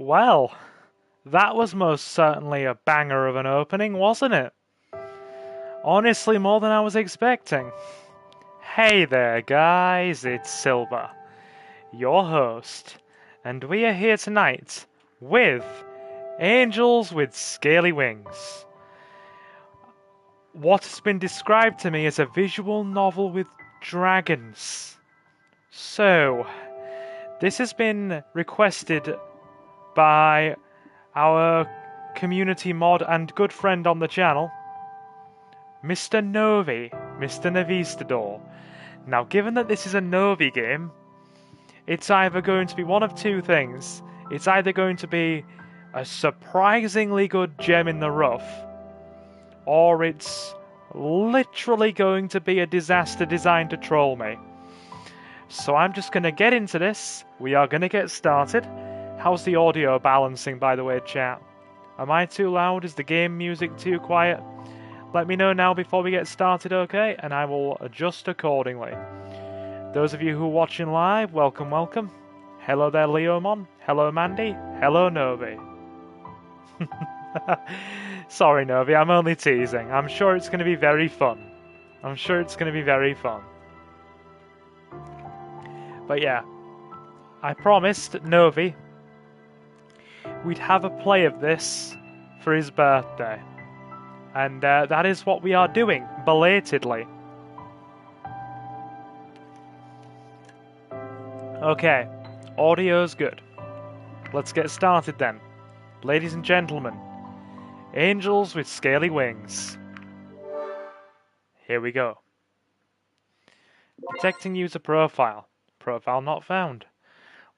Well, that was most certainly a banger of an opening, wasn't it? Honestly, more than I was expecting. Hey there, guys, it's Silver, your host, and we are here tonight with Angels with Scaly Wings. What has been described to me as a visual novel with dragons. So, this has been requested by our community mod and good friend on the channel, Mr. Novi, Mr. Navistador. Now, given that this is a Novi game, it's either going to be one of two things. It's either going to be a surprisingly good gem in the rough, or it's literally going to be a disaster designed to troll me. So I'm just going to get into this. We are going to get started. How's the audio balancing, by the way, chat? Am I too loud? Is the game music too quiet? Let me know now before we get started, okay? And I will adjust accordingly. Those of you who are watching live, welcome, welcome. Hello there, Leomon. Hello, Mandy. Hello, Novi. Sorry, Novi, I'm only teasing. I'm sure it's going to be very fun. I'm sure it's going to be very fun. But yeah, I promised Novi we'd have a play of this for his birthday. And that is what we are doing, belatedly. Okay, audio's good. Let's get started then. Ladies and gentlemen, Angels with Scaly Wings. Here we go. Protecting user profile. Profile not found.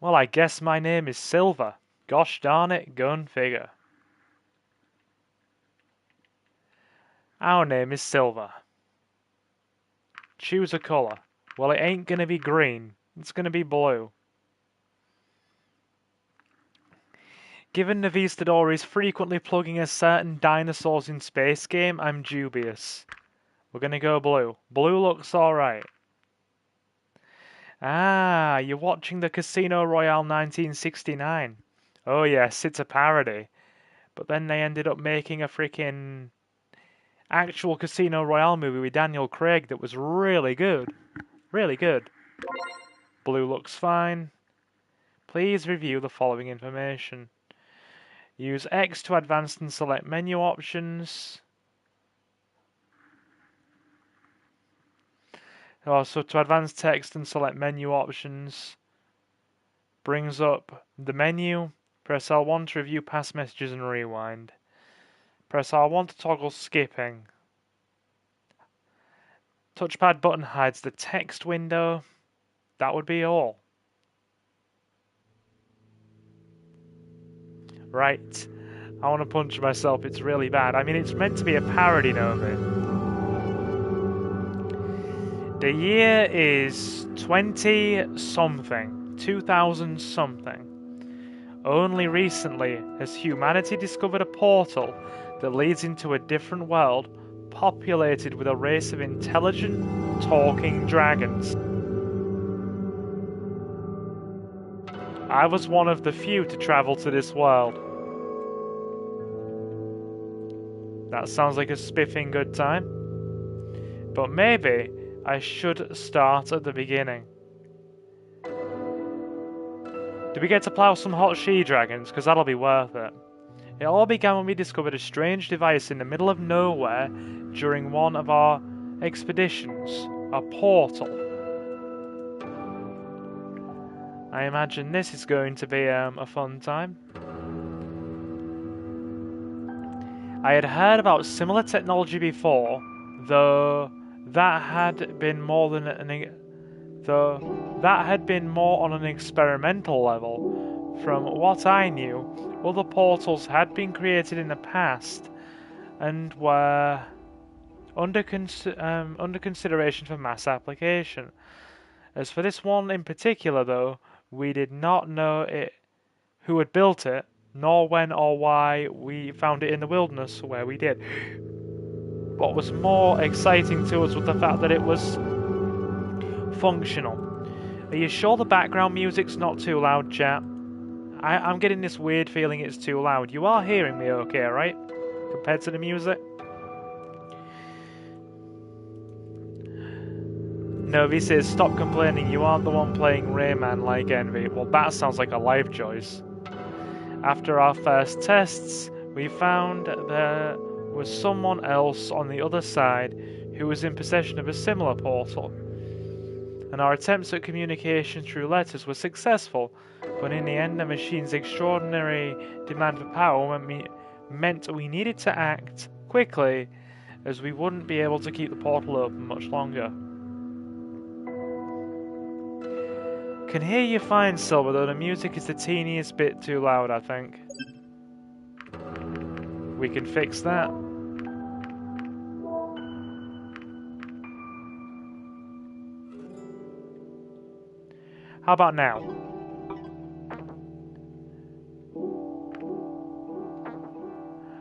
Well, I guess my name is Silver. Gosh darn it, gun figure. Our name is Silver. Choose a colour. Well, it ain't gonna be green. It's gonna be blue. Given Navistador is frequently plugging a certain dinosaurs in space game, I'm dubious. We're gonna go blue. Blue looks alright. Ah, you're watching the Casino Royale 1969. Oh yes, it's a parody. But then they ended up making a freaking actual Casino Royale movie with Daniel Craig that was really good. Really good. Blue looks fine. Please review the following information. Use X to advance and select menu options. So to advance text and select menu options. Brings up the menu. Press L1 to review past messages and rewind. Press R1 to toggle skipping. Touchpad button hides the text window. That would be all. Right. I want to punch myself. It's really bad. I mean, it's meant to be a parody of it. The year is 20-something. 2000-something. Only recently has humanity discovered a portal that leads into a different world populated with a race of intelligent, talking dragons. I was one of the few to travel to this world. That sounds like a spiffing good time. But maybe I should start at the beginning. Do we get to plough some hot she-dragons? Because that'll be worth it. It all began when we discovered a strange device in the middle of nowhere during one of our expeditions. A portal. I imagine this is going to be a fun time. I had heard about similar technology before, though that had been more on an experimental level. From what I knew, other portals had been created in the past and were under consideration for mass application. As for this one in particular, though, we did not know who had built it, nor when or why we found it in the wilderness where we did. What was more exciting to us was the fact that it was functional. Are you sure the background music's not too loud, chat? I'm getting this weird feeling it's too loud. You are hearing me okay, right? Compared to the music? Novi says, stop complaining, you aren't the one playing Rayman like Envy. Well, that sounds like a life choice. After our first tests, we found there was someone else on the other side who was in possession of a similar portal. And our attempts at communication through letters were successful, but in the end the machine's extraordinary demand for power meant we needed to act quickly, as we wouldn't be able to keep the portal open much longer. Can hear you fine, Silver, though the music is the teeniest bit too loud, I think. We can fix that. How about now?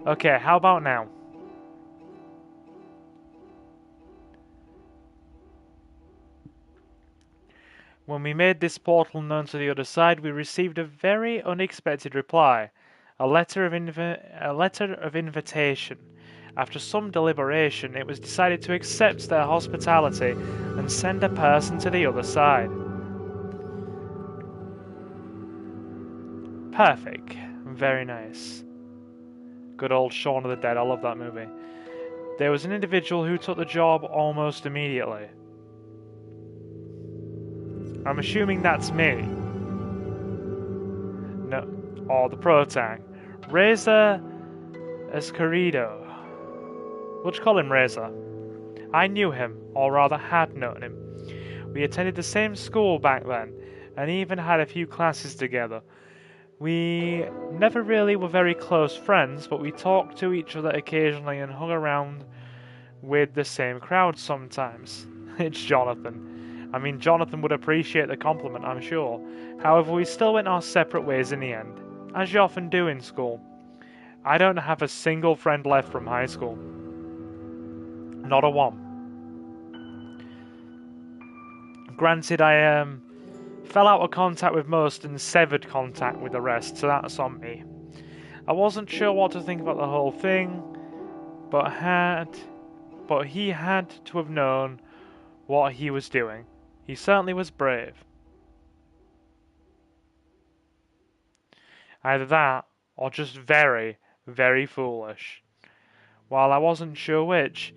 Okay, how about now? When we made this portal known to the other side, we received a very unexpected reply. A letter of invitation. After some deliberation, it was decided to accept their hospitality and send a person to the other side. Perfect. Very nice. Good old Shaun of the Dead, I love that movie. There was an individual who took the job almost immediately. I'm assuming that's me. No, or the protag. Reza Escarido. We'll just call him Reza. I knew him, or rather had known him. We attended the same school back then, and even had a few classes together. We never really were very close friends, but we talked to each other occasionally and hung around with the same crowd sometimes. It's Jonathan. I mean, Jonathan would appreciate the compliment, I'm sure. However, we still went our separate ways in the end, as you often do in school. I don't have a single friend left from high school. Not a one. Granted, I fell out of contact with most and severed contact with the rest, so that's on me. I wasn't sure what to think about the whole thing, but he had to have known what he was doing. He certainly was brave. Either that, or just very, very foolish. While I wasn't sure which,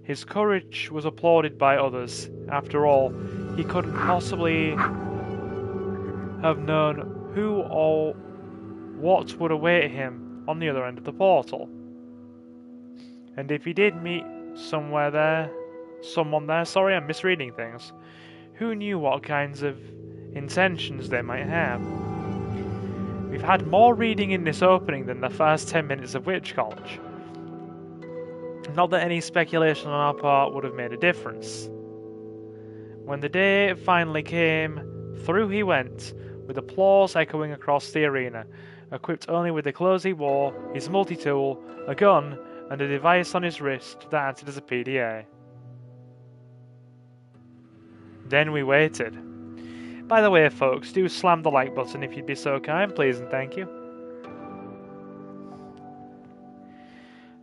his courage was applauded by others. After all, he couldn't possibly have known who or what would await him on the other end of the portal. And if he did meet someone there, I'm misreading things. Who knew what kinds of intentions they might have? We've had more reading in this opening than the first 10 minutes of Witch College. Not that any speculation on our part would have made a difference. When the day finally came, through he went, with applause echoing across the arena, equipped only with the clothes he wore, his multi-tool, a gun, and a device on his wrist that acted as a PDA. Then we waited. By the way, folks, do slam the like button if you'd be so kind, please and thank you.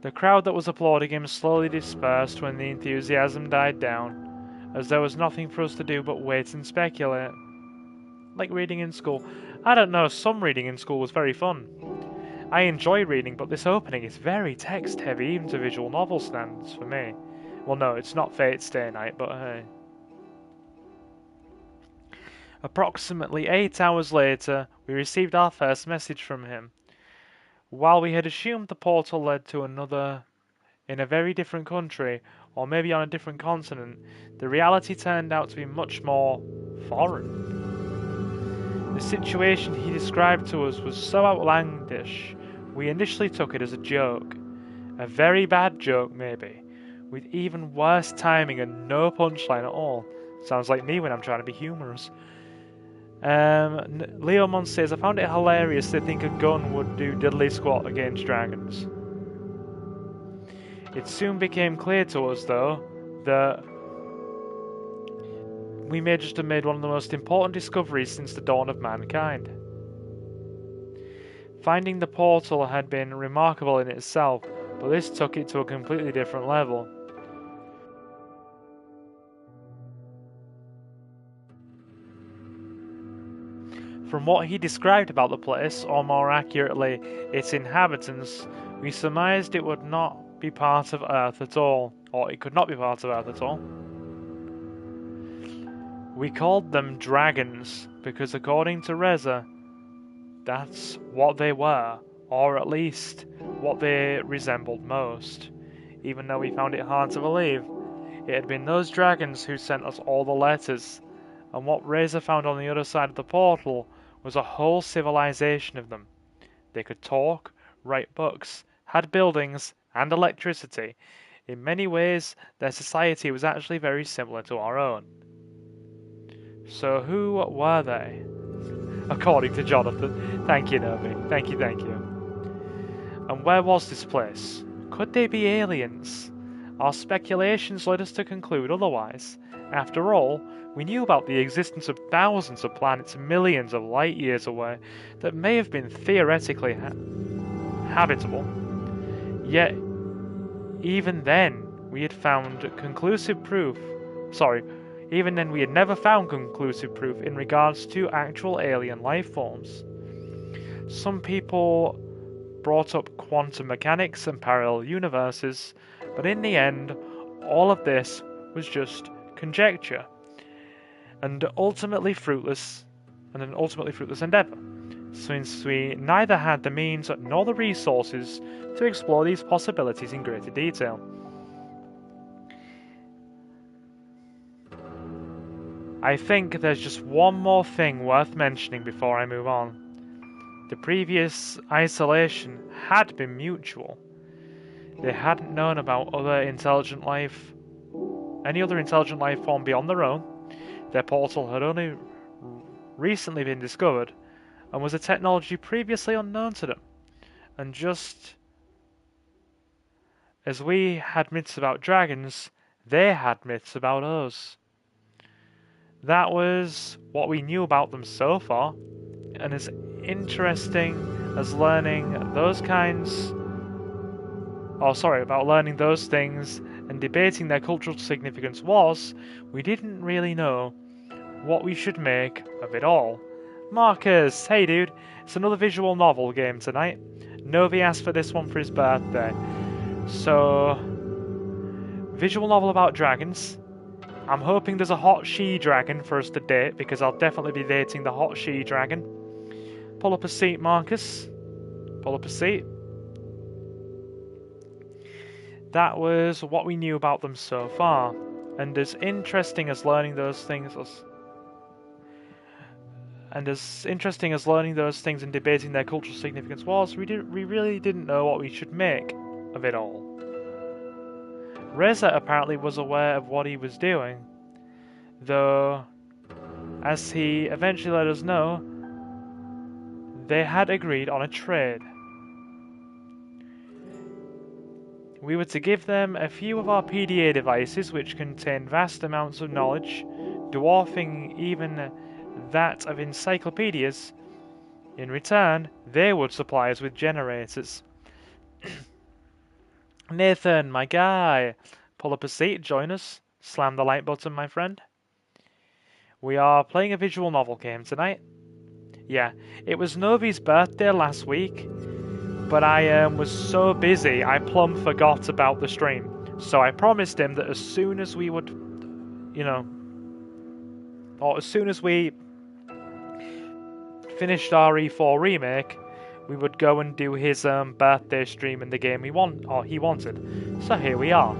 The crowd that was applauding him slowly dispersed when the enthusiasm died down, as there was nothing for us to do but wait and speculate. Like reading in school. I don't know, some reading in school was very fun. I enjoy reading, but this opening is very text-heavy, even to visual novel standards for me. Well, no, it's not Fate Stay Night, but hey. Approximately 8 hours later, we received our first message from him. While we had assumed the portal led to another in a very different country, or maybe on a different continent, the reality turned out to be much more foreign. The situation he described to us was so outlandish, we initially took it as a joke. A very bad joke, maybe, with even worse timing and no punchline at all. Sounds like me when I'm trying to be humorous. Leomon says, I found it hilarious to think a gun would do diddly squat against dragons. It soon became clear to us, though, that we may just have made one of the most important discoveries since the dawn of mankind. Finding the portal had been remarkable in itself, but this took it to a completely different level. From what he described about the place, or more accurately, its inhabitants, we surmised it would not be part of Earth at all, or it could not be part of Earth at all. We called them dragons, because according to Reza, that's what they were, or at least what they resembled most. Even though we found it hard to believe, it had been those dragons who sent us all the letters, and what Reza found on the other side of the portal was a whole civilization of them. They could talk, write books, had buildings, and electricity. In many ways, their society was actually very similar to our own. So who were they? According to Jonathan. Thank you, Nobi. Thank you, thank you. And where was this place? Could they be aliens? Our speculations led us to conclude otherwise. After all, we knew about the existence of thousands of planets millions of light years away that may have been theoretically habitable. Yet, even then, we had found conclusive proof. Even then we had never found conclusive proof in regards to actual alien life forms. Some people brought up quantum mechanics and parallel universes, but in the end, all of this was just conjecture, and an ultimately fruitless endeavor, since we neither had the means nor the resources to explore these possibilities in greater detail. I think there's just one more thing worth mentioning before I move on. The previous isolation had been mutual. They hadn't known about any other intelligent life form beyond their own. Their portal had only recently been discovered, and was a technology previously unknown to them. And just as we had myths about dragons, they had myths about us. That was what we knew about them so far, and as interesting as learning those things and debating their cultural significance was, we didn't really know what we should make of it all. Marcus, hey dude, it's another visual novel game tonight. Novi asked for this one for his birthday. So, visual novel about dragons. I'm hoping there's a hot she-dragon for us to date, because I'll definitely be dating the hot she-dragon. Pull up a seat, Marcus. Pull up a seat. That was what we knew about them so far, and as interesting as learning those things and debating their cultural significance was, we really didn't know what we should make of it all. Reza apparently was aware of what he was doing, though, as he eventually let us know, they had agreed on a trade. We were to give them a few of our PDA devices, which contained vast amounts of knowledge, dwarfing even that of encyclopedias. In return, they would supply us with generators. Nathan, my guy, pull up a seat, join us. Slam the like button, my friend. We are playing a visual novel game tonight. Yeah, it was Novi's birthday last week, but I was so busy I plumb forgot about the stream. So I promised him that as soon as we would, as soon as we finished our E4 remake, we would go and do his birthday stream in the game he wanted. So here we are.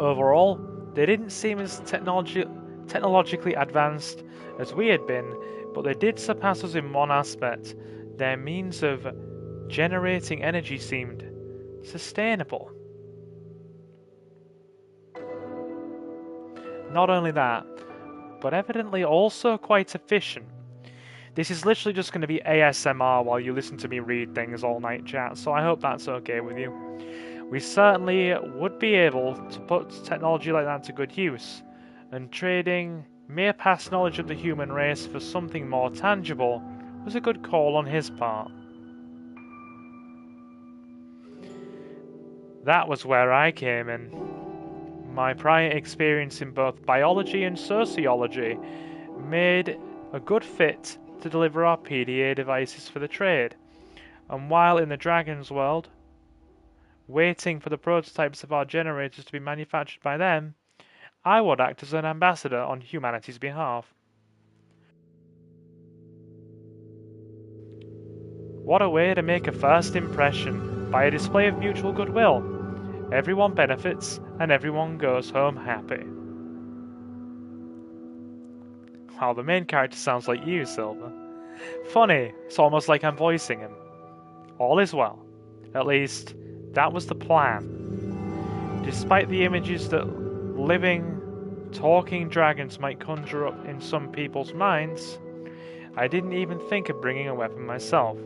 Overall, they didn't seem as technologically advanced as we had been, but they did surpass us in one aspect. Their means of generating energy seemed sustainable. Not only that, but evidently also quite efficient. This is literally just going to be ASMR while you listen to me read things all night, chat, so I hope that's okay with you. We certainly would be able to put technology like that to good use, and trading mere past knowledge of the human race for something more tangible was a good call on his part. That was where I came in. My prior experience in both biology and sociology made a good fit to deliver our PDA devices for the trade, and while in the Dragon's world, waiting for the prototypes of our generators to be manufactured by them, I would act as an ambassador on humanity's behalf. What a way to make a first impression, by a display of mutual goodwill. Everyone benefits, and everyone goes home happy. Wow, the main character sounds like you, Silver. Funny, it's almost like I'm voicing him. All is well. At least, that was the plan. Despite the images that living, talking dragons might conjure up in some people's minds, I didn't even think of bringing a weapon myself,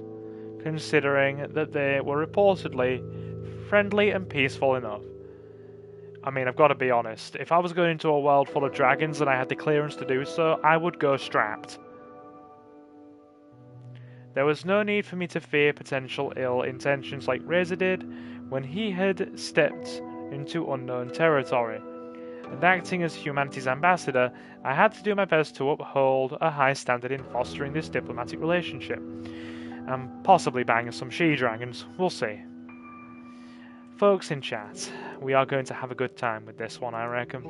considering that they were reportedly friendly and peaceful enough. I mean, I've got to be honest, if I was going into a world full of dragons and I had the clearance to do so, I would go strapped. There was no need for me to fear potential ill intentions like Razor did when he had stepped into unknown territory. And acting as humanity's ambassador, I had to do my best to uphold a high standard in fostering this diplomatic relationship. And possibly bang some she-dragons, we'll see. Folks in chat, we are going to have a good time with this one, I reckon.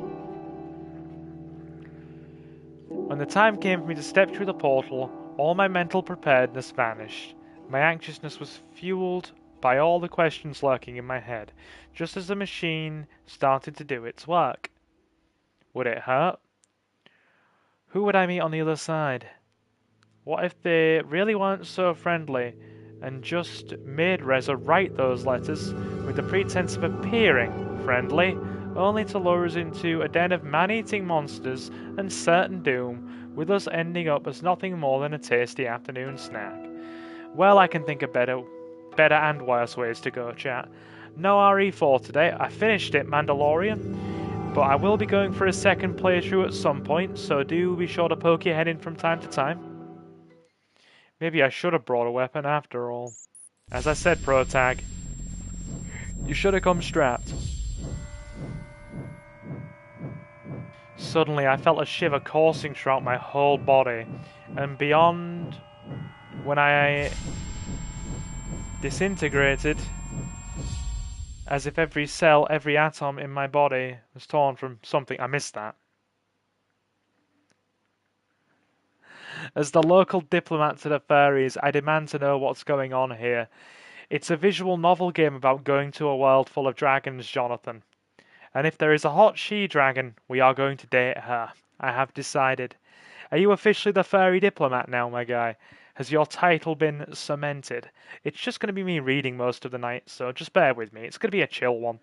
When the time came for me to step through the portal, all my mental preparedness vanished. My anxiousness was fueled by all the questions lurking in my head, just as the machine started to do its work. Would it hurt? Who would I meet on the other side? What if they really weren't so friendly and just made Reza write those letters with the pretense of appearing friendly, only to lure us into a den of man-eating monsters and certain doom, with us ending up as nothing more than a tasty afternoon snack? Well, I can think of better and worse ways to go, chat. No RE4 today. I finished it, Mandalorian, but I will be going for a second playthrough at some point, so do be sure to poke your head in from time to time. Maybe I should have brought a weapon after all. As I said, Protag, you should have come strapped. Suddenly I felt a shiver coursing throughout my whole body, and beyond, when I disintegrated, as if every cell, every atom in my body was torn from something. I missed that. As the local diplomat to the fairies, I demand to know what's going on here. It's a visual novel game about going to a world full of dragons, Jonathan. And if there is a hot she-dragon, we are going to date her. I have decided. Are you officially the fairy diplomat now, my guy? Has your title been cemented? It's just going to be me reading most of the night, so just bear with me. It's going to be a chill one.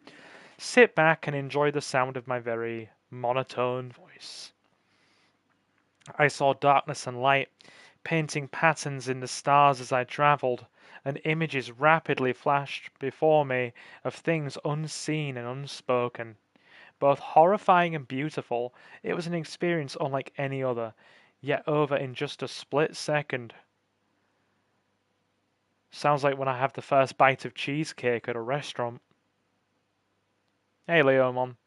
Sit back and enjoy the sound of my very monotone voice. I saw darkness and light, painting patterns in the stars as I travelled, and images rapidly flashed before me of things unseen and unspoken. Both horrifying and beautiful, it was an experience unlike any other, yet over in just a split second. Sounds like when I have the first bite of cheesecake at a restaurant. Hey, Leomon.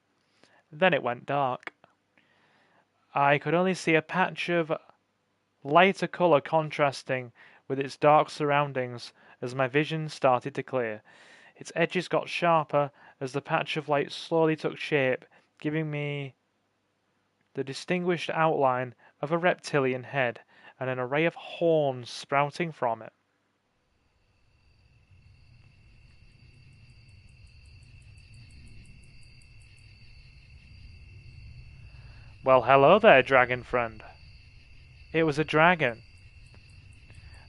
Then it went dark. I could only see a patch of lighter colour contrasting with its dark surroundings as my vision started to clear. Its edges got sharper as the patch of light slowly took shape, giving me the distinguished outline of a reptilian head and an array of horns sprouting from it. Well, hello there, dragon friend. It was a dragon.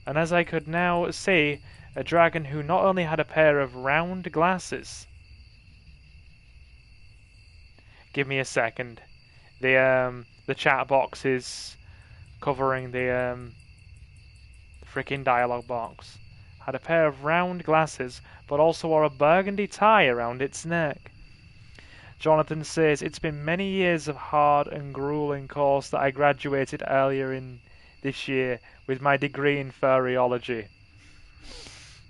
And as I could now see, a dragon who not only had a pair of round glasses. Give me a second. The chat box is covering the freaking dialogue box. Had a pair of round glasses, but also wore a burgundy tie around its neck. Jonathan says, it's been many years of hard and grueling course that I graduated earlier in this year with my degree in furryology.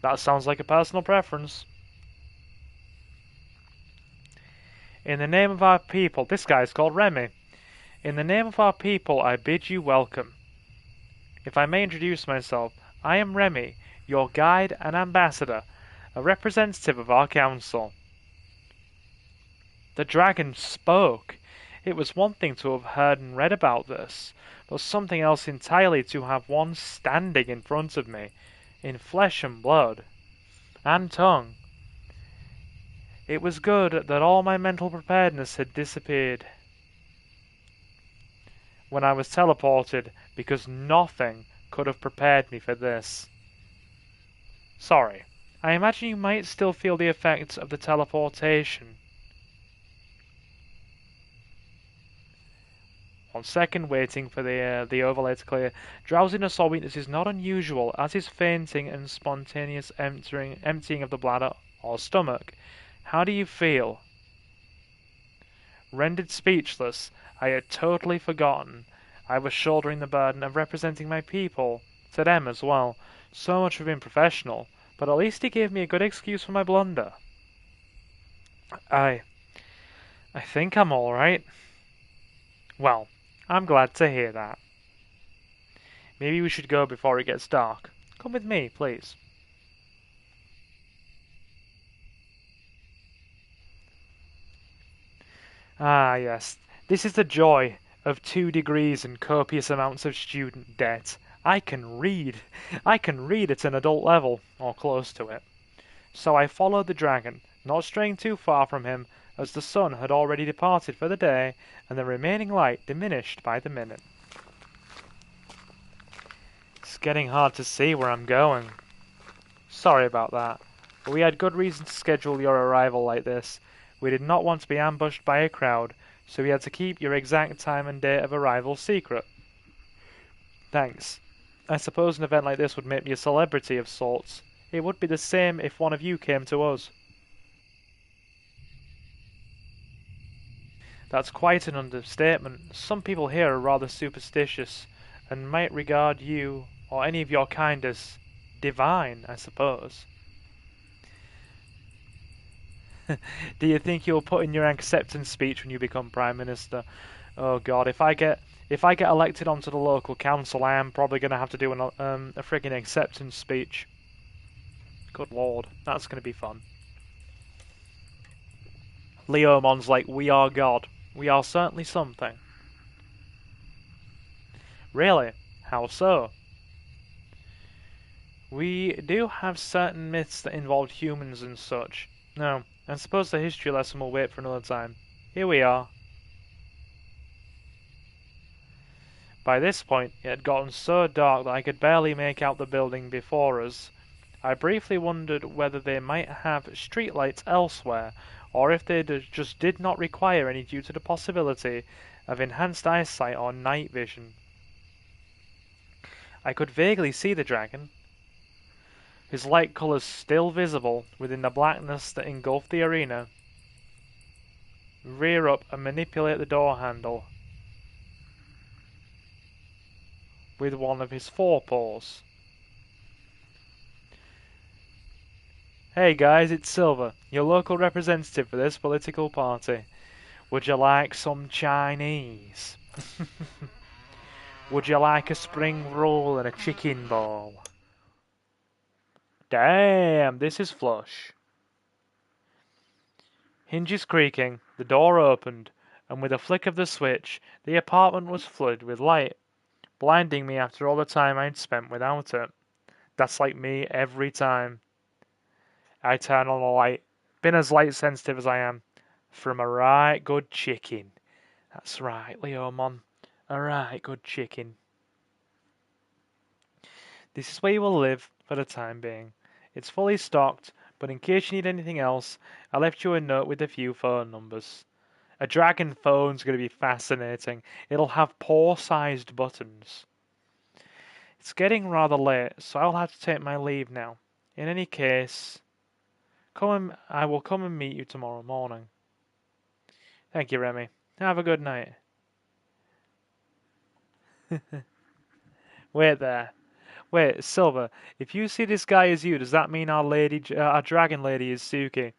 That sounds like a personal preference. In the name of our people, this guy's called Remy. In the name of our people, I bid you welcome. If I may introduce myself, I am Remy, your guide and ambassador, a representative of our council. The dragon spoke. It was one thing to have heard and read about this, but something else entirely to have one standing in front of me, in flesh and blood, and tongue. It was good that all my mental preparedness had disappeared when I was teleported, because nothing could have prepared me for this. Sorry, I imagine you might still feel the effects of the teleportation. 1 second, waiting for the overlay to clear. Drowsiness or weakness is not unusual, as is fainting and spontaneous emptying of the bladder or stomach. How do you feel? Rendered speechless, I had totally forgotten I was shouldering the burden of representing my people to them as well. So much for being professional, but at least he gave me a good excuse for my blunder. I think I'm alright. Well, I'm glad to hear that. Maybe we should go before it gets dark. Come with me, please. Ah, yes. This is the joy of 2 degrees and copious amounts of student debt. I can read. I can read at an adult level, or close to it. So I followed the dragon, not straying too far from him, as the sun had already departed for the day, and the remaining light diminished by the minute. It's getting hard to see where I'm going. Sorry about that, but we had good reason to schedule your arrival like this. We did not want to be ambushed by a crowd, so we had to keep your exact time and date of arrival secret. Thanks. I suppose an event like this would make me a celebrity of sorts. It would be the same if one of you came to us. That's quite an understatement. Some people here are rather superstitious, and might regard you, or any of your kind, as divine, I suppose. Do you think you'll put in your acceptance speech when you become Prime Minister? Oh God, if I get elected onto the local council, I am probably going to have to do a friggin' acceptance speech. Good Lord, that's going to be fun. Leomon's like, we are God. We are certainly something. Really? How so? We do have certain myths that involve humans and such. No, I suppose the history lesson will wait for another time. Here we are. By this point, it had gotten so dark that I could barely make out the building before us. I briefly wondered whether they might have streetlights elsewhere, or if they just did not require any due to the possibility of enhanced eyesight or night vision. I could vaguely see the dragon, his light colours still visible within the blackness that engulfed the arena, rear up and manipulate the door handle with one of his forepaws. Hey guys, it's Silver, your local representative for this political party. Would you like some Chinese? Would you like a spring roll and a chicken ball? Damn, this is flush. Hinges creaking, the door opened, and with a flick of the switch, the apartment was flooded with light, blinding me after all the time I'd spent without it. That's like me every time I turn on the light. Been as light sensitive as I am. From a right good chicken. That's right, Leomon. A right good chicken. This is where you will live for the time being. It's fully stocked, but in case you need anything else, I left you a note with a few phone numbers. A dragon phone's going to be fascinating. It'll have paw-sized buttons. It's getting rather late, so I'll have to take my leave now. In any case, I will come and meet you tomorrow morning. Thank you, Remy. Have a good night. Wait there. Wait, Silver, if you see this guy as you, does that mean our dragon lady is Suki?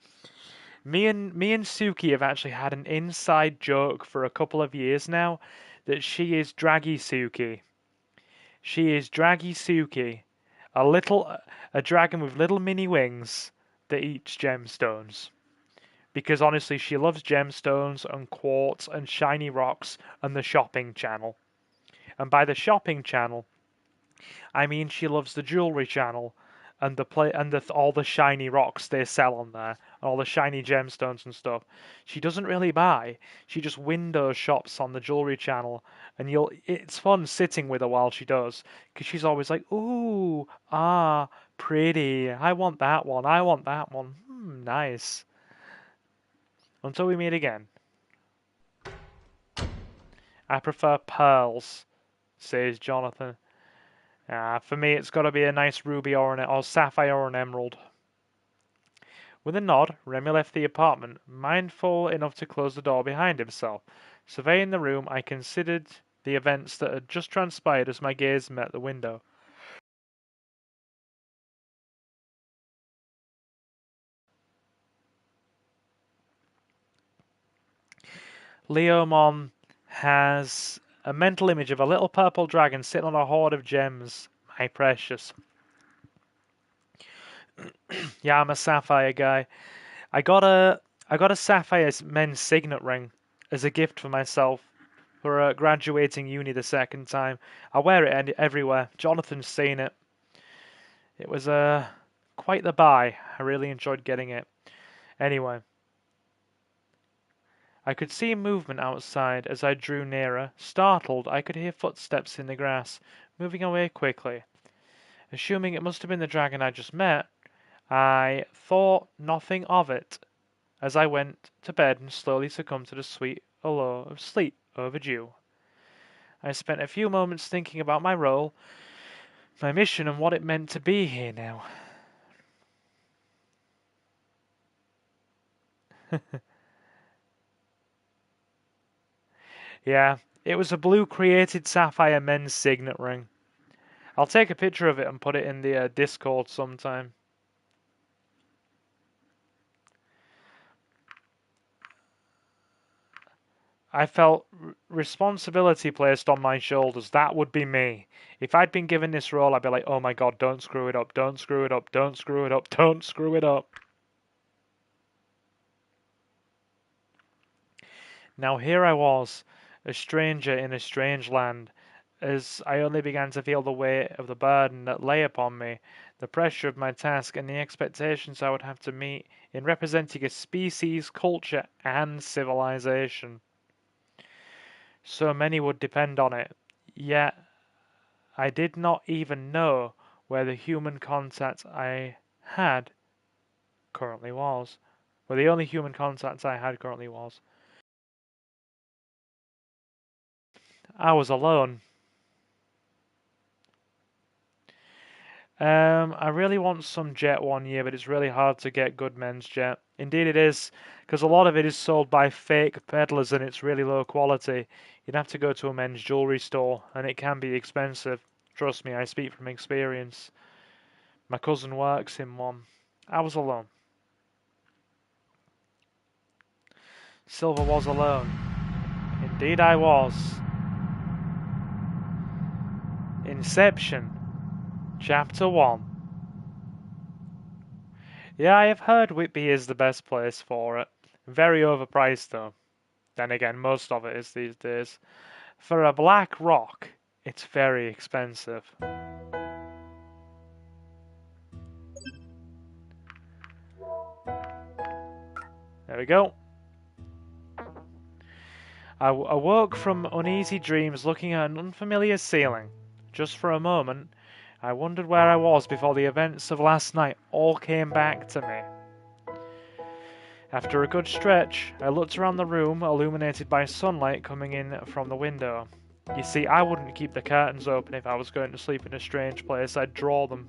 Me and Suki have actually had an inside joke for a couple of years now that she is Draggy Suki. She is Draggy Suki, a dragon with little mini wings that eats gemstones. Because honestly, she loves gemstones and quartz and shiny rocks and the shopping channel. And by the shopping channel, I mean she loves the jewelry channel and all the shiny rocks they sell on there, and all the shiny gemstones and stuff. She doesn't really buy. She just window shops on the jewelry channel, and it's fun sitting with her while she does, because she's always like, "Ooh, ah, pretty. I want that one. I want that one. Nice." Until we meet again. I prefer pearls, says Jonathan. For me, it's got to be a nice ruby or sapphire or an emerald. With a nod, Remy left the apartment, mindful enough to close the door behind himself. Surveying the room, I considered the events that had just transpired as my gaze met the window. Leomon has a mental image of a little purple dragon sitting on a hoard of gems. My precious. Yeah, I'm a sapphire guy. I got a sapphire men's signet ring as a gift for myself for graduating uni the second time. I wear it everywhere. Jonathan's seen it. It was quite the buy. I really enjoyed getting it. Anyway, I could see movement outside as I drew nearer. Startled, I could hear footsteps in the grass, moving away quickly. Assuming it must have been the dragon I just met, I thought nothing of it as I went to bed and slowly succumbed to the sweet allure of sleep overdue. I spent a few moments thinking about my role, my mission, and what it meant to be here now. Yeah, it was a blue created sapphire men's signet ring. I'll take a picture of it and put it in the Discord sometime. I felt responsibility placed on my shoulders. That would be me. If I'd been given this role, I'd be like, oh my god, don't screw it up, don't screw it up, don't screw it up, don't screw it up. Now here I was, a stranger in a strange land, as I only began to feel the weight of the burden that lay upon me, the pressure of my task, and the expectations I would have to meet in representing a species, culture, and civilization. So many would depend on it, yet I did not even know where the human contact I had currently was. Where the only human contact I had currently was. I was alone. I really want some jet one year, but it's really hard to get good men's jet. Indeed it is, because a lot of it is sold by fake peddlers and it's really low quality. You'd have to go to a men's jewelry store, and it can be expensive. Trust me, I speak from experience. My cousin works in one. I was alone. Silver was alone. Indeed I was. Inception, Chapter 1. Yeah, I have heard Whitby is the best place for it. Very overpriced though. Then again, most of it is these days. For a black rock, it's very expensive. There we go. I awoke from uneasy dreams looking at an unfamiliar ceiling. Just for a moment, I wondered where I was before the events of last night all came back to me. After a good stretch, I looked around the room, illuminated by sunlight coming in from the window. You see, I wouldn't keep the curtains open if I was going to sleep in a strange place, I'd draw them.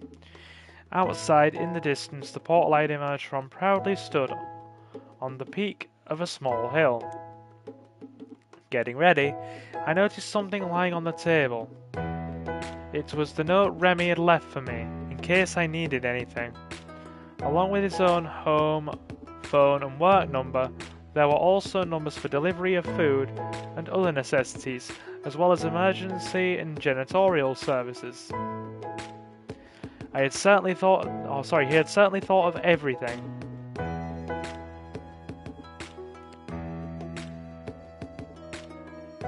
Outside, in the distance, the portal I'd emerged from proudly stood on the peak of a small hill. Getting ready, I noticed something lying on the table. It was the note Remy had left for me, in case I needed anything. Along with his own home, phone and work number, there were also numbers for delivery of food and other necessities, as well as emergency and janitorial services. He had certainly thought of everything.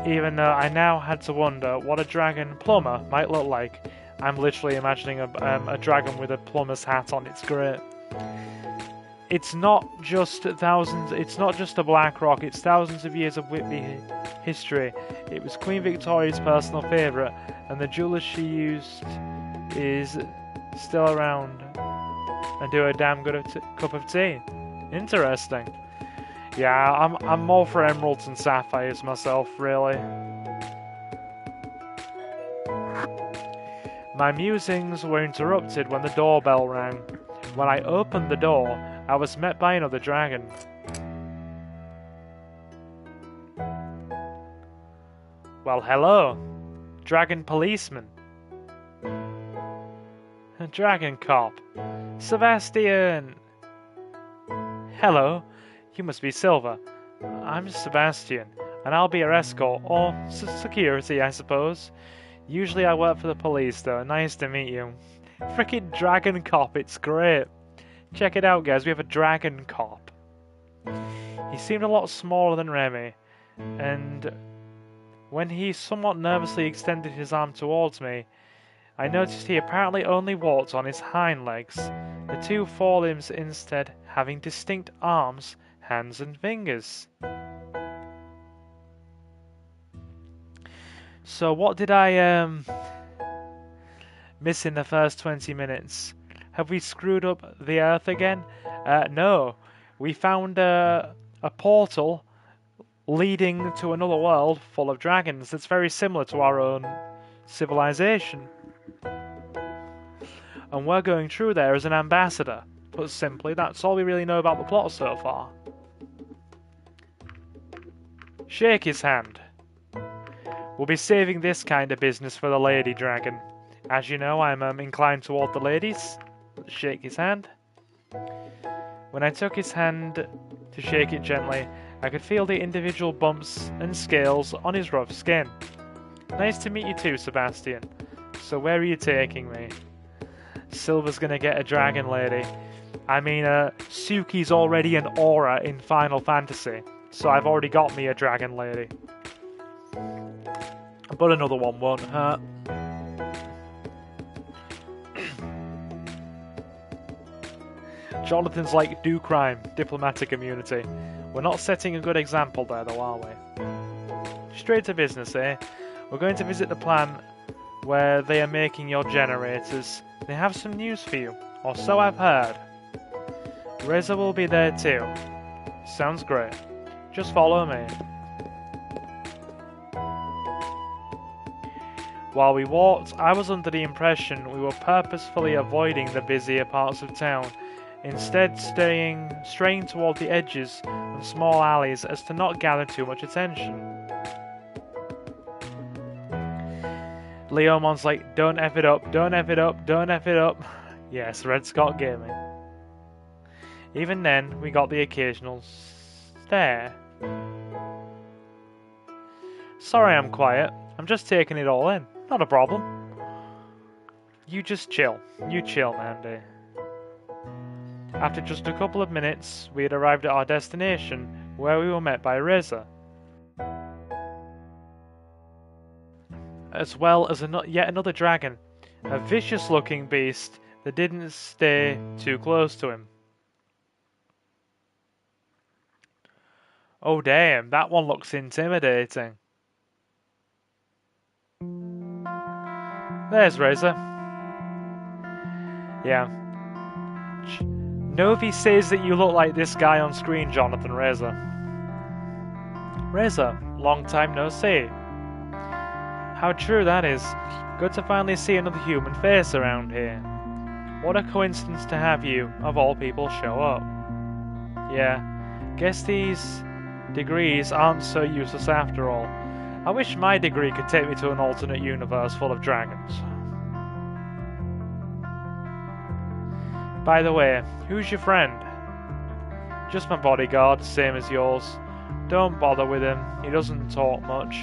Even though I now had to wonder what a dragon plumber might look like. I'm literally imagining a dragon with a plumber's hat on. It's great. It's not just a black rock, it's thousands of years of Whitby history. It was Queen Victoria's personal favourite, and the jeweller she used is still around and do a damn good cup of tea. Interesting. Yeah, I'm more for emeralds and sapphires myself, really. My musings were interrupted when the doorbell rang. When I opened the door, I was met by another dragon. Well, hello, dragon policeman. Dragon cop. Sebastian! Hello, you must be Silver. I'm Sebastian, and I'll be your escort, or security, I suppose. Usually I work for the police, though. Nice to meet you. Frickin' dragon cop, it's great. Check it out, guys, we have a dragon cop. He seemed a lot smaller than Remy, and when he somewhat nervously extended his arm towards me, I noticed he apparently only walked on his hind legs, the two forelimbs instead having distinct arms, hands and fingers. So what did I miss in the first 20 minutes? Have we screwed up the Earth again? No. We found a portal leading to another world full of dragons that's very similar to our own civilization. And we're going through there as an ambassador. Put simply, that's all we really know about the plot so far. Shake his hand. We'll be saving this kind of business for the lady dragon. As you know, I'm inclined toward the ladies. Shake his hand. When I took his hand to shake it gently, I could feel the individual bumps and scales on his rough skin. Nice to meet you too, Sebastian. So where are you taking me? Silver's gonna get a dragon lady. I mean, Suki's already an aura in Final Fantasy, so I've already got me a dragon lady. But another one won't hurt. Jonathan's like, do crime, diplomatic immunity. We're not setting a good example there though, are we? Straight to business, eh? We're going to visit the plant where they are making your generators. They have some news for you, or so I've heard. Reza will be there too. Sounds great. Just follow me. While we walked, I was under the impression we were purposefully avoiding the busier parts of town, instead straying toward the edges and small alleys as to not gather too much attention. Leomon's like, don't F it up, don't F it up, don't F it up. Yes, Red Scott Gaming. Even then, we got the occasional stare. Sorry I'm quiet, I'm just taking it all in. Not a problem. You just chill. You chill, Mandy. After just a couple of minutes, we had arrived at our destination, where we were met by Reza. As well as yet another dragon, a vicious-looking beast that didn't stay too close to him. Oh damn, that one looks intimidating. There's Reza. Yeah. Novi says that you look like this guy on screen, Jonathan. Reza. Reza, long time no see. How true that is. Good to finally see another human face around here. What a coincidence to have you, of all people, show up. Yeah, guess these degrees aren't so useless after all. I wish my degree could take me to an alternate universe full of dragons. By the way, who's your friend? Just my bodyguard, same as yours. Don't bother with him, he doesn't talk much.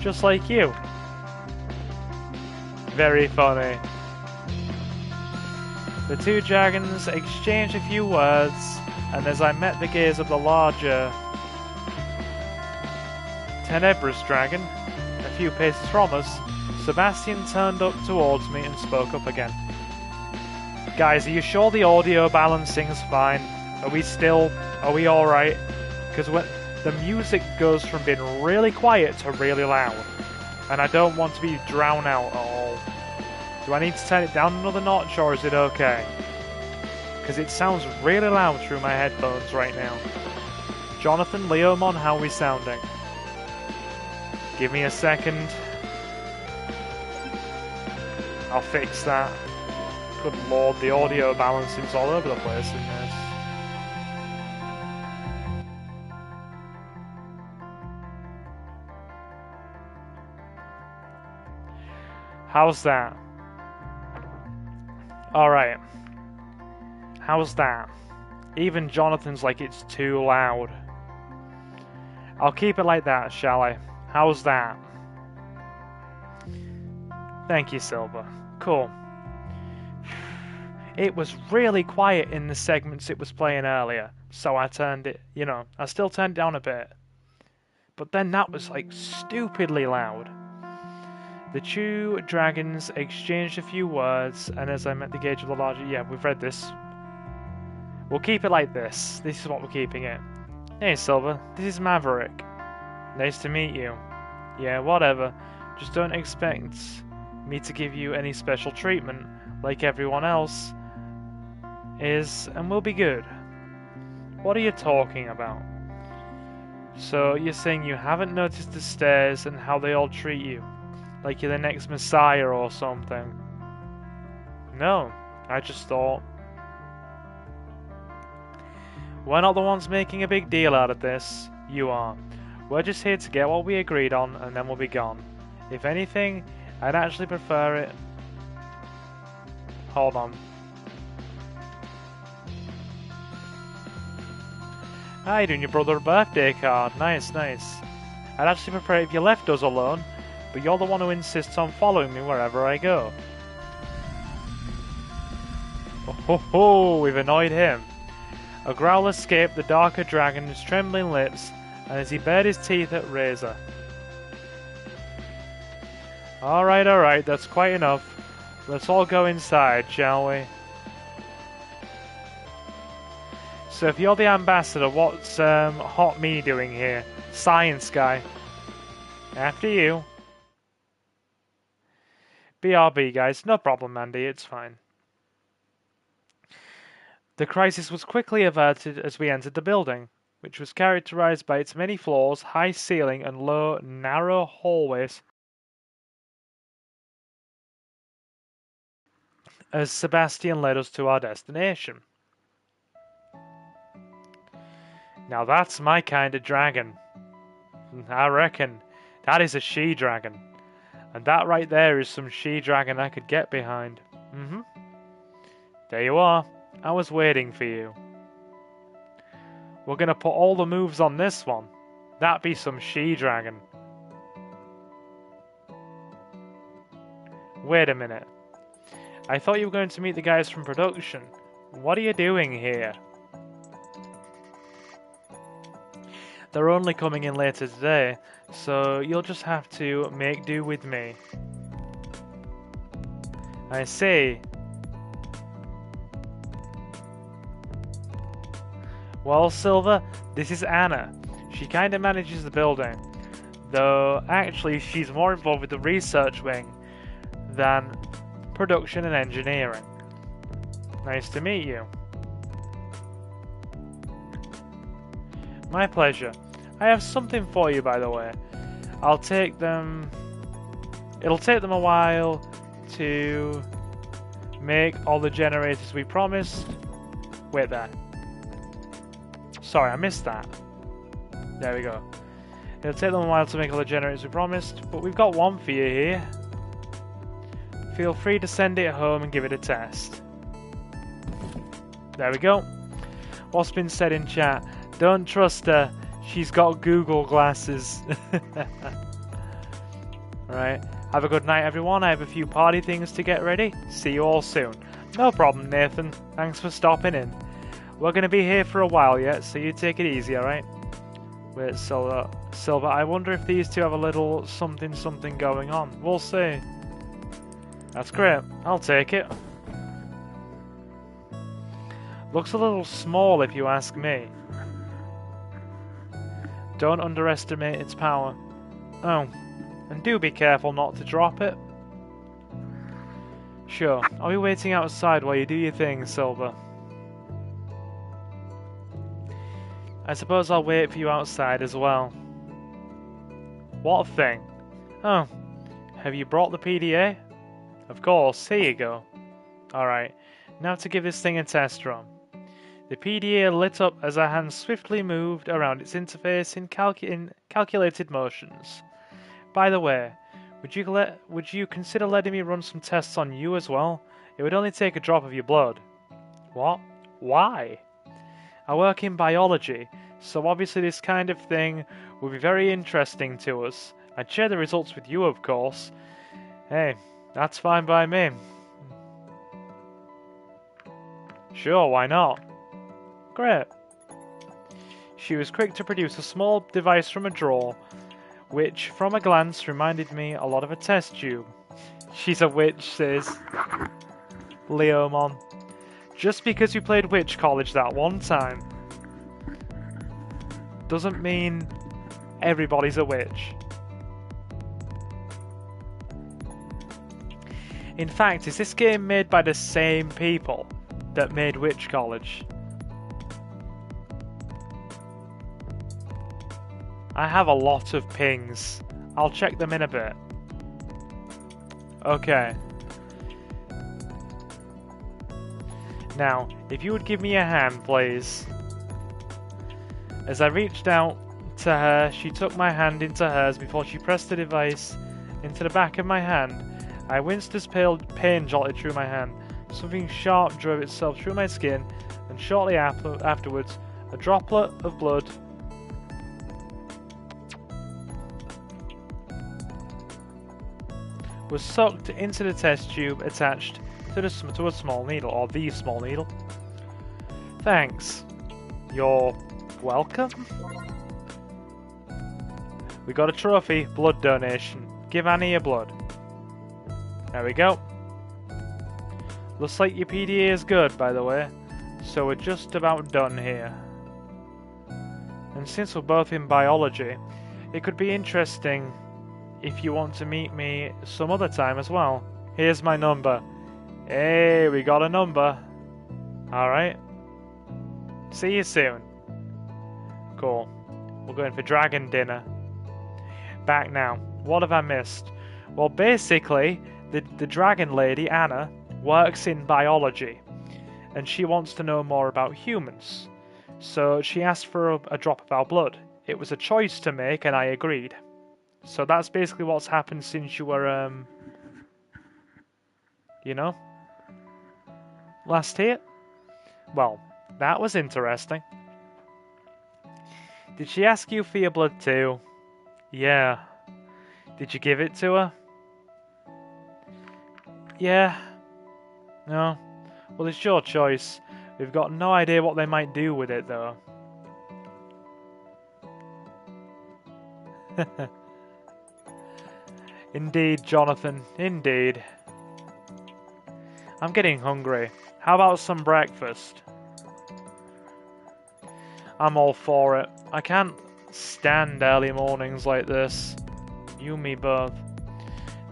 Just like you. Very funny. The two dragons exchanged a few words, and as I met the gaze of the larger tenebrous dragon, a few paces from us, Sebastian turned up towards me and spoke up again. Guys, are you sure the audio balancing's fine? Are we alright? Because when the music goes from being really quiet to really loud, and I don't want to be drowned out at all. Do I need to turn it down another notch, or is it okay? Because it sounds really loud through my headphones right now. Jonathan, Leomon, how are we sounding? Give me a second. I'll fix that. Good lord, the audio balancing's all over the place in this. How's that? Alright. How's that? Even Jonathan's like it's too loud. I'll keep it like that, shall I? How's that? Thank you, Silver. Cool. It was really quiet in the segments it was playing earlier, so I turned it, I still turned it down a bit. But then that was like stupidly loud. The two dragons exchanged a few words, and as I met the gauge of the larger... Yeah, we've read this. We'll keep it like this. This is what we're keeping it. Hey, Silver. This is Maverick. Nice to meet you. Yeah, whatever. Just don't expect me to give you any special treatment, like everyone else is, and we'll be good. What are you talking about? So, you're saying you haven't noticed the stairs and how they all treat you? Like you're the next messiah or something? No, I just thought. We're not the ones making a big deal out of this. You are. We're just here to get what we agreed on, and then we'll be gone. If anything, I'd actually prefer it... Hold on. Ah, you're doing your brother a birthday card. Nice, nice. I'd actually prefer it if you left us alone, but you're the one who insists on following me wherever I go. Oh ho ho, we've annoyed him. A growl escaped the darker dragon's trembling lips, and as he bared his teeth at Razor. Alright, that's quite enough. Let's all go inside, shall we? So if you're the ambassador, what's Hot Me doing here? Science guy. After you. BRB, guys. No problem, Andy. It's fine. The crisis was quickly averted as we entered the building, which was characterized by its many floors, high ceiling, and low, narrow hallways. As Sebastian led us to our destination. Now that's my kind of dragon. I reckon that is a she-dragon. And that right there is some she-dragon I could get behind. There you are. I was waiting for you. We're gonna put all the moves on this one. That'd be some she-dragon. Wait a minute. I thought you were going to meet the guys from production. What are you doing here? They're only coming in later today, so you'll just have to make do with me. I see. Well, Silver, this is Anna. She kinda manages the building, though actually she's more involved with the research wing than production and engineering. Nice to meet you. My pleasure. I have something for you, by the way. It'll take them a while to make all the generators we promised. Wait there. Sorry, I missed that. There we go. It'll take them a while to make all the generators we promised, but we've got one for you here. Feel free to send it home and give it a test. There we go. What's been said in chat? Don't trust her. She's got Google glasses. Right. Have a good night, everyone. I have a few party things to get ready. See you all soon. No problem, Nathan. Thanks for stopping in. We're going to be here for a while yet, so you take it easy, alright? Wait, Silver. I wonder if these two have a little something going on. We'll see. That's great. I'll take it. Looks a little small if you ask me. Don't underestimate its power. Oh, and do be careful not to drop it. Sure, I'll be waiting outside while you do your thing, Silver. I suppose I'll wait for you outside as well. What a thing. Oh, have you brought the PDA? Of course, here you go. Alright, now to give this thing a test run. The PDA lit up as our hand swiftly moved around its interface in calculated motions. By the way, would you consider letting me run some tests on you as well? It would only take a drop of your blood. What? Why? I work in biology, so obviously this kind of thing would be very interesting to us. I'd share the results with you, of course. Hey, that's fine by me. Sure, why not? Great. She was quick to produce a small device from a drawer, which, from a glance, reminded me a lot of a test tube. She's a witch, says Leomon. Just because you played Witch College that one time doesn't mean everybody's a witch. In fact, is this game made by the same people that made Witch College? I have a lot of pings. I'll check them in a bit. Okay. Now, if you would give me a hand, please. As I reached out to her, she took my hand into hers before she pressed the device into the back of my hand. I winced as pain jolted through my hand. Something sharp drove itself through my skin, and shortly afterwards, a droplet of blood was sucked into the test tube attached to a small needle, or the small needle. Thanks. You're welcome? We got a trophy, blood donation. Give Annie your blood. There we go. Looks like your PDA is good, by the way, so we're just about done here. And since we're both in biology, it could be interesting if you want to meet me some other time as well. Here's my number. Hey, we got a number. Alright. See you soon. Cool. We're going for dragon dinner. Back now. What have I missed? Well, basically, the dragon lady, Anna, works in biology, and she wants to know more about humans. So she asked for a drop of our blood. It was a choice to make, and I agreed. So that's basically what's happened since you were, you know, last here. Well, that was interesting. Did she ask you for your blood too? Yeah. Did you give it to her? Yeah. No. Well, it's your choice. We've got no idea what they might do with it, though. Indeed, Jonathan. Indeed. I'm getting hungry. How about some breakfast? I'm all for it. I can't stand early mornings like this. You and me both.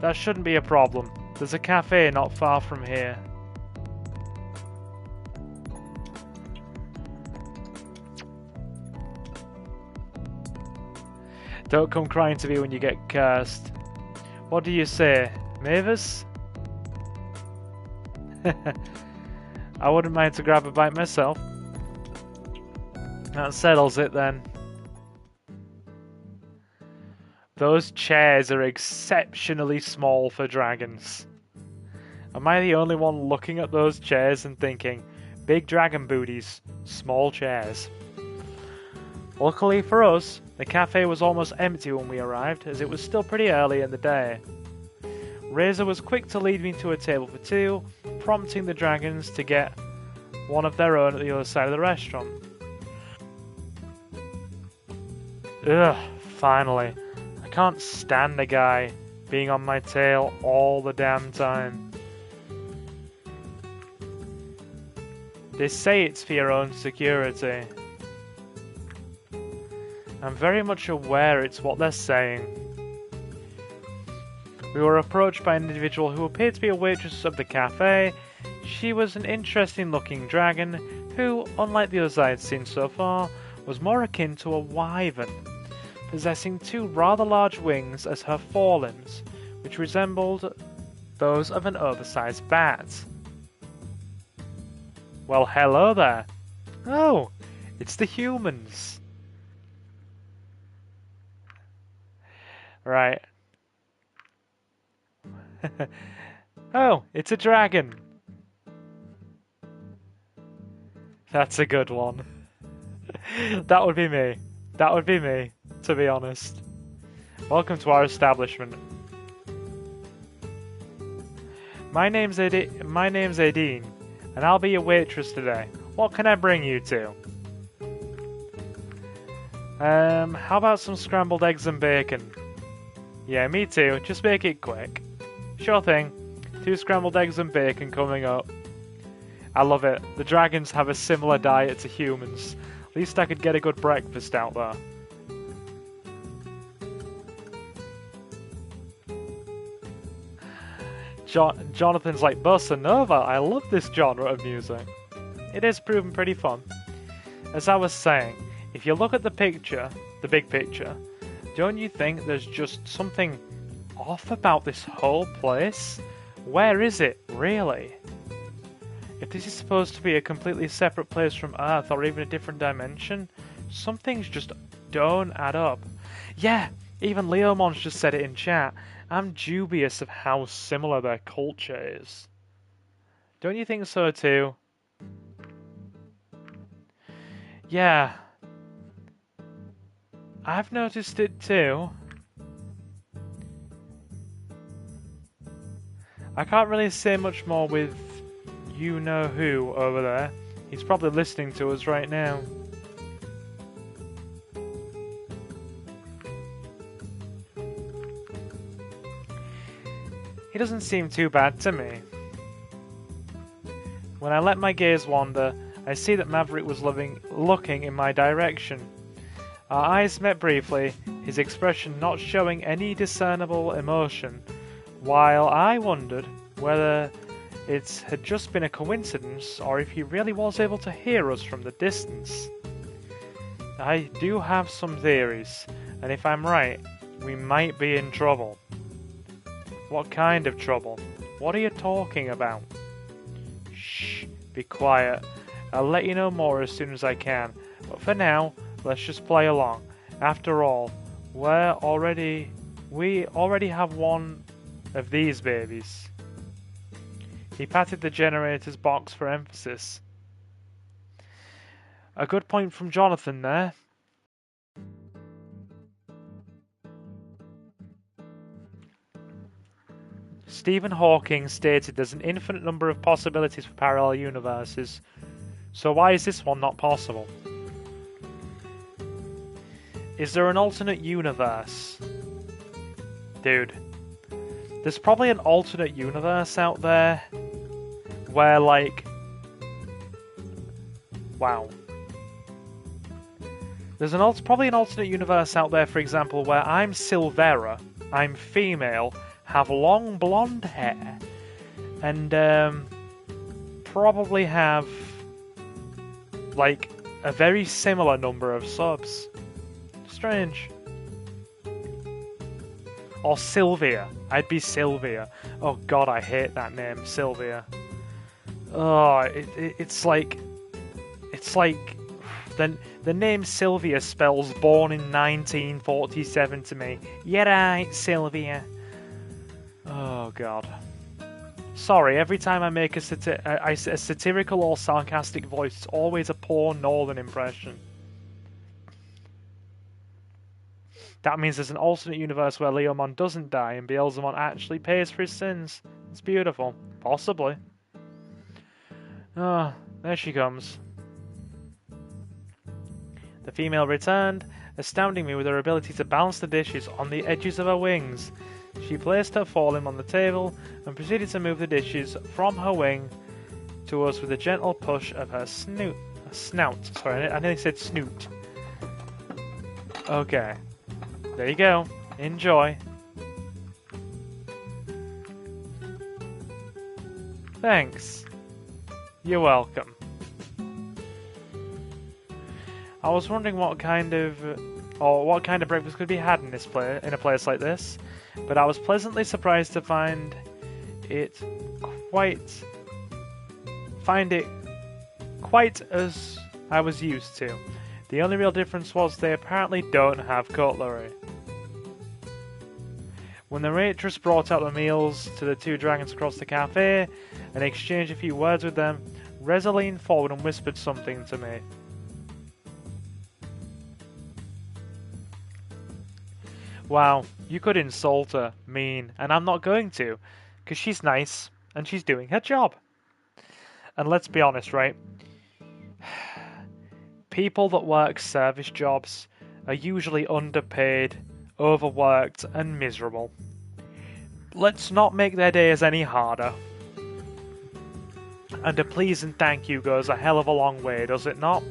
That shouldn't be a problem. There's a cafe not far from here. Don't come crying to me when you get cursed. What do you say, Mavis? I wouldn't mind to grab a bite myself. That settles it then. Those chairs are exceptionally small for dragons. Am I the only one looking at those chairs and thinking, big dragon booties, small chairs? Luckily for us, the cafe was almost empty when we arrived, as it was still pretty early in the day. Razor was quick to lead me to a table for two, prompting the dragons to get one of their own at the other side of the restaurant. Ugh, finally. I can't stand a guy being on my tail all the damn time. They say it's for your own security. I'm very much aware it's what they're saying. We were approached by an individual who appeared to be a waitress of the cafe. She was an interesting looking dragon who, unlike the others I had seen so far, was more akin to a wyvern, possessing two rather large wings as her forelimbs, which resembled those of an oversized bat. Well, hello there. Oh, it's the humans. Right. Oh, it's a dragon. That's a good one. That would be me. That would be me, to be honest. Welcome to our establishment. My name's Adine, and I'll be your waitress today. What can I bring you to? How about some scrambled eggs and bacon? Yeah, me too. Just make it quick. Sure thing. 2 scrambled eggs and bacon coming up. I love it. The dragons have a similar diet to humans. At least I could get a good breakfast out there. Jonathan's like, Bossa Nova, I love this genre of music. It has proven pretty fun. As I was saying, if you look at the picture, the big picture, don't you think there's just something off about this whole place? Where is it, really? If this is supposed to be a completely separate place from Earth or even a different dimension, some things just don't add up. Yeah, even Leomons just said it in chat. I'm dubious of how similar their culture is. Don't you think so too? Yeah. I've noticed it too. I can't really say much more with you-know-who over there. He's probably listening to us right now. He doesn't seem too bad to me. When I let my gaze wander, I see that Maverick was looking in my direction. Our eyes met briefly, his expression not showing any discernible emotion, while I wondered whether it had just been a coincidence or if he really was able to hear us from the distance. I do have some theories, and if I'm right, we might be in trouble. What kind of trouble? What are you talking about? Shh, be quiet. I'll let you know more as soon as I can, but for now, let's just play along. After all, we already have one of these babies. He patted the generator's box for emphasis. A good point from Jonathan there. Stephen Hawking stated there's an infinite number of possibilities for parallel universes. So why is this one not possible? Is there an alternate universe? Dude, there's probably an alternate universe out there where, like... Wow. There's probably an alternate universe out there, for example, where I'm Silvera, I'm female, have long blonde hair, and probably have, like, a very similar number of subs. Strange. Or Sylvia. I'd be Sylvia. Oh god, I hate that name, Sylvia. Oh, it's like... The name Sylvia spells born in 1947 to me. Yeah, right, Sylvia. Oh, God. Sorry, every time I make a satirical or sarcastic voice, it's always a poor northern impression. That means there's an alternate universe where Leomon doesn't die and Beelzemon actually pays for his sins. It's beautiful. Possibly. Ah, there she comes. The female returned, astounding me with her ability to balance the dishes on the edges of her wings. She placed her forelimb on the table and proceeded to move the dishes from her wing to us with a gentle push of her snout. Sorry, I nearly said snoot. Okay. There you go. Enjoy. Thanks. You're welcome. I was wondering what kind of breakfast could be had in a place like this, but I was pleasantly surprised to find it quite as I was used to. The only real difference was they apparently don't have cutlery. When the waitress brought out the meals to the two dragons across the cafe and exchanged a few words with them, Reza leaned forward and whispered something to me. Wow, you could insult her, mean, and I'm not going to, because she's nice and she's doing her job. And let's be honest, right? People that work service jobs are usually underpaid, overworked, and miserable. Let's not make their days any harder. And a please and thank you goes a hell of a long way, does it not?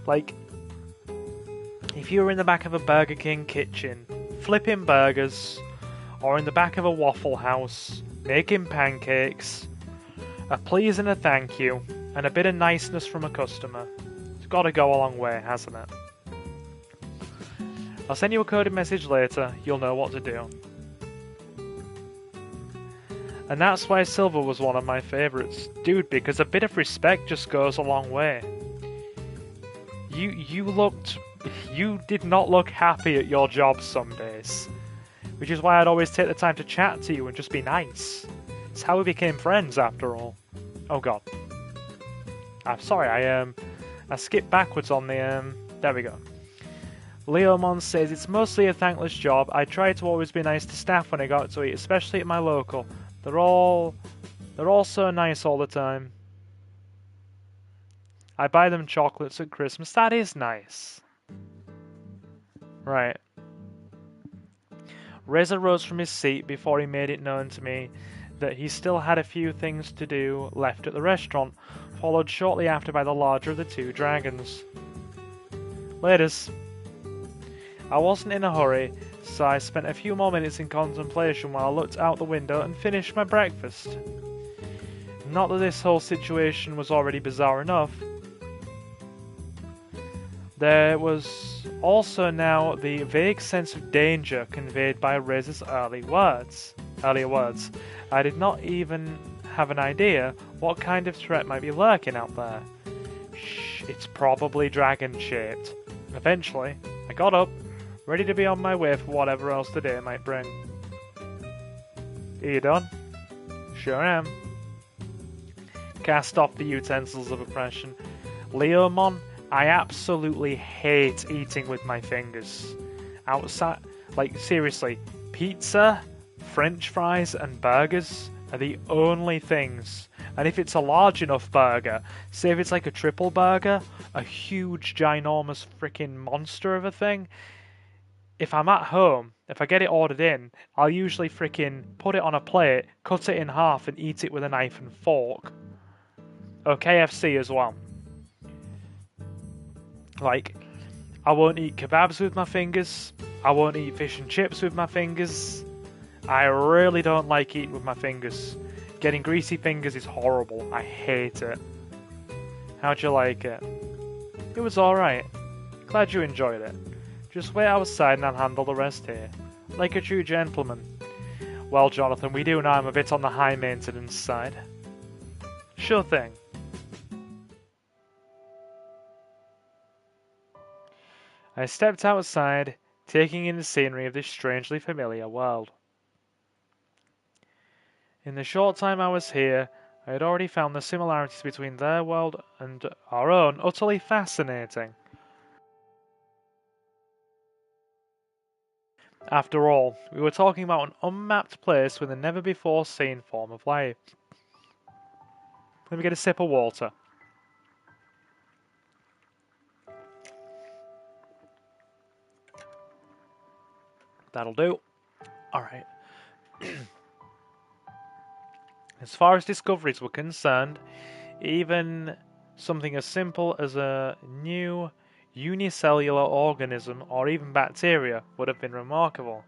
Like, if you were in the back of a Burger King kitchen, flipping burgers, or in the back of a Waffle House, making pancakes, a please and a thank you, and a bit of niceness from a customer, it's got to go a long way, hasn't it? I'll send you a coded message later, you'll know what to do. And that's why Silver was one of my favourites. Dude, because a bit of respect just goes a long way. You did not look happy at your job some days. Which is why I'd always take the time to chat to you and just be nice. It's how we became friends, after all. Oh god. I'm sorry, I skipped backwards on the, there we go. Leomon says, it's mostly a thankless job. I try to always be nice to staff when I go out to eat, especially at my local. They're all so nice all the time. I buy them chocolates at Christmas. That is nice. Right. Reza rose from his seat before he made it known to me that he still had a few things to do left at the restaurant, followed shortly after by the larger of the two dragons. Laters. I wasn't in a hurry, so I spent a few more minutes in contemplation while I looked out the window and finished my breakfast. Not that this whole situation was already bizarre enough. There was also now the vague sense of danger conveyed by Reza's earlier words. I did not even have an idea what kind of threat might be lurking out there. Shh, it's probably dragon-shaped. Eventually, I got up, ready to be on my way for whatever else the day might bring. Are you done? Sure am. Cast off the utensils of oppression. Leomon, I absolutely hate eating with my fingers. Outside, like seriously, pizza, French fries, and burgers are the only things. And if it's a large enough burger, say if it's like a triple burger, a huge, ginormous freaking monster of a thing, if I'm at home, if I get it ordered in, I'll usually freaking put it on a plate, cut it in half, and eat it with a knife and fork. Or KFC as well. Like, I won't eat kebabs with my fingers. I won't eat fish and chips with my fingers. I really don't like eating with my fingers. Getting greasy fingers is horrible. I hate it. How'd you like it? It was alright. Glad you enjoyed it. Just wait outside and I'll handle the rest here. Like a true gentleman. Well, Jonathan, we do know I'm a bit on the high maintenance side. Sure thing. I stepped outside, taking in the scenery of this strangely familiar world. In the short time I was here, I had already found the similarities between their world and our own utterly fascinating. After all, we were talking about an unmapped place with a never-before-seen form of life. Let me get a sip of water. That'll do. Alright. As far as discoveries were concerned, even something as simple as a new unicellular organism or even bacteria would have been remarkable.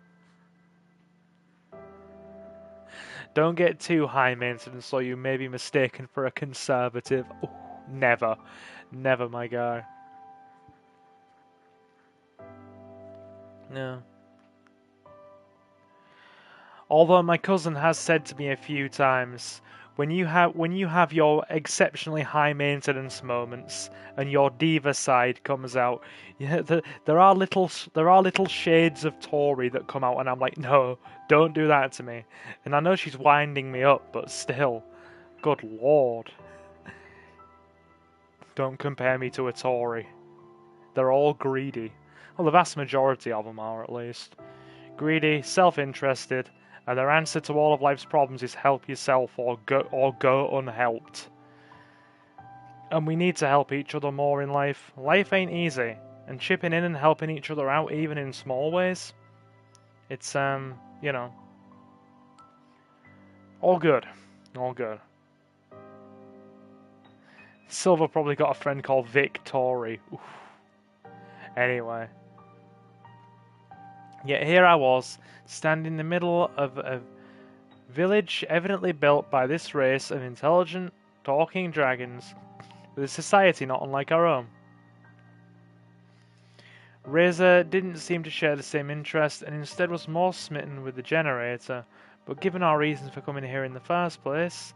Don't get too high maintenance or you may be mistaken for a conservative. Ooh, never. Never, my guy. No. Although my cousin has said to me a few times, when you have your exceptionally high maintenance moments and your diva side comes out, yeah, there are little shades of Tory that come out, and I'm like, no, don't do that to me. And I know she's winding me up, but still, good lord, don't compare me to a Tory. They're all greedy. Well, the vast majority of them are, at least. Greedy, self-interested, and their answer to all of life's problems is help yourself or go unhelped. And we need to help each other more in life. Life ain't easy, and chipping in and helping each other out, even in small ways, it's you know, all good, all good. Silver probably got a friend called Victory. Oof. Anyway. Yet here I was, standing in the middle of a village evidently built by this race of intelligent, talking dragons, with a society not unlike our own. Razor didn't seem to share the same interest, and instead was more smitten with the generator, but given our reasons for coming here in the first place...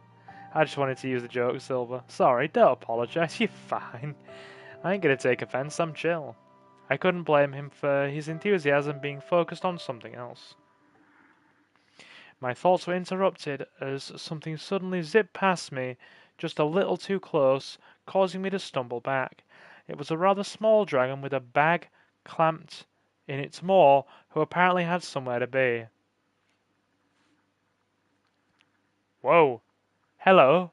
I just wanted to use the joke, Silver. Sorry, don't apologise, you're fine. I ain't gonna take offence, I'm chill. I couldn't blame him for his enthusiasm being focused on something else. My thoughts were interrupted as something suddenly zipped past me, just a little too close, causing me to stumble back. It was a rather small dragon with a bag clamped in its maw, who apparently had somewhere to be. Whoa! Hello!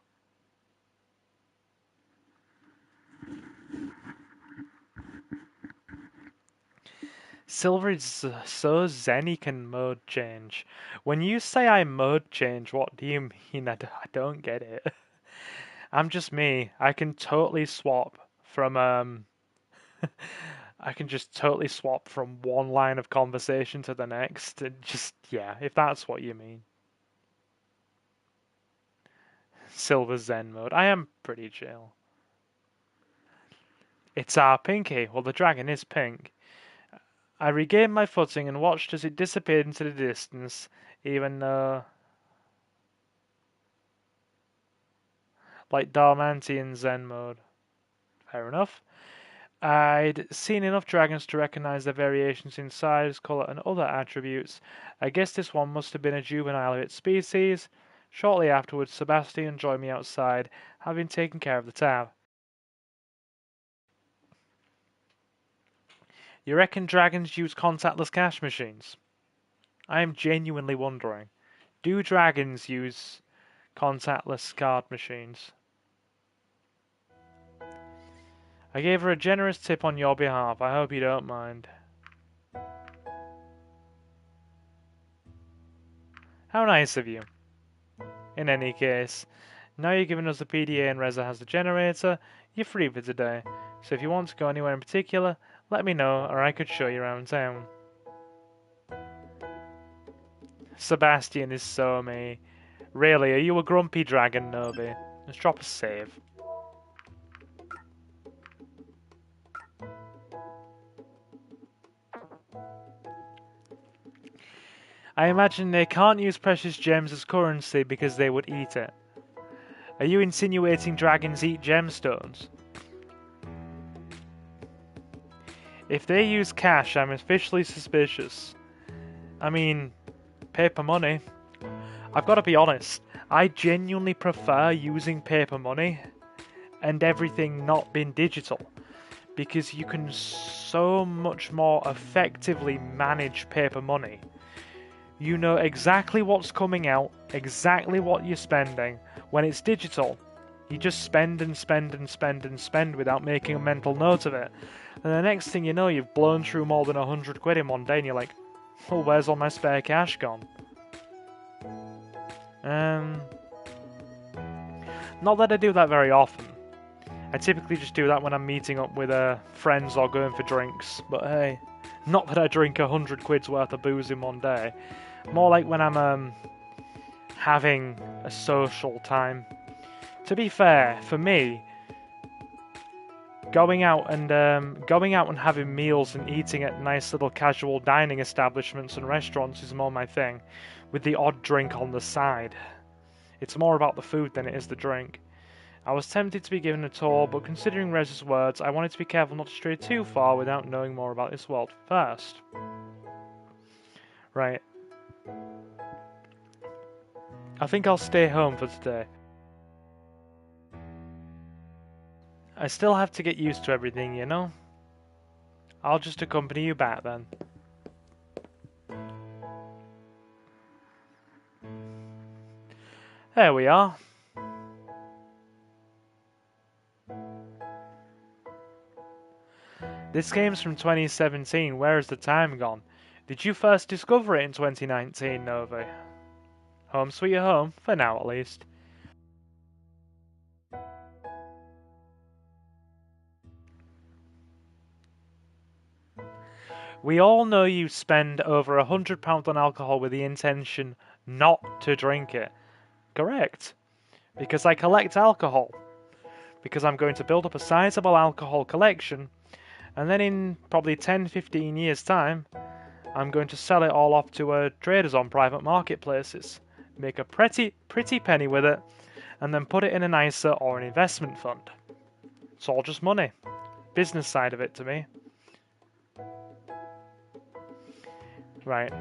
Silver is so zen he can mode change. When you say I mode change, what do you mean? I don't get it. I'm just me. I can totally swap from I can just totally swap from one line of conversation to the next. Just yeah, if that's what you mean. Silver Zen mode. I am pretty chill. It's our Pinky. Well, the dragon is pink. I regained my footing and watched as it disappeared into the distance, even though... like Darmantian Zen mode. Fair enough. I'd seen enough dragons to recognize their variations in size, color, and other attributes. I guess this one must have been a juvenile of its species. Shortly afterwards, Sebastian joined me outside, having taken care of the tab. You reckon dragons use contactless cash machines? I am genuinely wondering. Do dragons use contactless card machines? I gave her a generous tip on your behalf. I hope you don't mind. How nice of you. In any case, now you're giving us the PDA and Reza has the generator, you're free for today. So if you want to go anywhere in particular, let me know or I could show you around town. Sebastian is so me. Really, are you a grumpy dragon, Nobi? Let's drop a save. I imagine they can't use precious gems as currency because they would eat it. Are you insinuating dragons eat gemstones? If they use cash, I'm officially suspicious. I mean, paper money. I've got to be honest, I genuinely prefer using paper money and everything not being digital, because you can so much more effectively manage paper money. You know exactly what's coming out, exactly what you're spending. When it's digital, you just spend and spend and spend and spend without making a mental note of it. And the next thing you know, you've blown through more than 100 quid in one day and you're like, oh, where's all my spare cash gone? Not that I do that very often. I typically just do that when I'm meeting up with friends or going for drinks. But hey, not that I drink 100 quid's worth of booze in one day. More like when I'm having a social time. To be fair, for me, going out and having meals and eating at nice little casual dining establishments and restaurants is more my thing, with the odd drink on the side. It's more about the food than it is the drink. I was tempted to be given a tour, but considering Rez's words, I wanted to be careful not to stray too far without knowing more about this world first. Right. I think I'll stay home for today. I still have to get used to everything, you know? I'll just accompany you back then. There we are. This game's from 2017, where has the time gone? Did you first discover it in 2019, Novi? Home sweet home, for now at least. We all know you spend over £100 on alcohol with the intention not to drink it. Correct. Because I collect alcohol. Because I'm going to build up a sizable alcohol collection, and then in probably 10-15 years' time, I'm going to sell it all off to traders on private marketplaces, make a pretty penny with it, and then put it in an ISA or an investment fund. It's all just money. Business side of it to me. Right.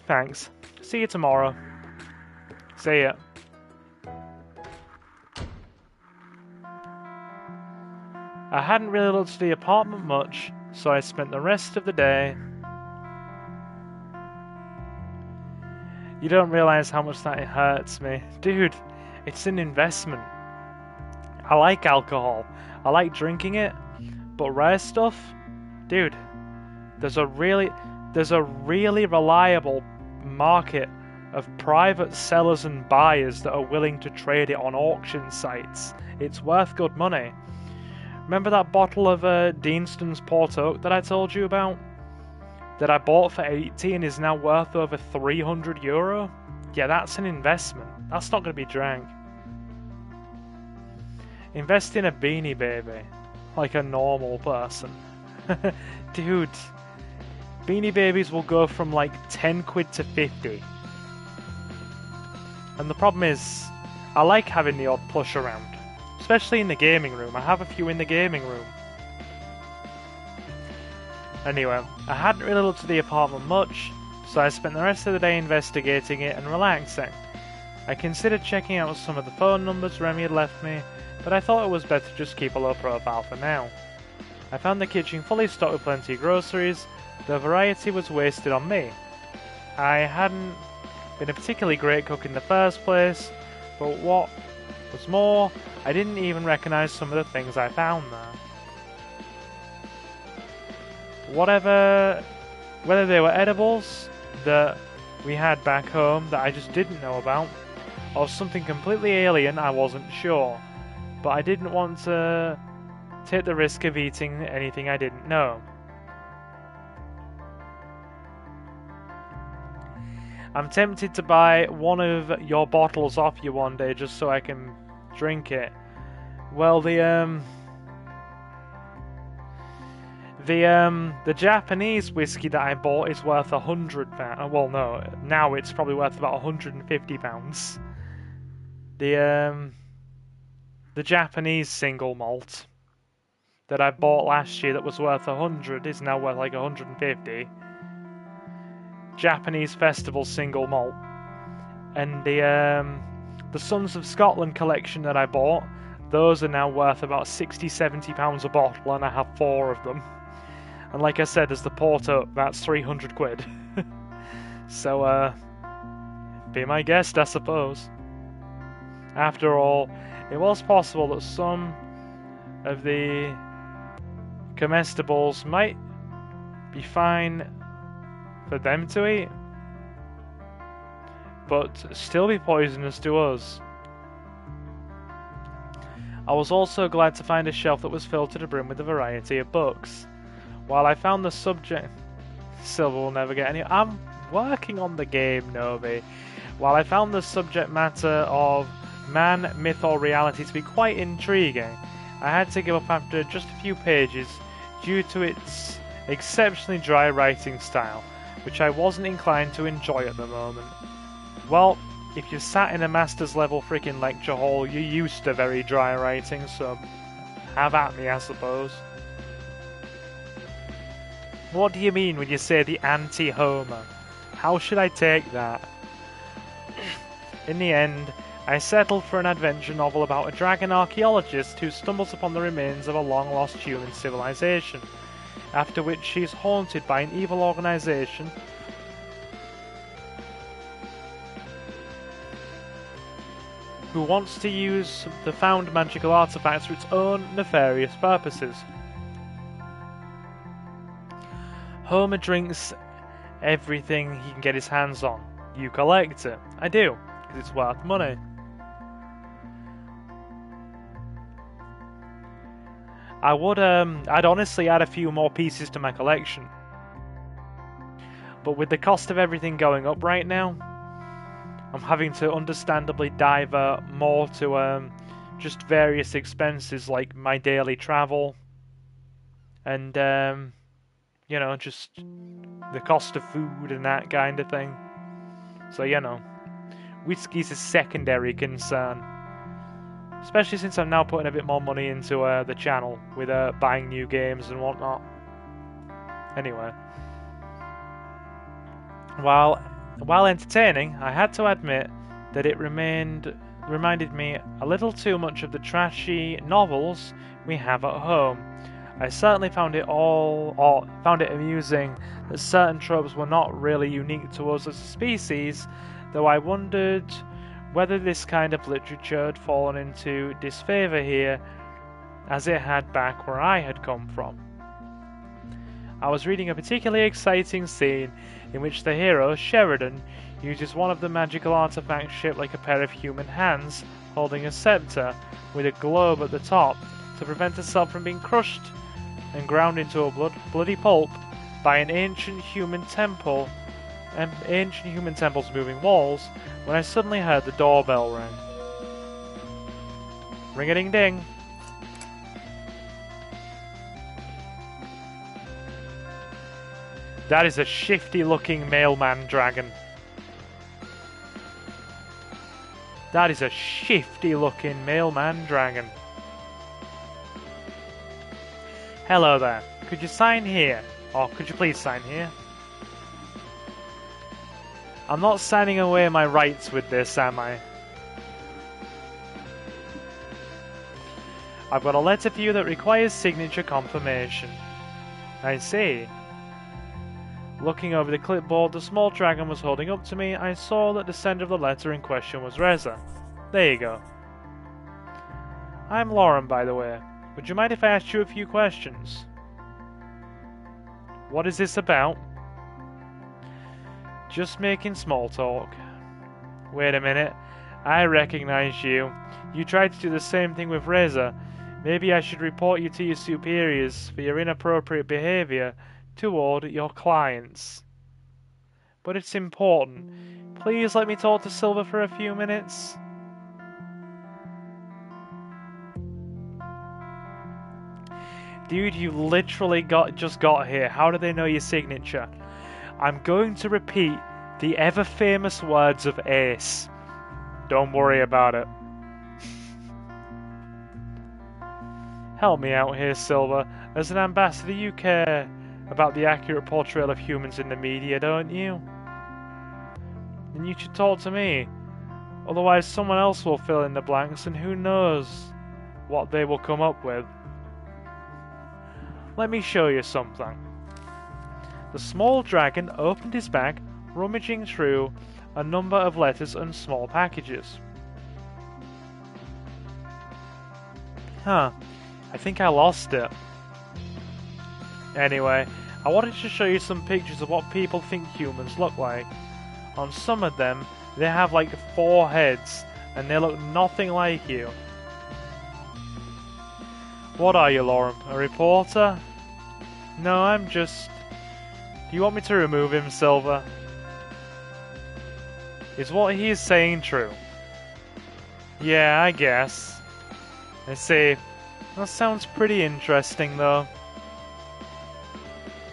Thanks. See you tomorrow. See ya. I hadn't really looked at the apartment much, so I spent the rest of the day. You don't realize how much that hurts me. Dude, it's an investment. I like alcohol. I like drinking it. But rare stuff? Dude, there's a really reliable market of private sellers and buyers that are willing to trade it on auction sites. It's worth good money. Remember that bottle of Deanston's Port Oak that I told you about? That I bought for 80 and is now worth over €300? Yeah, that's an investment. That's not going to be drank. Invest in a Beanie Baby. Like a normal person. Dude. Beanie Babies will go from like 10 quid to 50. And the problem is, I like having the odd plush around. Especially in the gaming room. I have a few in the gaming room. Anyway, I hadn't really looked at the apartment much, so I spent the rest of the day investigating it and relaxing. I considered checking out some of the phone numbers Remy had left me, but I thought it was better to just keep a low profile for now. I found the kitchen fully stocked with plenty of groceries. The variety was wasted on me. I hadn't been a particularly great cook in the first place, but what was more, I didn't even recognise some of the things I found there. Whether they were edibles that we had back home that I just didn't know about, or something completely alien, I wasn't sure. But I didn't want to take the risk of eating anything I didn't know. I'm tempted to buy one of your bottles off you one day just so I can drink it. Well, the Japanese whiskey that I bought is worth £100. Well, no, now it's probably worth about £150. The Japanese single malt. that I bought last year that was worth 100 is now worth like 150. Japanese Festival single malt. And the Sons of Scotland collection that I bought, those are now worth about 60-70 pounds a bottle, and I have 4 of them. And like I said, there's the Porto, that's 300 quid. So, be my guest, I suppose. After all, it was possible that some of the comestibles might be fine for them to eat, but still be poisonous to us. I was also glad to find a shelf that was filled to the brim with a variety of books. While I found the subject... Silver will never get any... I'm working on the game, Novi. While I found the subject matter of man, myth or reality to be quite intriguing, I had to give up after just a few pages due to its exceptionally dry writing style, which I wasn't inclined to enjoy at the moment. Well, if you've sat in a master's level freaking lecture hall, you're used to very dry writing, so have at me, I suppose. What do you mean when you say the anti-Homer? How should I take that? In the end, I settled for an adventure novel about a dragon archaeologist who stumbles upon the remains of a long-lost human civilization, after which she is haunted by an evil organization who wants to use the found magical artifacts for its own nefarious purposes. Homer drinks everything he can get his hands on. You collect it. I do, because it's worth money. I'd honestly add a few more pieces to my collection. But with the cost of everything going up right now, I'm having to understandably divert more to just various expenses like my daily travel and you know, just the cost of food and that kind of thing. So, you know, whiskey's a secondary concern. Especially since I'm now putting a bit more money into the channel with buying new games and whatnot. Anyway. While entertaining, I had to admit that it reminded me a little too much of the trashy novels we have at home. I certainly found it amusing that certain tropes were not really unique to us as a species, though I wondered whether this kind of literature had fallen into disfavour here, as it had back where I had come from. I was reading a particularly exciting scene in which the hero, Sheridan, uses one of the magical artifacts shaped like a pair of human hands holding a scepter with a globe at the top to prevent herself from being crushed and ground into a bloody pulp by an ancient human temple and ancient human temple's moving walls, when I suddenly heard the doorbell ring. Ring-a-ding-ding. That is a shifty-looking mailman dragon. That is a shifty-looking mailman dragon. Hello there. Could you sign here? Or could you please sign here? I'm not signing away my rights with this, am I? I've got a letter for you that requires signature confirmation. I see. Looking over the clipboard the small dragon was holding up to me, I saw that the sender of the letter in question was Reza. There you go. I'm Lauren, by the way. Would you mind if I asked you a few questions? What is this about? Just making small talk. Wait a minute. I recognize you. You tried to do the same thing with Reza. Maybe I should report you to your superiors for your inappropriate behavior toward your clients. But it's important. Please let me talk to Silver for a few minutes. Dude, you literally just got here. How do they know your signature? I'm going to repeat the ever-famous words of Ace. Don't worry about it. Help me out here, Silver. As an ambassador, you care about the accurate portrayal of humans in the media, don't you? Then you should talk to me. Otherwise, someone else will fill in the blanks, and who knows what they will come up with. Let me show you something. The small dragon opened his bag, rummaging through a number of letters and small packages. Huh, I think I lost it. Anyway, I wanted to show you some pictures of what people think humans look like. On some of them, they have like 4 heads, and they look nothing like you. What are you, Lauren? A reporter? No, I'm just... Do you want me to remove him, Silver? Is what he is saying true? Yeah, I guess. I see. That sounds pretty interesting, though.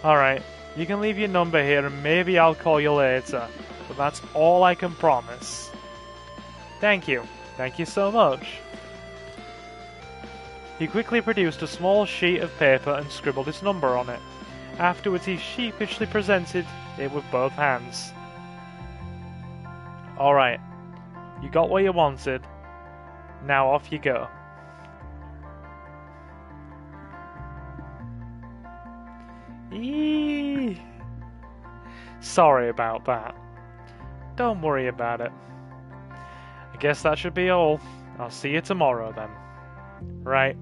Alright, you can leave your number here and maybe I'll call you later. But that's all I can promise. Thank you. Thank you so much. He quickly produced a small sheet of paper and scribbled his number on it. Afterwards he sheepishly presented it with both hands. Alright, you got what you wanted. Now off you go. Eee. Sorry about that. Don't worry about it. I guess that should be all. I'll see you tomorrow then. Right.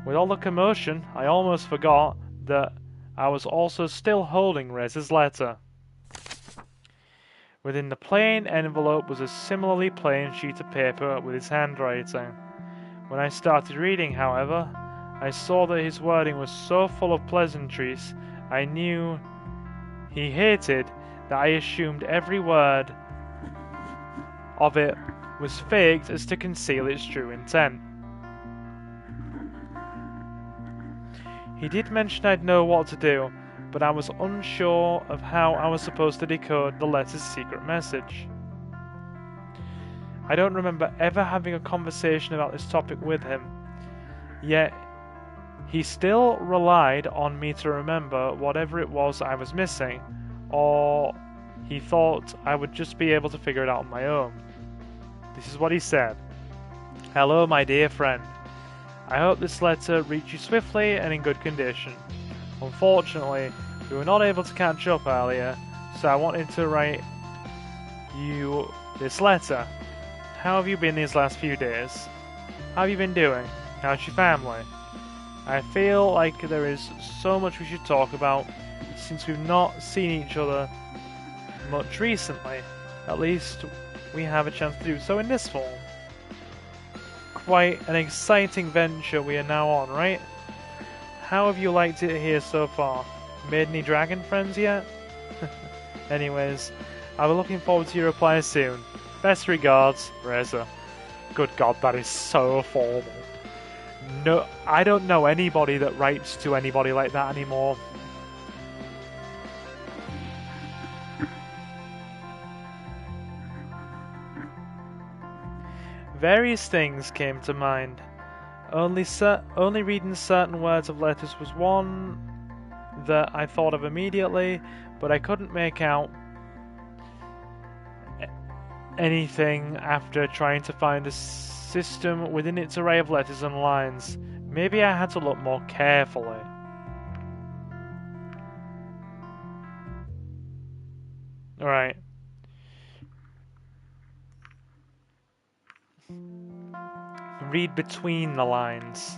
With all the commotion, I almost forgot that I was also still holding Rez's letter. Within the plain envelope was a similarly plain sheet of paper with his handwriting. When I started reading, however, I saw that his wording was so full of pleasantries I knew he hated that I assumed every word of it was faked as to conceal its true intent. He did mention I'd know what to do, but I was unsure of how I was supposed to decode the letter's secret message. I don't remember ever having a conversation about this topic with him, yet he still relied on me to remember whatever it was I was missing, or he thought I would just be able to figure it out on my own. This is what he said. Hello, my dear friend. I hope this letter reached you swiftly and in good condition. Unfortunately, we were not able to catch up earlier, so I wanted to write you this letter. How have you been these last few days? How have you been doing? How's your family? I feel like there is so much we should talk about since we've not seen each other much recently. At least we have a chance to do so in this form. Quite an exciting venture we are now on, right? How have you liked it here so far? Made any dragon friends yet? Anyways, I'll be looking forward to your reply soon. Best regards, Reza. Good God, that is so formal. No, I don't know anybody that writes to anybody like that anymore. Various things came to mind. Only reading certain words of letters was one that I thought of immediately, but I couldn't make out anything after trying to find a system within its array of letters and lines. Maybe I had to look more carefully. Alright. Read between the lines.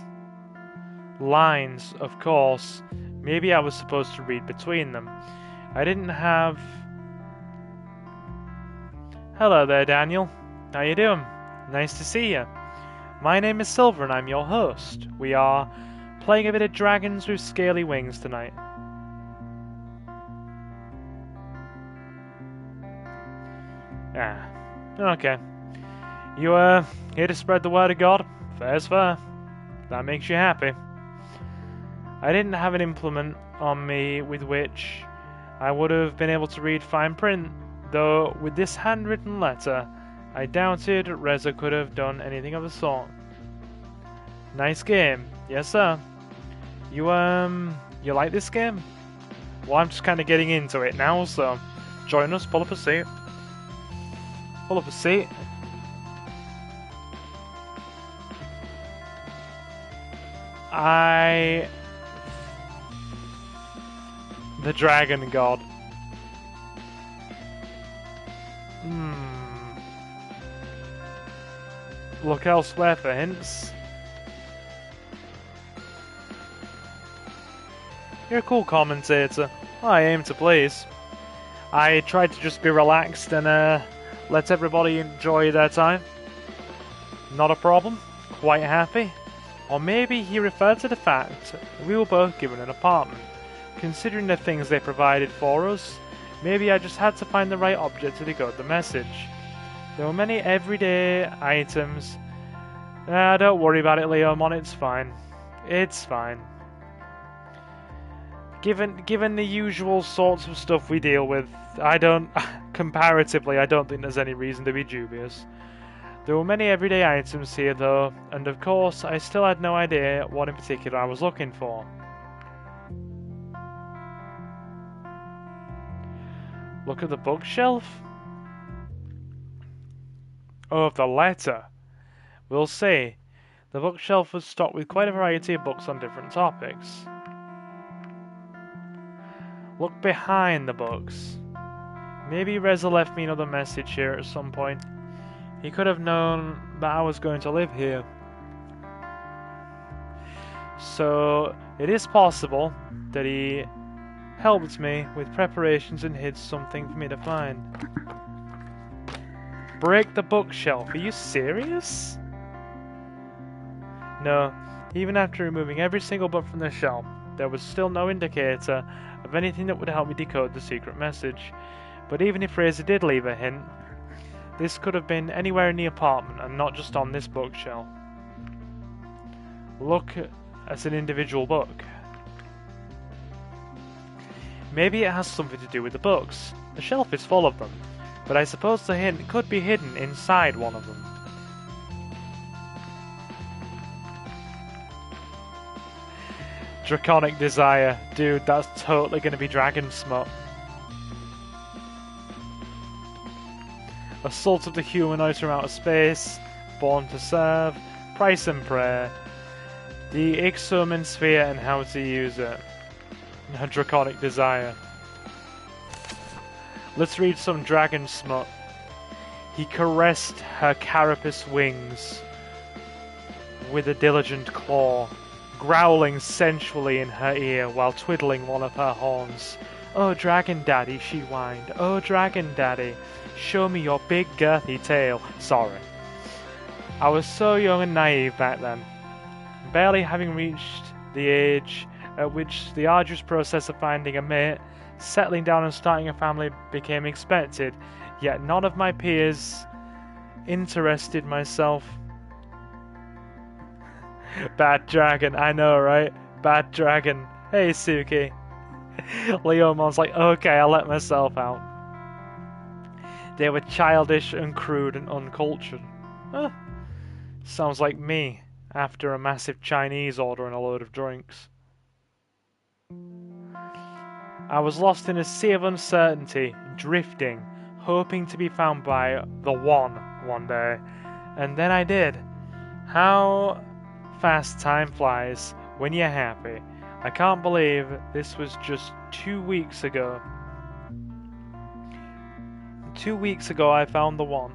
Lines, of course. Maybe I was supposed to read between them. I didn't have... Hello there, Daniel. How you doing? Nice to see you. My name is Silver and I'm your host. We are playing a bit of Dragons with Scaly Wings tonight. Ah, okay. You, here to spread the word of God? Fair's fair. That makes you happy. I didn't have an implement on me with which I would have been able to read fine print, though with this handwritten letter, I doubted Reza could have done anything of the sort. Nice game. Yes, sir. You like this game? Well, I'm just kind of getting into it now, so join us, pull up a seat. Pull up a seat. The Dragon God. Look elsewhere for hints. You're a cool commentator. I aim to please. I tried to just be relaxed and let everybody enjoy their time. Not a problem. Quite happy. Or maybe he referred to the fact that we were both given an apartment. Considering the things they provided for us, maybe I just had to find the right object to decode the message. There were many everyday items. Don't worry about it, Leomon, it's fine. It's fine. Given the usual sorts of stuff we deal with, comparatively, I don't think there's any reason to be dubious. There were many everyday items here though, and of course, I still had no idea what in particular I was looking for. Look at the bookshelf. Oh, the letter. We'll see. The bookshelf was stocked with quite a variety of books on different topics. Look behind the books. Maybe Reza left me another message here at some point. He could have known that I was going to live here. So, it is possible that he helped me with preparations and hid something for me to find. Break the bookshelf. Are you serious? No, even after removing every single book from the shelf, there was still no indicator of anything that would help me decode the secret message. But even if Fraser did leave a hint, this could have been anywhere in the apartment and not just on this bookshelf. Look at an individual book. Maybe it has something to do with the books. The shelf is full of them, but I suppose the hint could be hidden inside one of them. Draconic Desire. Dude, that's totally going to be Dragon Smut. Assault of the Humanoids from Outer Space. Born to Serve. Price and Prayer. The Ixomen Sphere and how to use it. Draconic Desire. Let's read some Dragon Smut. He caressed her carapace wings with a diligent claw, growling sensually in her ear while twiddling one of her horns. "Oh, Dragon Daddy," she whined. "Oh, Dragon Daddy, show me your big girthy tail." Sorry. I was so young and naive back then, barely having reached the age at which the arduous process of finding a mate, settling down and starting a family became expected, yet none of my peers interested myself. Bad dragon, I know, right? Bad dragon. Hey, Suki. Leomon's like, okay, I'll let myself out. They were childish and crude and uncultured. Huh. Sounds like me after a massive Chinese order and a load of drinks. I was lost in a sea of uncertainty, drifting, hoping to be found by the one day. And then I did. How fast time flies when you're happy. I can't believe this was just 2 weeks ago. 2 weeks ago I found the one.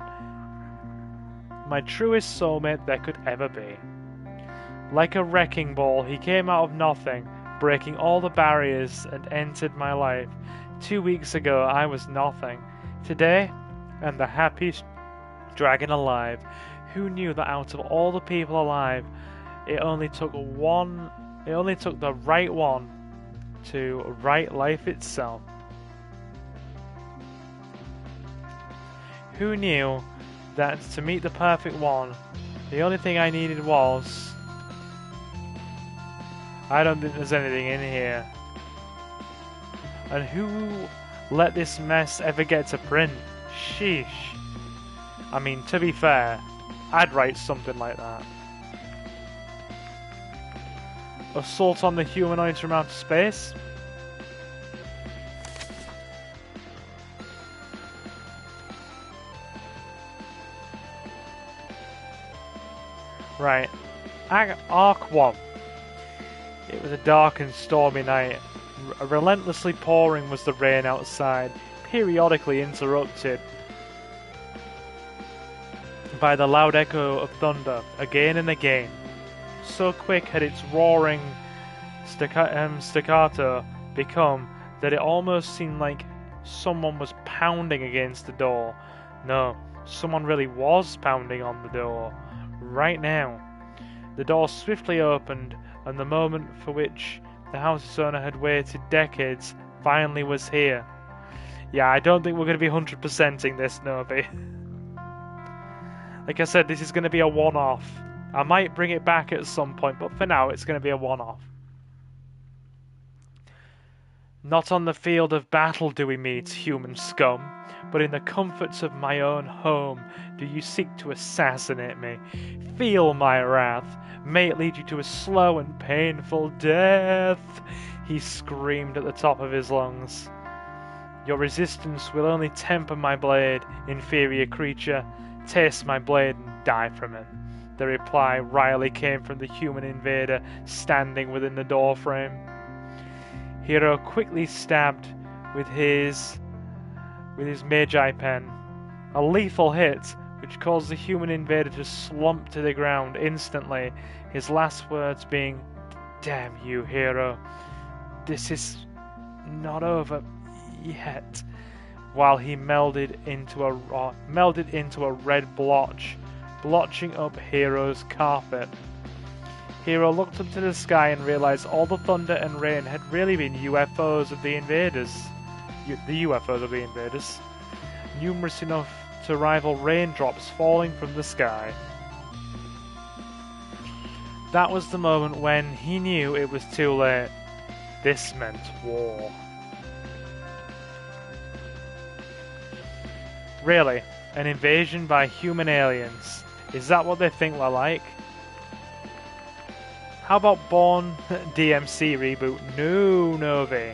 My truest soulmate there could ever be. Like a wrecking ball, he came out of nothing, breaking all the barriers and entered my life. 2 weeks ago I was nothing. Today I'm the happiest dragon alive. Who knew that out of all the people alive, it only took the right one to right life itself. Who knew that to meet the perfect one, the only thing I needed was... I don't think there's anything in here. And who let this mess ever get to print? Sheesh. I mean, to be fair, I'd write something like that. assault on the humanoids from outer space. Right. Arc 1. It was a dark and stormy night. Relentlessly pouring was the rain outside, periodically interrupted by the loud echo of thunder, again and again. So quick had its roaring staccato become that it almost seemed like someone was pounding against the door. No, someone really was pounding on the door. Right now. The door swiftly opened, and the moment for which the house's owner had waited decades finally was here. Yeah, I don't think we're going to be 100%ing this, Nobi. Like I said, this is going to be a one-off. I might bring it back at some point, but for now it's going to be a one-off. Not on the field of battle do we meet, human scum, but in the comforts of my own home do you seek to assassinate me. Feel my wrath. May it lead you to a slow and painful death, he screamed at the top of his lungs. Your resistance will only temper my blade, inferior creature. Taste my blade and die from it. The reply wryly came from the human invader standing within the doorframe. Hero quickly stabbed with his Magi pen. A lethal hit, which caused the human invader to slump to the ground instantly, his last words being, "Damn you, Hero. This is not over yet," while he melded into a red blotch, blotching up Hero's carpet. Hero looked up to the sky and realized all the thunder and rain had really been UFOs of the invaders. The UFOs of the invaders. Numerous enough to rival raindrops falling from the sky. That was the moment when he knew it was too late. This meant war. Really? An invasion by human aliens? Is that what they think we're like? How about Born DMC reboot? No, Novi.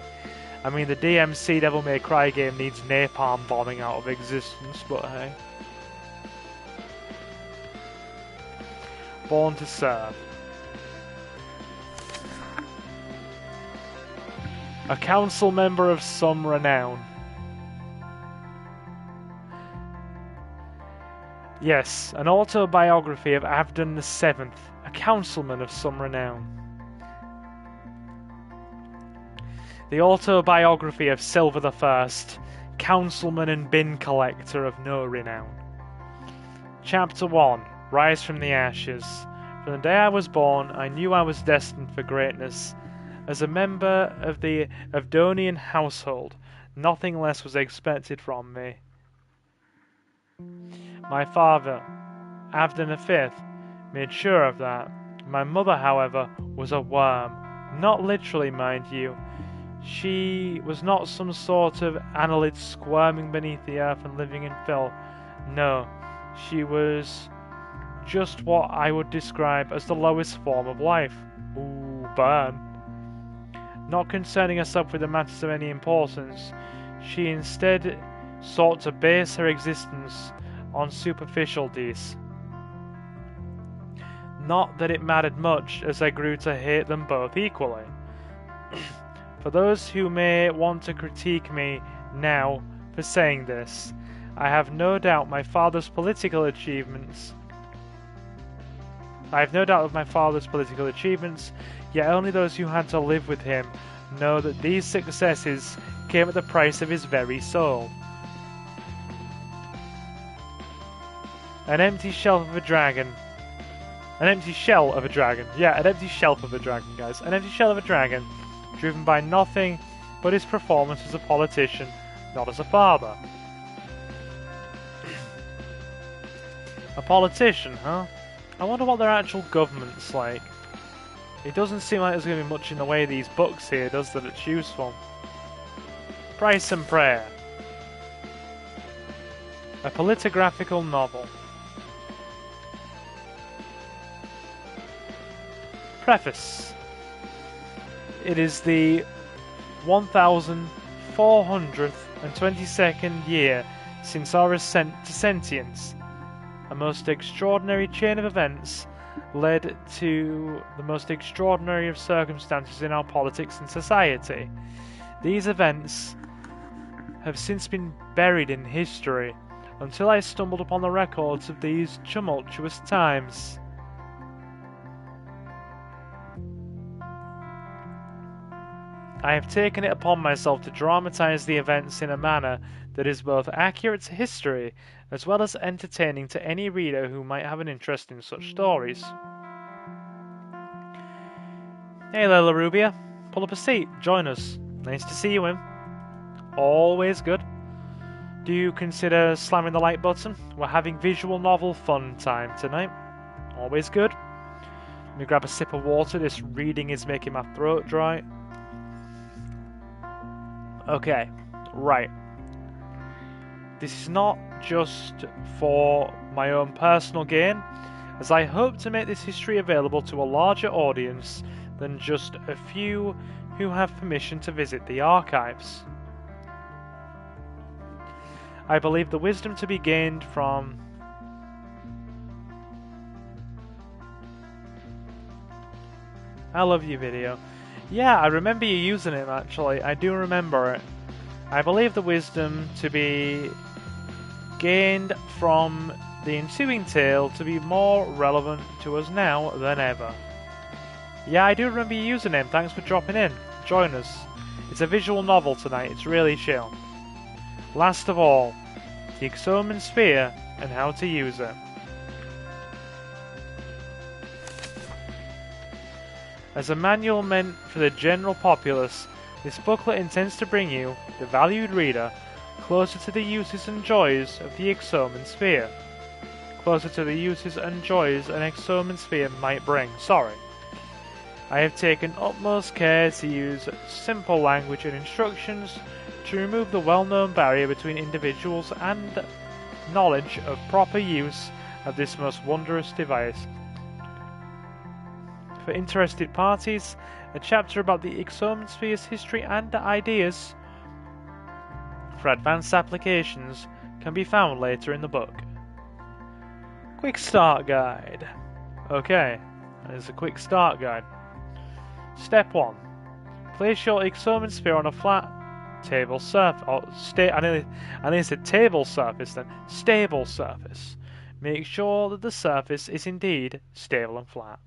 I mean, the DMC Devil May Cry game needs napalm bombing out of existence, but hey. Born to Serve. A council member of some renown. Yes, an autobiography of Avdon VII, a councilman of some renown. The autobiography of Silver I, councilman and bin collector of no renown. Chapter 1, Rise from the Ashes. From the day I was born, I knew I was destined for greatness. As a member of the Avdonian household, nothing less was expected from me. My father, Avdon V, made sure of that. My mother, however, was a worm. Not literally, mind you. She was not some sort of annelid squirming beneath the earth and living in filth. No, she was just what I would describe as the lowest form of life. Ooh, burn. Not concerning herself with the matters of any importance, she instead sought to base her existence on superficialities. Not that it mattered much, as I grew to hate them both equally. For those who may want to critique me now for saying this, I have no doubt of my father's political achievements, yet only those who had to live with him know that these successes came at the price of his very soul. An empty shelf of a dragon. An empty shell of a dragon. Yeah, an empty shelf of a dragon, guys. An empty shell of a dragon, driven by nothing but his performance as a politician, not as a father. A politician, huh? I wonder what their actual government's like. It doesn't seem like there's going to be much in the way of these books here, does that it's useful. Price and Prayer. A politigraphical novel. Preface. It is the 1422nd year since our ascent to sentience. A most extraordinary chain of events led to the most extraordinary of circumstances in our politics and society. These events have since been buried in history until I stumbled upon the records of these tumultuous times. I have taken it upon myself to dramatize the events in a manner that is both accurate to history as well as entertaining to any reader who might have an interest in such stories. Hey Layla Rubia, pull up a seat, join us. Nice to see you in. Always good. Do you consider slamming the like button? We're having visual novel fun time tonight. Always good. Let me grab a sip of water, this reading is making my throat dry. Okay, right. This is not just for my own personal gain, as I hope to make this history available to a larger audience than just a few who have permission to visit the archives. I believe the wisdom to be gained from I love you video. Yeah, I remember you using it actually. I do remember it. I believe the wisdom to be gained from the ensuing tale to be more relevant to us now than ever. Yeah, I do remember your username. Thanks for dropping in. Join us. It's a visual novel tonight. It's really chill. Last of all, the Exoman Sphere and how to use it. As a manual meant for the general populace, this booklet intends to bring you, the valued reader, closer to the uses and joys of the Exoman Sphere. Closer to the uses and joys an Exoman Sphere might bring. Sorry. I have taken utmost care to use simple language and instructions to remove the well-known barrier between individuals and knowledge of proper use of this most wondrous device. For interested parties, a chapter about the Exoman Sphere's history and ideas for advanced applications can be found later in the book. Quick Start Guide. Okay, there's a quick start guide. Step 1. Place your Exoman Sphere on a flat table surface. I nearly said table surface then. Stable surface. Make sure that the surface is indeed stable and flat.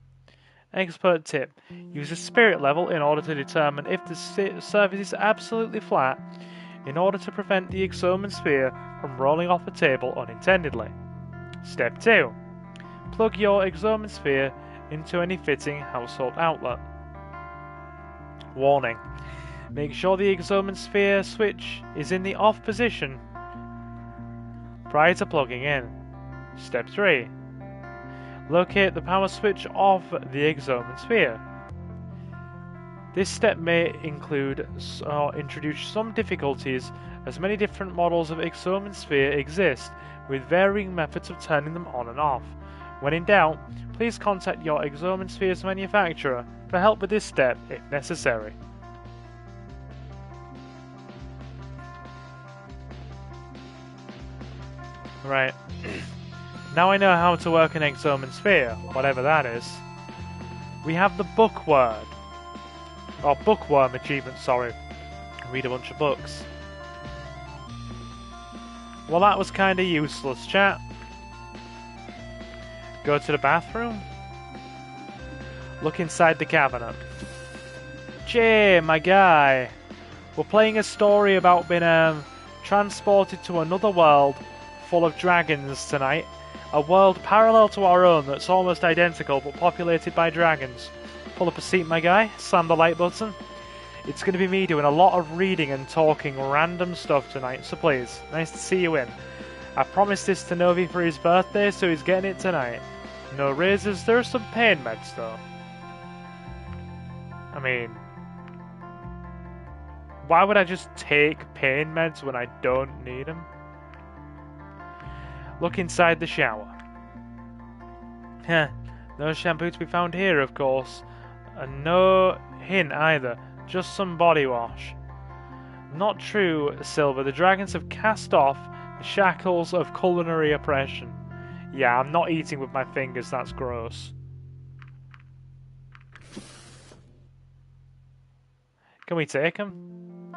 Expert tip. Use a spirit level in order to determine if the surface is absolutely flat in order to prevent the Exoman Sphere from rolling off a table unintendedly. Step 2. Plug your Exoman Sphere into any fitting household outlet. Warning. Make sure the Exoman Sphere switch is in the off position prior to plugging in. Step 3. Locate the power switch of the Exoman Sphere. This step may introduce some difficulties, as many different models of Exoman Sphere exist, with varying methods of turning them on and off. When in doubt, please contact your Exoman Sphere's manufacturer for help with this step if necessary. Right. Now I know how to work an Exoman Sphere, whatever that is. We have the bookworm. Or bookworm achievement, sorry. Read a bunch of books. Well, that was kinda useless, chat. Go to the bathroom. Look inside the cabinet. Jay, my guy. We're playing a story about being transported to another world full of dragons tonight. A world parallel to our own that's almost identical but populated by dragons. Pull up a seat, my guy. Slam the like button. It's going to be me doing a lot of reading and talking random stuff tonight, so please, nice to see you in. I promised this to Novi for his birthday, so he's getting it tonight. No raises, there are some pain meds though. I mean, why would I just take pain meds when I don't need them? Look inside the shower. Heh, no shampoo to be found here, of course. And no hint either, just some body wash. Not true, Silver. The dragons have cast off the shackles of culinary oppression. Yeah, I'm not eating with my fingers, that's gross. Can we take him?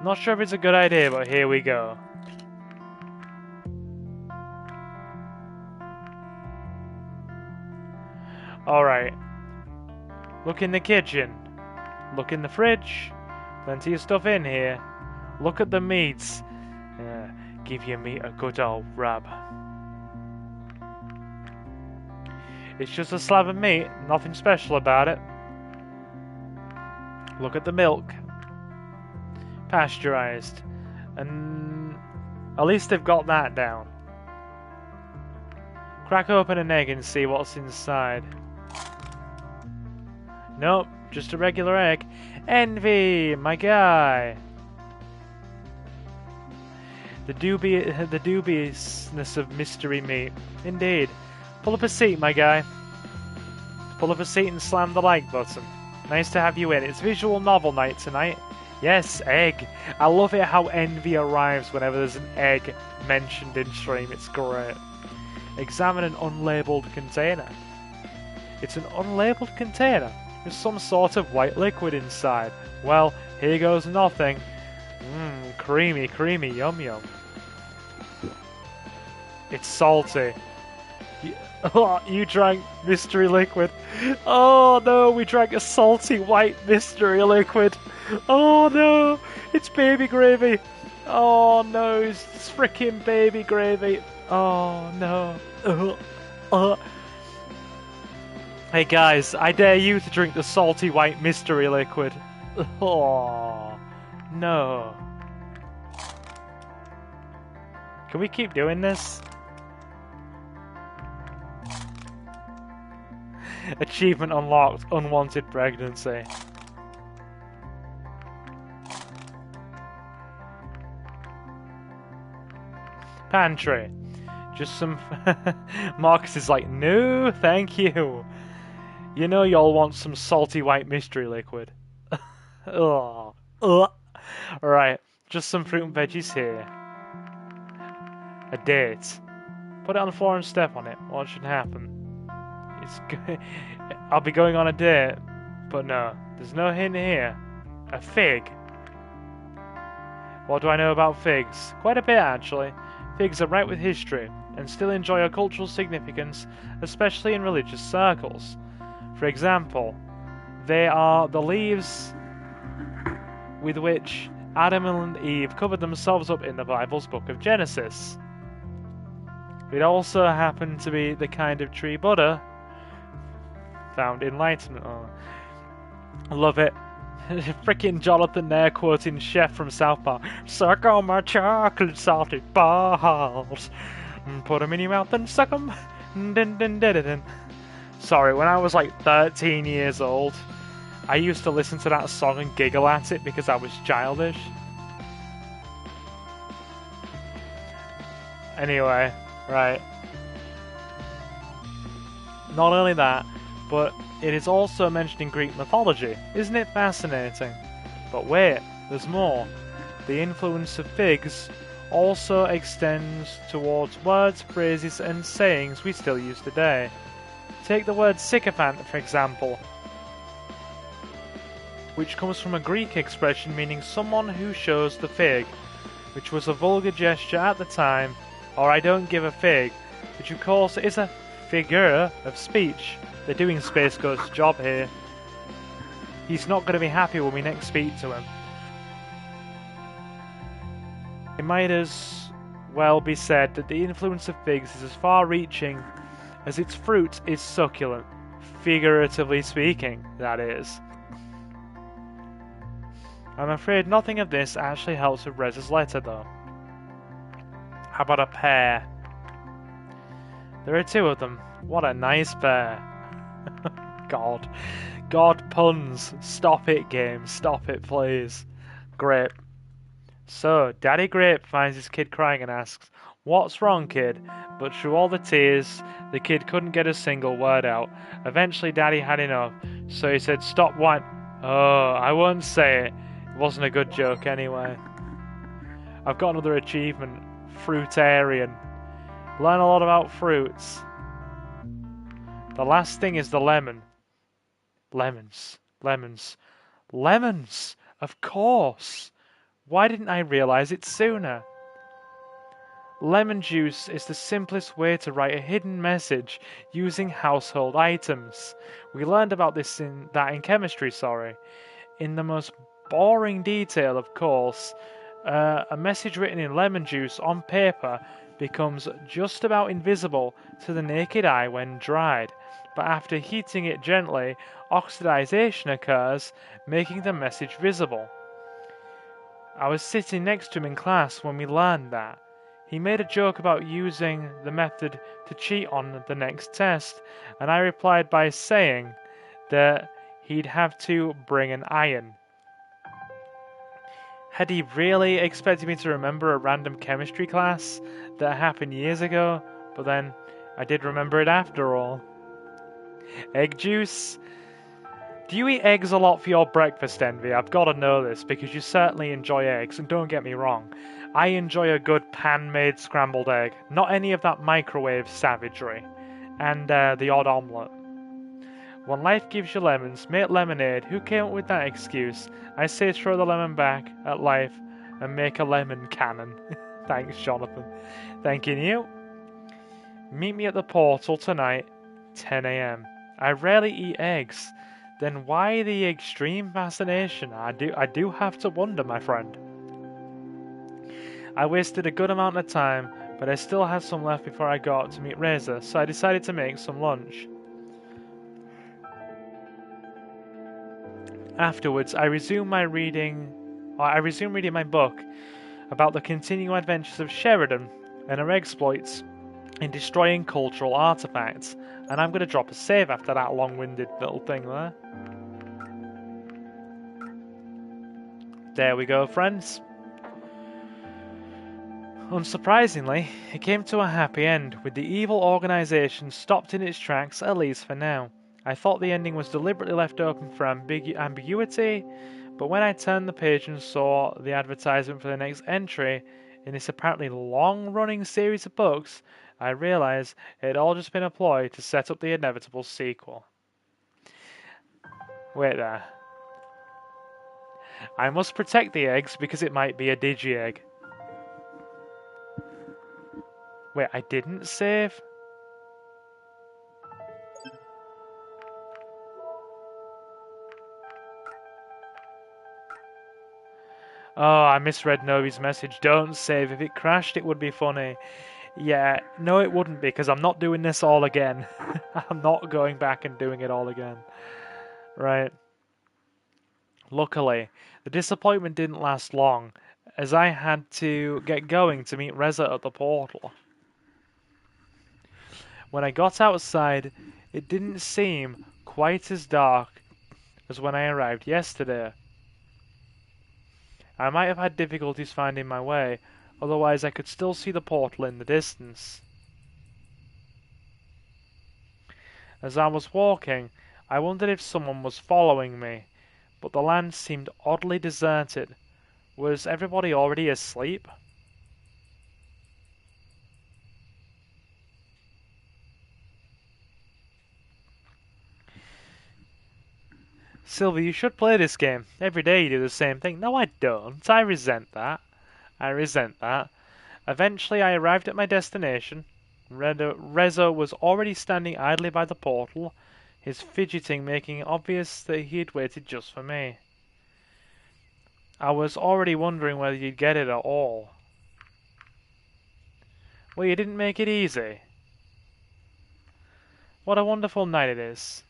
Not sure if it's a good idea, but here we go. Alright. Look in the kitchen. Look in the fridge. Plenty of stuff in here. Look at the meats. Give your meat a good old rub. It's just a slab of meat, nothing special about it. Look at the milk. Pasteurized. And at least they've got that down. Crack open an egg and see what's inside. Nope, just a regular egg. Envy, my guy. The dubiousness of mystery meat. Indeed. Pull up a seat, my guy. Pull up a seat and slam the like button. Nice to have you in. It's visual novel night tonight. Yes, egg. I love it how Envy arrives whenever there's an egg mentioned in stream. It's great. Examine an unlabeled container. It's an unlabeled container with some sort of white liquid inside. Well, here goes nothing. Mmm, creamy, creamy, yum yum. It's salty. You drank mystery liquid. Oh no, we drank a salty white mystery liquid. Oh no, it's baby gravy. Oh no, it's freaking baby gravy. Oh no. Hey guys, I dare you to drink the salty white mystery liquid. Oh no. Can we keep doing this? Achievement unlocked, unwanted pregnancy. Pantry. Just some... Marcus is like, no, thank you. You know y'all want some salty white mystery liquid. Ugh. Ugh. Right, just some fruit and veggies here. A date. Put it on the floor and step on it. What should happen? I'll be going on a date, but no, there's no hint here. A fig. What do I know about figs? Quite a bit, actually. Figs are right with history, and still enjoy a cultural significance, especially in religious circles. For example, they are the leaves with which Adam and Eve covered themselves up in the Bible's book of Genesis. It also happened to be the kind of tree Buddha found enlightenment. Oh, I love it. Freaking Jonathan there quoting Chef from South Park. Suck on my chocolate salted balls. Put them in your mouth and suck them. Sorry, when I was like 13 years old, I used to listen to that song and giggle at it because I was childish. Anyway, right. Not only that, but it is also mentioned in Greek mythology. Isn't it fascinating? But wait, there's more. The influence of figs also extends towards words, phrases, and sayings we still use today. Take the word sycophant, for example, which comes from a Greek expression meaning someone who shows the fig, which was a vulgar gesture at the time, or I don't give a fig, which of course is a figure of speech. They're doing Space Ghost's job here. He's not going to be happy when we next speak to him. It might as well be said that the influence of figs is as far-reaching as its fruit is succulent, figuratively speaking, that is. I'm afraid nothing of this actually helps with Rez's letter, though. How about a pear? There are two of them. What a nice pair. God. God puns. Stop it, game. Stop it, please. Grape. So, Daddy Grape finds his kid crying and asks, "What's wrong, kid?" But through all the tears, the kid couldn't get a single word out. Eventually, Daddy had enough. So he said, stop whine. Oh, I won't say it. It wasn't a good joke anyway. I've got another achievement. Fruitarian. Learn a lot about fruits. The last thing is the lemon. Lemons. Lemons. Lemons! Of course! Why didn't I realize it sooner? Lemon juice is the simplest way to write a hidden message using household items. We learned about this in chemistry, in the most boring detail, of course. A message written in lemon juice on paper becomes just about invisible to the naked eye when dried, but after heating it gently, oxidization occurs, making the message visible. I was sitting next to him in class when we learned that. He made a joke about using the method to cheat on the next test, and I replied by saying that he'd have to bring an iron. Had he really expected me to remember a random chemistry class that happened years ago? But then, I did remember it after all. Egg juice? Do you eat eggs a lot for your breakfast, Envy? I've got to know this, because you certainly enjoy eggs, and don't get me wrong. I enjoy a good pan-made scrambled egg, not any of that microwave savagery, and the odd omelette. When life gives you lemons, make lemonade. Who came up with that excuse? I say throw the lemon back at life and make a lemon cannon. Thanks, Jonathan. Thanking you. Meet me at the portal tonight, 10 a.m. I rarely eat eggs. Then why the extreme fascination? I do have to wonder, my friend. I wasted a good amount of time, but I still had some left before I got to meet Reza, so I decided to make some lunch. Afterwards, I resumed reading my book about the continuing adventures of Sheridan and her exploits in destroying cultural artifacts, and I'm going to drop a save after that long-winded little thing there. There we go, friends. Unsurprisingly, it came to a happy end, with the evil organization stopped in its tracks, at least for now. I thought the ending was deliberately left open for ambiguity, but when I turned the page and saw the advertisement for the next entry in this apparently long-running series of books, I realized it had all just been a ploy to set up the inevitable sequel. Wait there. I must protect the eggs because it might be a digi-egg. Wait, I didn't save? Oh, I misread Novi's message. Don't save. If it crashed, it would be funny. Yeah, no it wouldn't be, because I'm not doing this all again. I'm not going back and doing it all again. Right. Luckily, the disappointment didn't last long, as I had to get going to meet Reza at the portal. When I got outside, it didn't seem quite as dark as when I arrived yesterday. I might have had difficulties finding my way, otherwise I could still see the portal in the distance. As I was walking, I wondered if someone was following me, but the land seemed oddly deserted. Was everybody already asleep? Sylvie, you should play this game. Every day you do the same thing. No, I don't. I resent that. Eventually I arrived at my destination. Reza was already standing idly by the portal, his fidgeting making it obvious that he had waited just for me. I was already wondering whether you'd get it at all. Well, you didn't make it easy. What a wonderful night it is.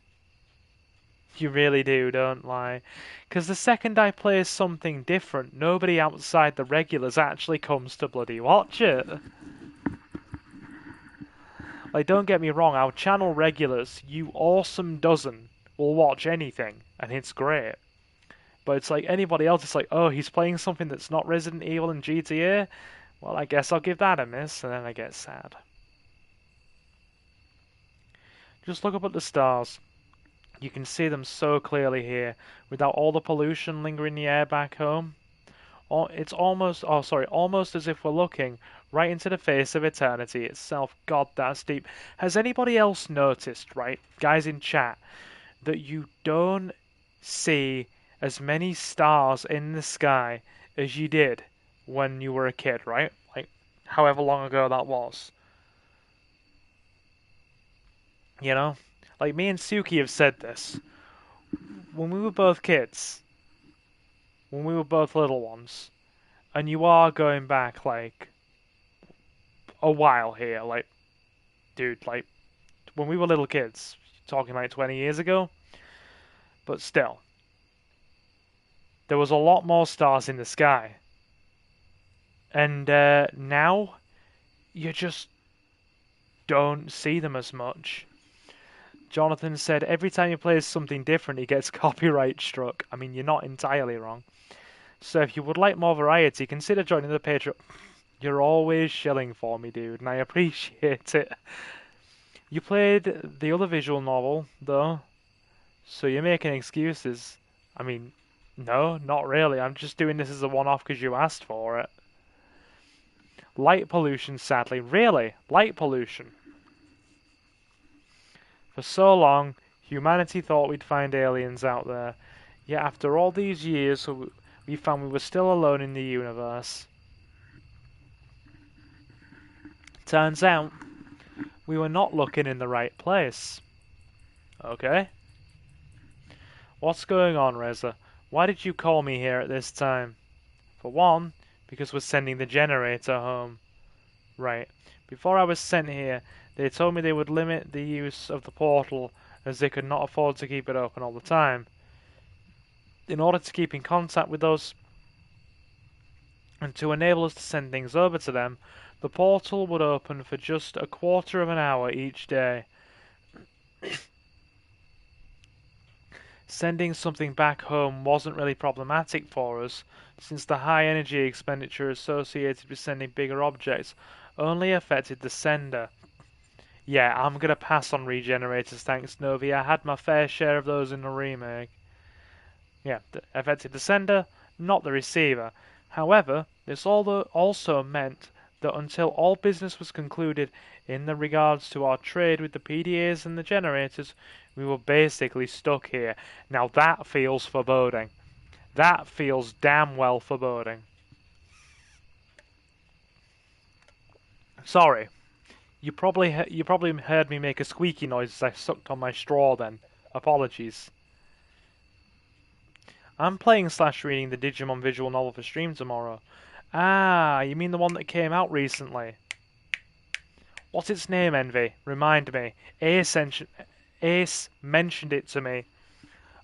You really do, don't lie. 'Cause the second I play something different, nobody outside the regulars actually comes to bloody watch it. Like, don't get me wrong, our channel regulars, you awesome dozen, will watch anything, and it's great. But it's like anybody else, it's like, oh, he's playing something that's not Resident Evil and GTA? Well, I guess I'll give that a miss, and then I get sad. Just look up at the stars. You can see them so clearly here, without all the pollution lingering in the air back home. It's almost, oh sorry, almost as if we're looking right into the face of eternity itself. God, that's deep. Has anybody else noticed, right, guys in chat, that you don't see as many stars in the sky as you did when you were a kid, right? Like, however long ago that was. You know? Like, me and Suki have said this. When we were both kids, when we were both little ones, and you are going back, like, a while here, like, dude, like, when we were little kids, talking like 20 years ago, but still, there was a lot more stars in the sky. And now, you just don't see them as much. Jonathan said every time he plays something different, he gets copyright struck. I mean, you're not entirely wrong. So if you would like more variety, consider joining the Patreon. You're always shilling for me, dude, and I appreciate it. You played the other visual novel, though, so you're making excuses. I mean, no, not really. I'm just doing this as a one-off because you asked for it. Light pollution, sadly. Really? Light pollution? For so long, humanity thought we'd find aliens out there. Yet after all these years, we found we were still alone in the universe. Turns out, we were not looking in the right place. Okay? What's going on, Reza? Why did you call me here at this time? For one, because we're sending the generator home. Right. Before I was sent here, they told me they would limit the use of the portal as they could not afford to keep it open all the time. In order to keep in contact with us and to enable us to send things over to them, the portal would open for just a quarter of an hour each day. Sending something back home wasn't really problematic for us, since the high energy expenditure associated with sending bigger objects only affected the sender. Yeah, I'm gonna pass on regenerators, thanks Novi. I had my fair share of those in the remake. Yeah, affected the sender, not the receiver. However, this also meant that until all business was concluded in the regards to our trade with the PDAs and the generators, we were basically stuck here. Now that feels foreboding. That feels damn well foreboding. Sorry. You probably heard me make a squeaky noise as I sucked on my straw then. Apologies. I'm playing / reading the Digimon visual novel for stream tomorrow. Ah, you mean the one that came out recently? What's its name, Envy? Remind me. Ace mentioned it to me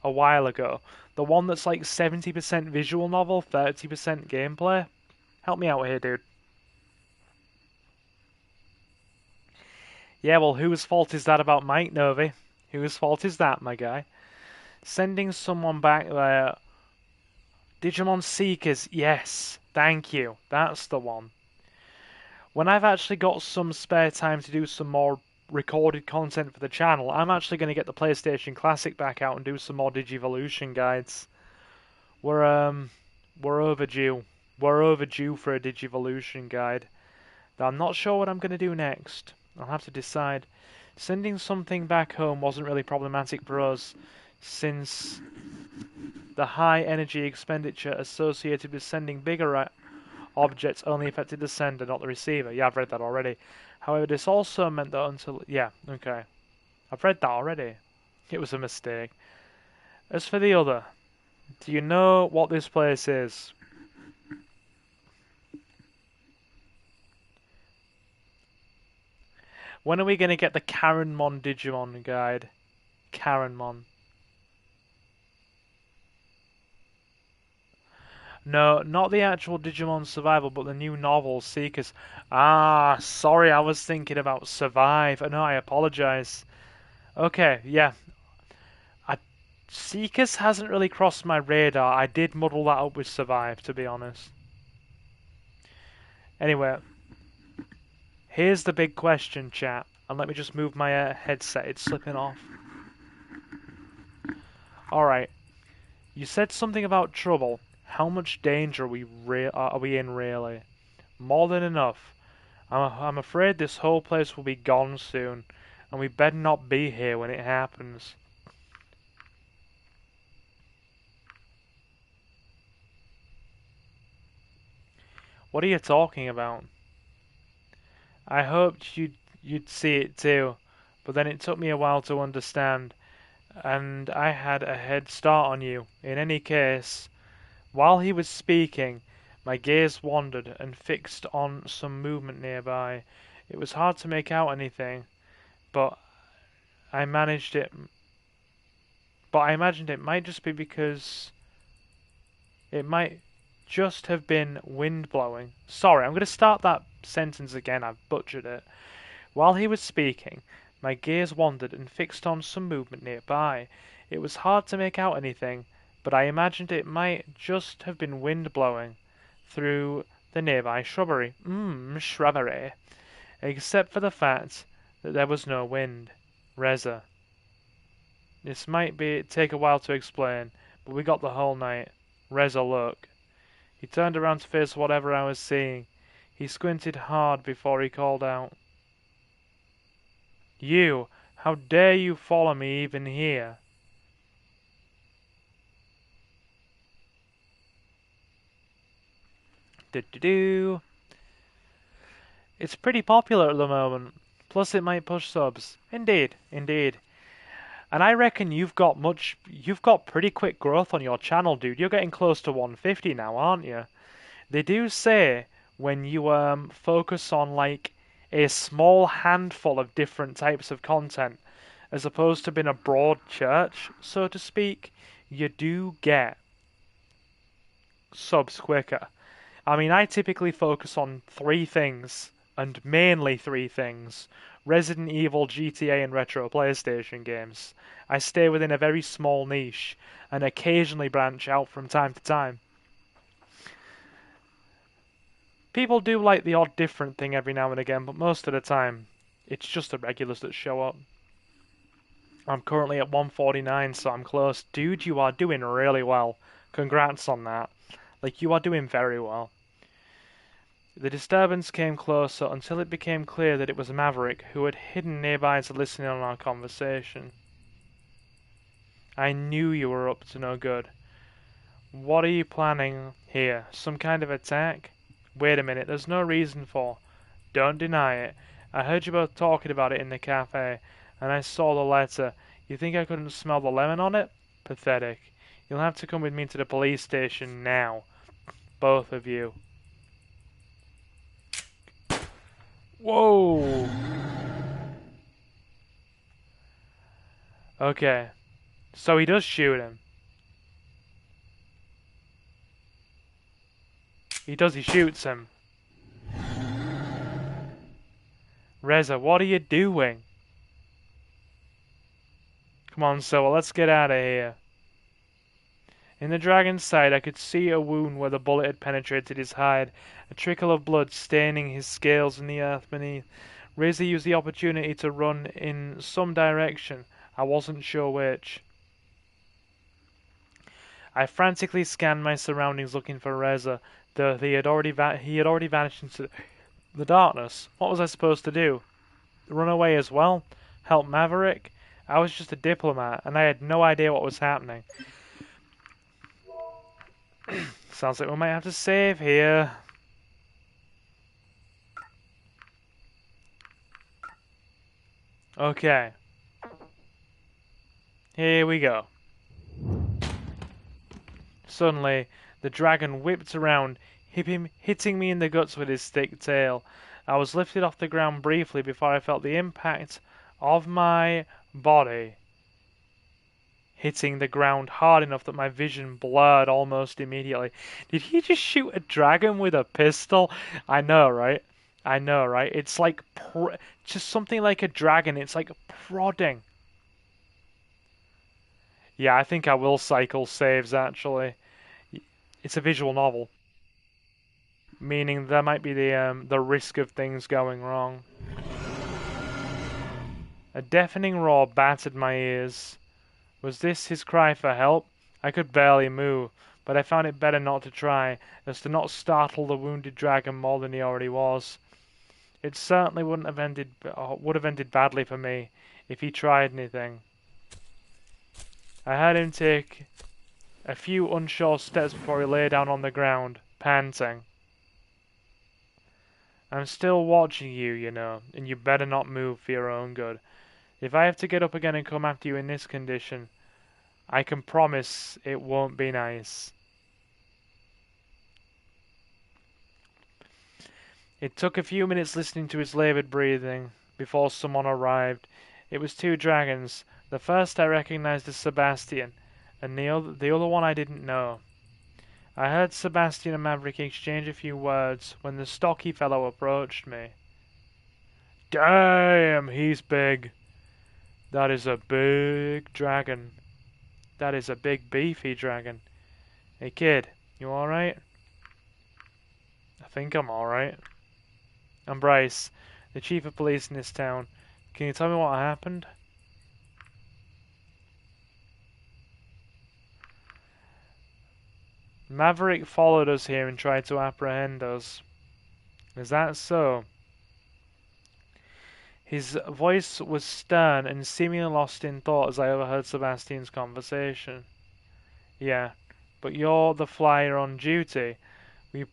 a while ago. The one that's like 70% visual novel, 30% gameplay? Help me out here, dude. Yeah, well, whose fault is that about Mike Novi? Whose fault is that, my guy? Sending someone back there. Digimon Seekers, yes. Thank you. That's the one. When I've actually got some spare time to do some more recorded content for the channel, I'm actually going to get the PlayStation Classic back out and do some more Digivolution guides. We're overdue. We're overdue for a Digivolution guide. Though I'm not sure what I'm going to do next. I'll have to decide. Sending something back home wasn't really problematic for us, since the high energy expenditure associated with sending bigger objects only affected the sender, not the receiver. Yeah, I've read that already. However, this also meant that until... Yeah, okay. I've read that already. It was a mistake. As for the other, do you know what this place is? When are we going to get the Karenmon Digimon guide? Karenmon. No, not the actual Digimon Survival, but the new novel, Seekers. Ah, sorry, I was thinking about Survive. No, I apologize. Okay, yeah. Seekers hasn't really crossed my radar. I did muddle that up with Survive, to be honest. Anyway, here's the big question, chat. And let me just move my headset. It's slipping off. Alright, you said something about trouble. How much danger are we in, really? More than enough. I'm afraid this whole place will be gone soon, and we better not be here when it happens. What are you talking about? I hoped you'd see it too, but then it took me a while to understand, and I had a head start on you. In any case, while he was speaking, my gaze wandered and fixed on some movement nearby. It was hard to make out anything, but I managed it. But I imagined it might just be because it might just have been wind blowing. Sorry, I'm going to start that sentence again. I've butchered it. While he was speaking, my gaze wandered and fixed on some movement nearby. It was hard to make out anything, but I imagined it might just have been wind blowing through the nearby shrubbery. Shrubbery. Except for the fact that there was no wind. Reza. This might take a while to explain, but we got the whole night. Reza, look. He turned around to face whatever I was seeing. He squinted hard before he called out. You! How dare you follow me even here? Do-do-do. It's pretty popular at the moment. Plus it might push subs. Indeed, indeed. And I reckon you've got pretty quick growth on your channel, dude. You're getting close to 150 now, aren't you? They do say when you focus on like a small handful of different types of content, as opposed to being a broad church, so to speak, you do get subs quicker. I mean, I typically focus on three things, and mainly three things: Resident Evil, GTA, and retro PlayStation games. I stay within a very small niche, and occasionally branch out from time to time. People do like the odd different thing every now and again, but most of the time, it's just the regulars that show up. I'm currently at 149, so I'm close. Dude, you are doing really well. Congrats on that. Like, you are doing very well. The disturbance came closer until it became clear that it was Maverick, who had hidden nearby to listen in on our conversation. I knew you were up to no good. What are you planning here? Some kind of attack? Wait a minute, there's no reason for. Don't deny it. I heard you both talking about it in the cafe, and I saw the letter. You think I couldn't smell the lemon on it? Pathetic. You'll have to come with me to the police station now. Both of you. Whoa! Okay. So he does shoot him. He shoots him. Reza, what are you doing? Come on, Soa, let's get out of here. In the dragon's side, I could see a wound where the bullet had penetrated his hide, a trickle of blood staining his scales in the earth beneath. Reza used the opportunity to run in some direction. I wasn't sure which. I frantically scanned my surroundings looking for Reza, though he had already vanished into the darkness. What was I supposed to do? Run away as well? Help Maverick? I was just a diplomat, and I had no idea what was happening. Sounds like we might have to save here. Okay. Here we go. Suddenly, the dragon whipped around, hitting me in the guts with his thick tail. I was lifted off the ground briefly before I felt the impact of my body hitting the ground hard enough that my vision blurred almost immediately. Did he just shoot a dragon with a pistol? I know, right? I know, right? It's like just something like a dragon. It's like prodding. Yeah, I think I will cycle saves, actually. It's a visual novel, meaning there might be the risk of things going wrong. A deafening roar battered my ears. Was this his cry for help? I could barely move, but I found it better not to try, as to not startle the wounded dragon more than he already was. It certainly would have ended badly for me if he tried anything. I heard him take a few unsure steps before he lay down on the ground, panting. I'm still watching you, you know, and you better not move for your own good. If I have to get up again and come after you in this condition, I can promise it won't be nice. It took a few minutes listening to his laboured breathing before someone arrived. It was two dragons. The first I recognized as Sebastian, and the other one I didn't know. I heard Sebastian and Maverick exchange a few words when the stocky fellow approached me. Damn, he's big. That is a big dragon. That is a big beefy dragon. Hey kid, you alright? I think I'm alright. I'm Bryce, the chief of police in this town. Can you tell me what happened? Maverick followed us here and tried to apprehend us. Is that so? His voice was stern and seemingly lost in thought as I overheard Sebastian's conversation. Yeah, but you're the flyer on duty. We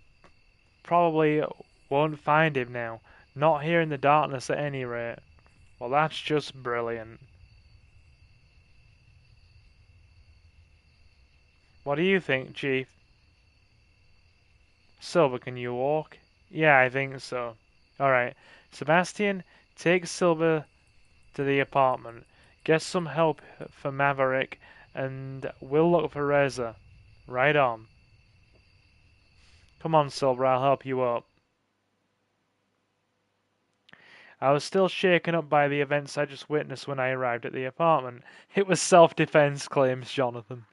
probably won't find him now. Not here in the darkness at any rate. Well, that's just brilliant. What do you think, Chief? Silver, can you walk? Yeah, I think so. Alright, Sebastian, take Silver to the apartment. Get some help for Maverick, and we'll look for Reza. Right on. Come on, Silver, I'll help you up. I was still shaken up by the events I just witnessed when I arrived at the apartment. It was self-defense, claims Jonathan.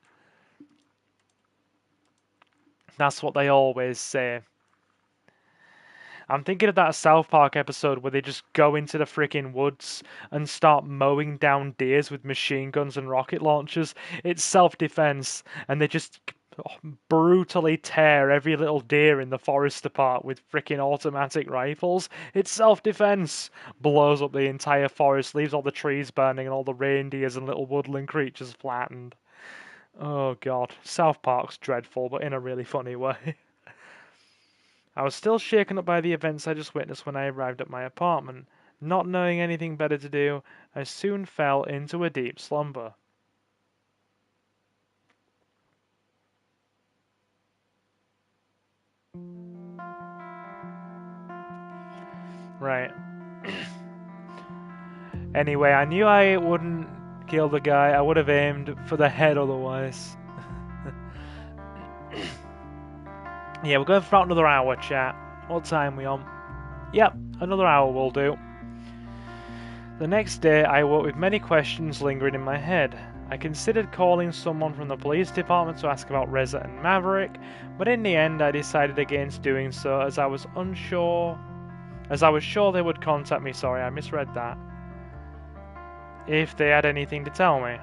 That's what they always say. I'm thinking of that South Park episode where they just go into the freaking woods and start mowing down deers with machine guns and rocket launchers. It's self-defense, and they just brutally tear every little deer in the forest apart with freaking automatic rifles. It's self-defense. Blows up the entire forest, leaves all the trees burning and all the reindeers and little woodland creatures flattened. Oh god, South Park's dreadful, but in a really funny way. I was still shaken up by the events I just witnessed when I arrived at my apartment. Not knowing anything better to do, I soon fell into a deep slumber. Right. Anyway, I knew I wouldn't kill the guy. I would have aimed for the head otherwise. Yeah, we're going for about another hour, chat. What time are we on? Yep, another hour will do. The next day, I woke with many questions lingering in my head. I considered calling someone from the police department to ask about Reza and Maverick, but in the end I decided against doing so as I was sure they would contact me. Sorry, I misread that. If they had anything to tell me.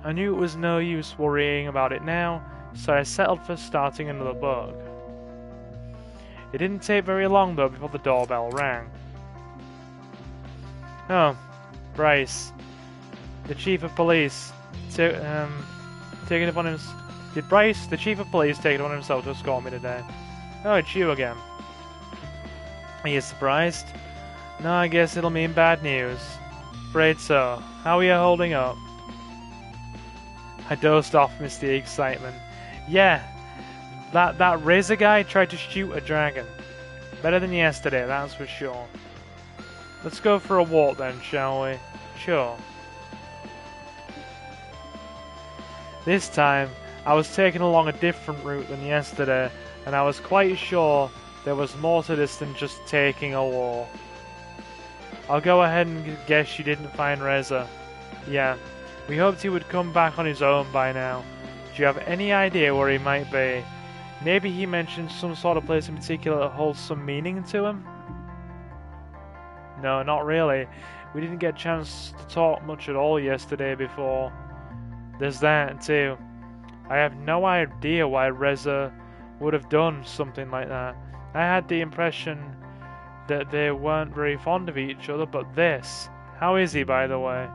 I knew it was no use worrying about it now, so I settled for starting another book. It didn't take very long though before the doorbell rang. Oh, Bryce, the chief of police, taking it upon him. Did Bryce, the chief of police, take it upon himself to escort me today? Oh, it's you again. Are you surprised? No, I guess it'll mean bad news. Afraid so. How are you holding up? I dozed off, missed the excitement. Yeah, that Razor guy tried to shoot a dragon. Better than yesterday, that's for sure. Let's go for a walk then, shall we? Sure. This time, I was taking along a different route than yesterday, and I was quite sure there was more to this than just taking a walk. I'll go ahead and guess you didn't find Reza. Yeah, we hoped he would come back on his own by now. Do you have any idea where he might be? Maybe he mentioned some sort of place in particular that holds some meaning to him? No, not really. We didn't get a chance to talk much at all yesterday before There's that too. I have no idea why Reza would have done something like that. I had the impression that they weren't very fond of each other, but this... How is he, by the way?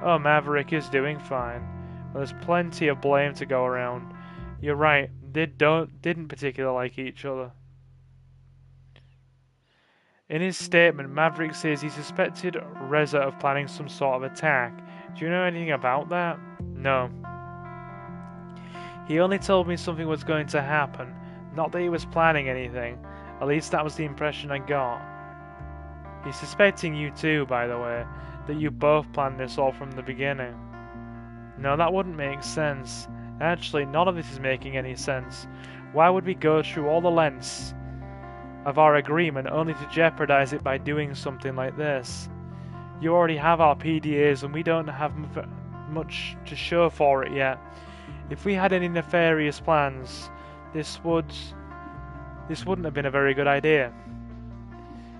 Oh, Maverick is doing fine. Well, there's plenty of blame to go around. You're right, they didn't particularly like each other. In his statement, Maverick says he suspected Reza of planning some sort of attack. Do you know anything about that? No. He only told me something was going to happen, not that he was planning anything. At least that was the impression I got. He's suspecting you too, by the way, that you both planned this all from the beginning. No, that wouldn't make sense. Actually, none of this is making any sense. Why would we go through all the lengths of our agreement only to jeopardize it by doing something like this? You already have our PDAs and we don't have much to show for it yet. If we had any nefarious plans, this wouldn't have been a very good idea.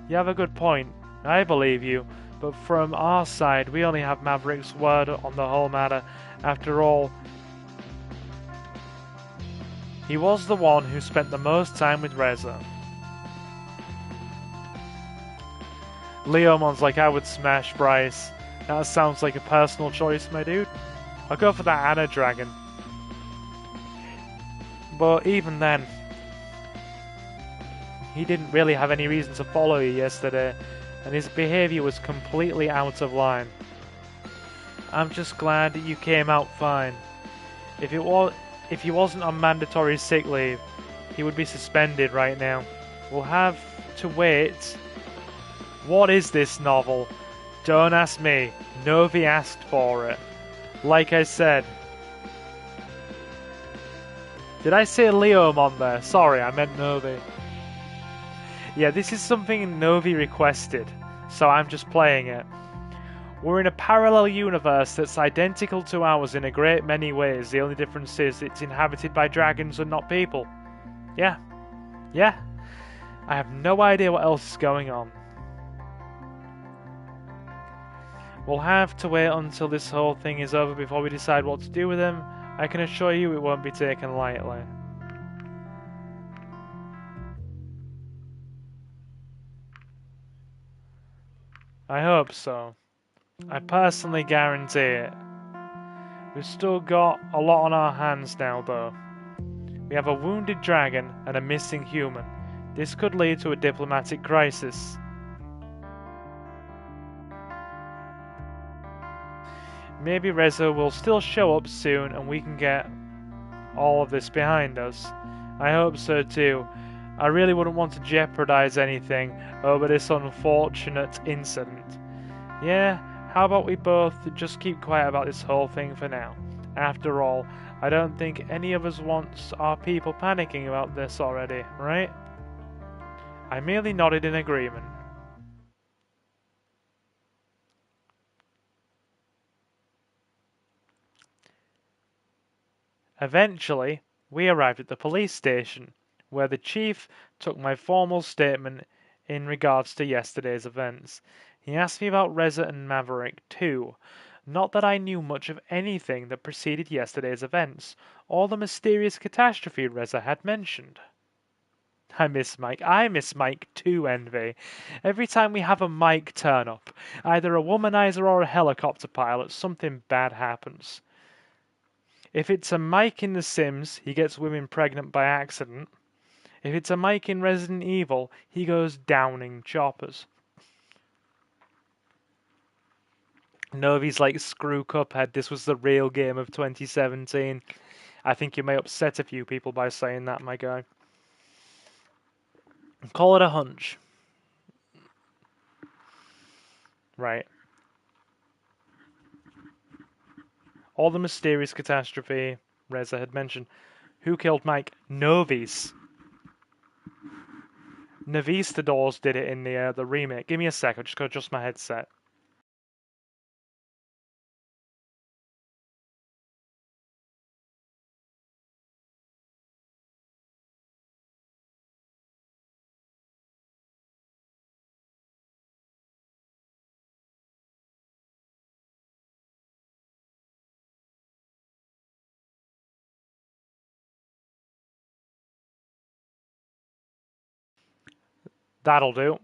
You have a good point. I believe you, but from our side, we only have Maverick's word on the whole matter. After all, he was the one who spent the most time with Reza. Leomon's like, I would smash Bryce. That sounds like a personal choice, my dude. I'll go for that Anna Dragon. But even then, he didn't really have any reason to follow you yesterday, and his behaviour was completely out of line. I'm just glad that you came out fine. If he wasn't on mandatory sick leave, he would be suspended right now. We'll have to wait. What is this novel? Don't ask me. Novi asked for it. Like I said. Did I say Leomon there? Sorry, I meant Novi. Yeah, this is something Novi requested, so I'm just playing it. We're in a parallel universe that's identical to ours in a great many ways. The only difference is it's inhabited by dragons and not people. Yeah. Yeah. I have no idea what else is going on. We'll have to wait until this whole thing is over before we decide what to do with him. I can assure you it won't be taken lightly. I hope so. I personally guarantee it. We've still got a lot on our hands now, though. We have a wounded dragon and a missing human. This could lead to a diplomatic crisis. Maybe Reza will still show up soon and we can get all of this behind us. I hope so too. I really wouldn't want to jeopardize anything over this unfortunate incident. Yeah, how about we both just keep quiet about this whole thing for now? After all, I don't think any of us wants our people panicking about this already, right? I merely nodded in agreement. Eventually, we arrived at the police station, where the chief took my formal statement in regards to yesterday's events. He asked me about Reza and Maverick too. Not that I knew much of anything that preceded yesterday's events, or the mysterious catastrophe Reza had mentioned. I miss Mike too, Envy. Every time we have a Mike turn up, either a womanizer or a helicopter pilot, something bad happens. If it's a Mike in The Sims, he gets women pregnant by accident. If it's a Mike in Resident Evil, he goes downing choppers. Novi's like, screw Cuphead, this was the real game of 2017. I think you may upset a few people by saying that, my guy. Call it a hunch. Right. All the mysterious catastrophe Reza had mentioned. Who killed Mike? Novi's. Navistadors did it in the remake. Give me a sec, I'll just go adjust my headset. That'll do.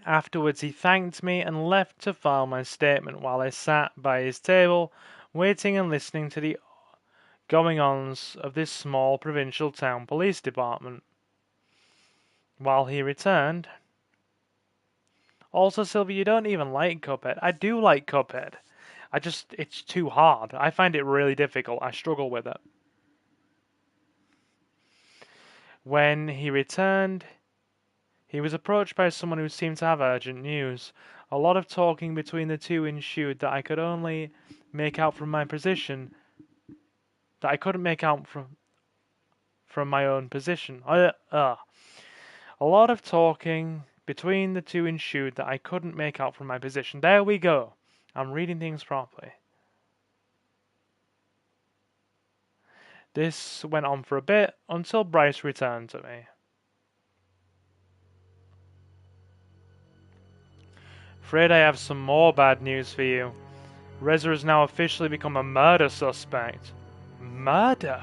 Afterwards he thanked me and left to file my statement while I sat by his table, waiting and listening to the going-ons of this small provincial town police department. While he returned... Also, Sylvia, you don't even like Cuphead. I do like Cuphead. It's too hard. I find it really difficult. I struggle with it. When he returned, he was approached by someone who seemed to have urgent news. A lot of talking between the two ensued that I could only make out from my position. That I couldn't make out from my own position. A lot of talking between the two ensued that I couldn't make out from my position. There we go. I'm reading things properly. This went on for a bit until Bryce returned to me. Afraid I have some more bad news for you. Reza has now officially become a murder suspect. Murder?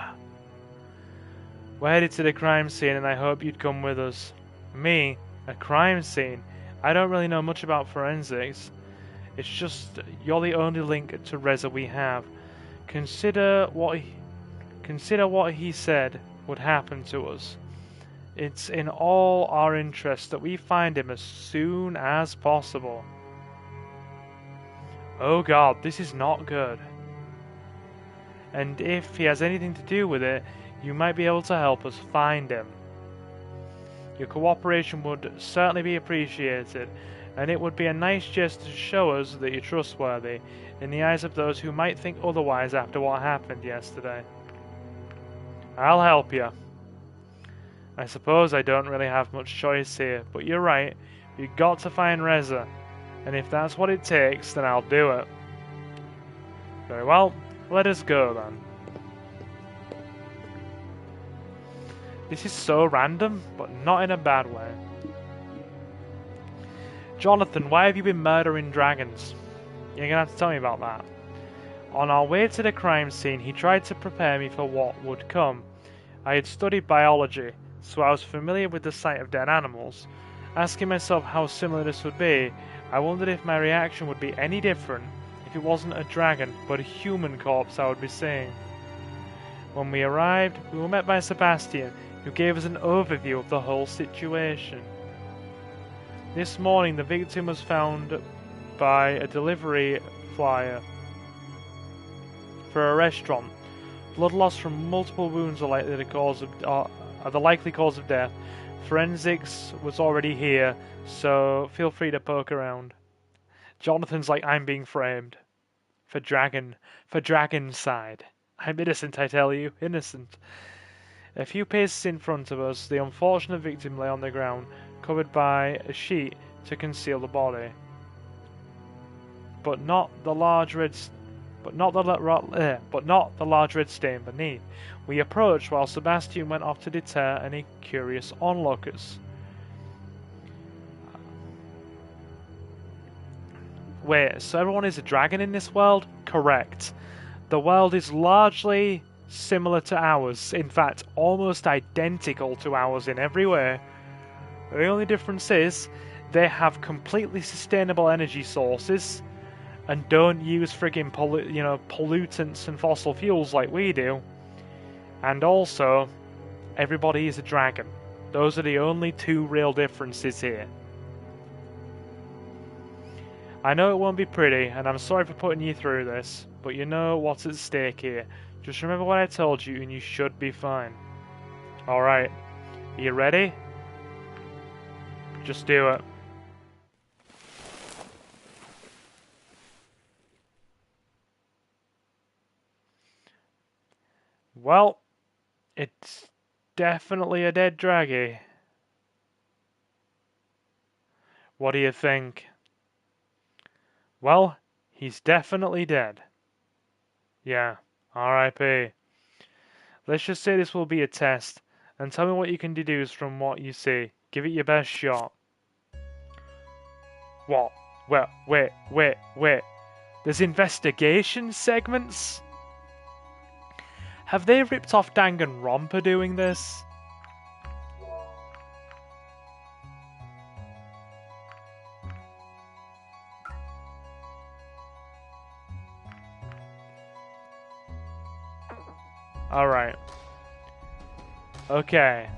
We're headed to the crime scene and I hope you'd come with us. Me? A crime scene? I don't really know much about forensics. It's just you're the only link to Reza we have. Consider what he said would happen to us. It's in all our interest that we find him as soon as possible. Oh God, this is not good. And if he has anything to do with it, you might be able to help us find him. Your cooperation would certainly be appreciated, and it would be a nice gesture to show us that you're trustworthy in the eyes of those who might think otherwise after what happened yesterday. I'll help you. I suppose I don't really have much choice here, but you're right. You've got to find Reza, and if that's what it takes, then I'll do it. Very well, let us go then. This is so random, but not in a bad way. Jonathan, why have you been murdering dragons? You're gonna have to tell me about that. On our way to the crime scene, he tried to prepare me for what would come. I had studied biology, so I was familiar with the sight of dead animals. Asking myself how similar this would be, I wondered if my reaction would be any different if it wasn't a dragon, but a human corpse I would be seeing. When we arrived, we were met by Sebastian, who gave us an overview of the whole situation. This morning, the victim was found by a delivery flyer for a restaurant. Blood loss from multiple wounds are the likely cause of death. Forensics was already here, so feel free to poke around. Jonathan's like, I'm being framed. For dragon's side. I'm innocent, I tell you, innocent. A few paces in front of us, the unfortunate victim lay on the ground, covered by a sheet to conceal the body. But not the large red stain beneath. We approached while Sebastian went off to deter any curious onlookers. Wait, so everyone is a dragon in this world? Correct. The world is largely similar to ours, in fact, almost identical to ours in every way. The only difference is they have completely sustainable energy sources and don't use friggin' pollutants and fossil fuels like we do. And also, everybody is a dragon. Those are the only two real differences here. I know it won't be pretty, and I'm sorry for putting you through this, but you know what's at stake here. Just remember what I told you, and you should be fine. Alright, are you ready? Just do it. Well, it's definitely a dead draggy. What do you think? Well, he's definitely dead. Yeah, R.I.P. Let's just say this will be a test, and tell me what you can deduce from what you see. Give it your best shot. What? Wait. There's investigation segments? Have they ripped off Danganronpa doing this? Alright. Okay.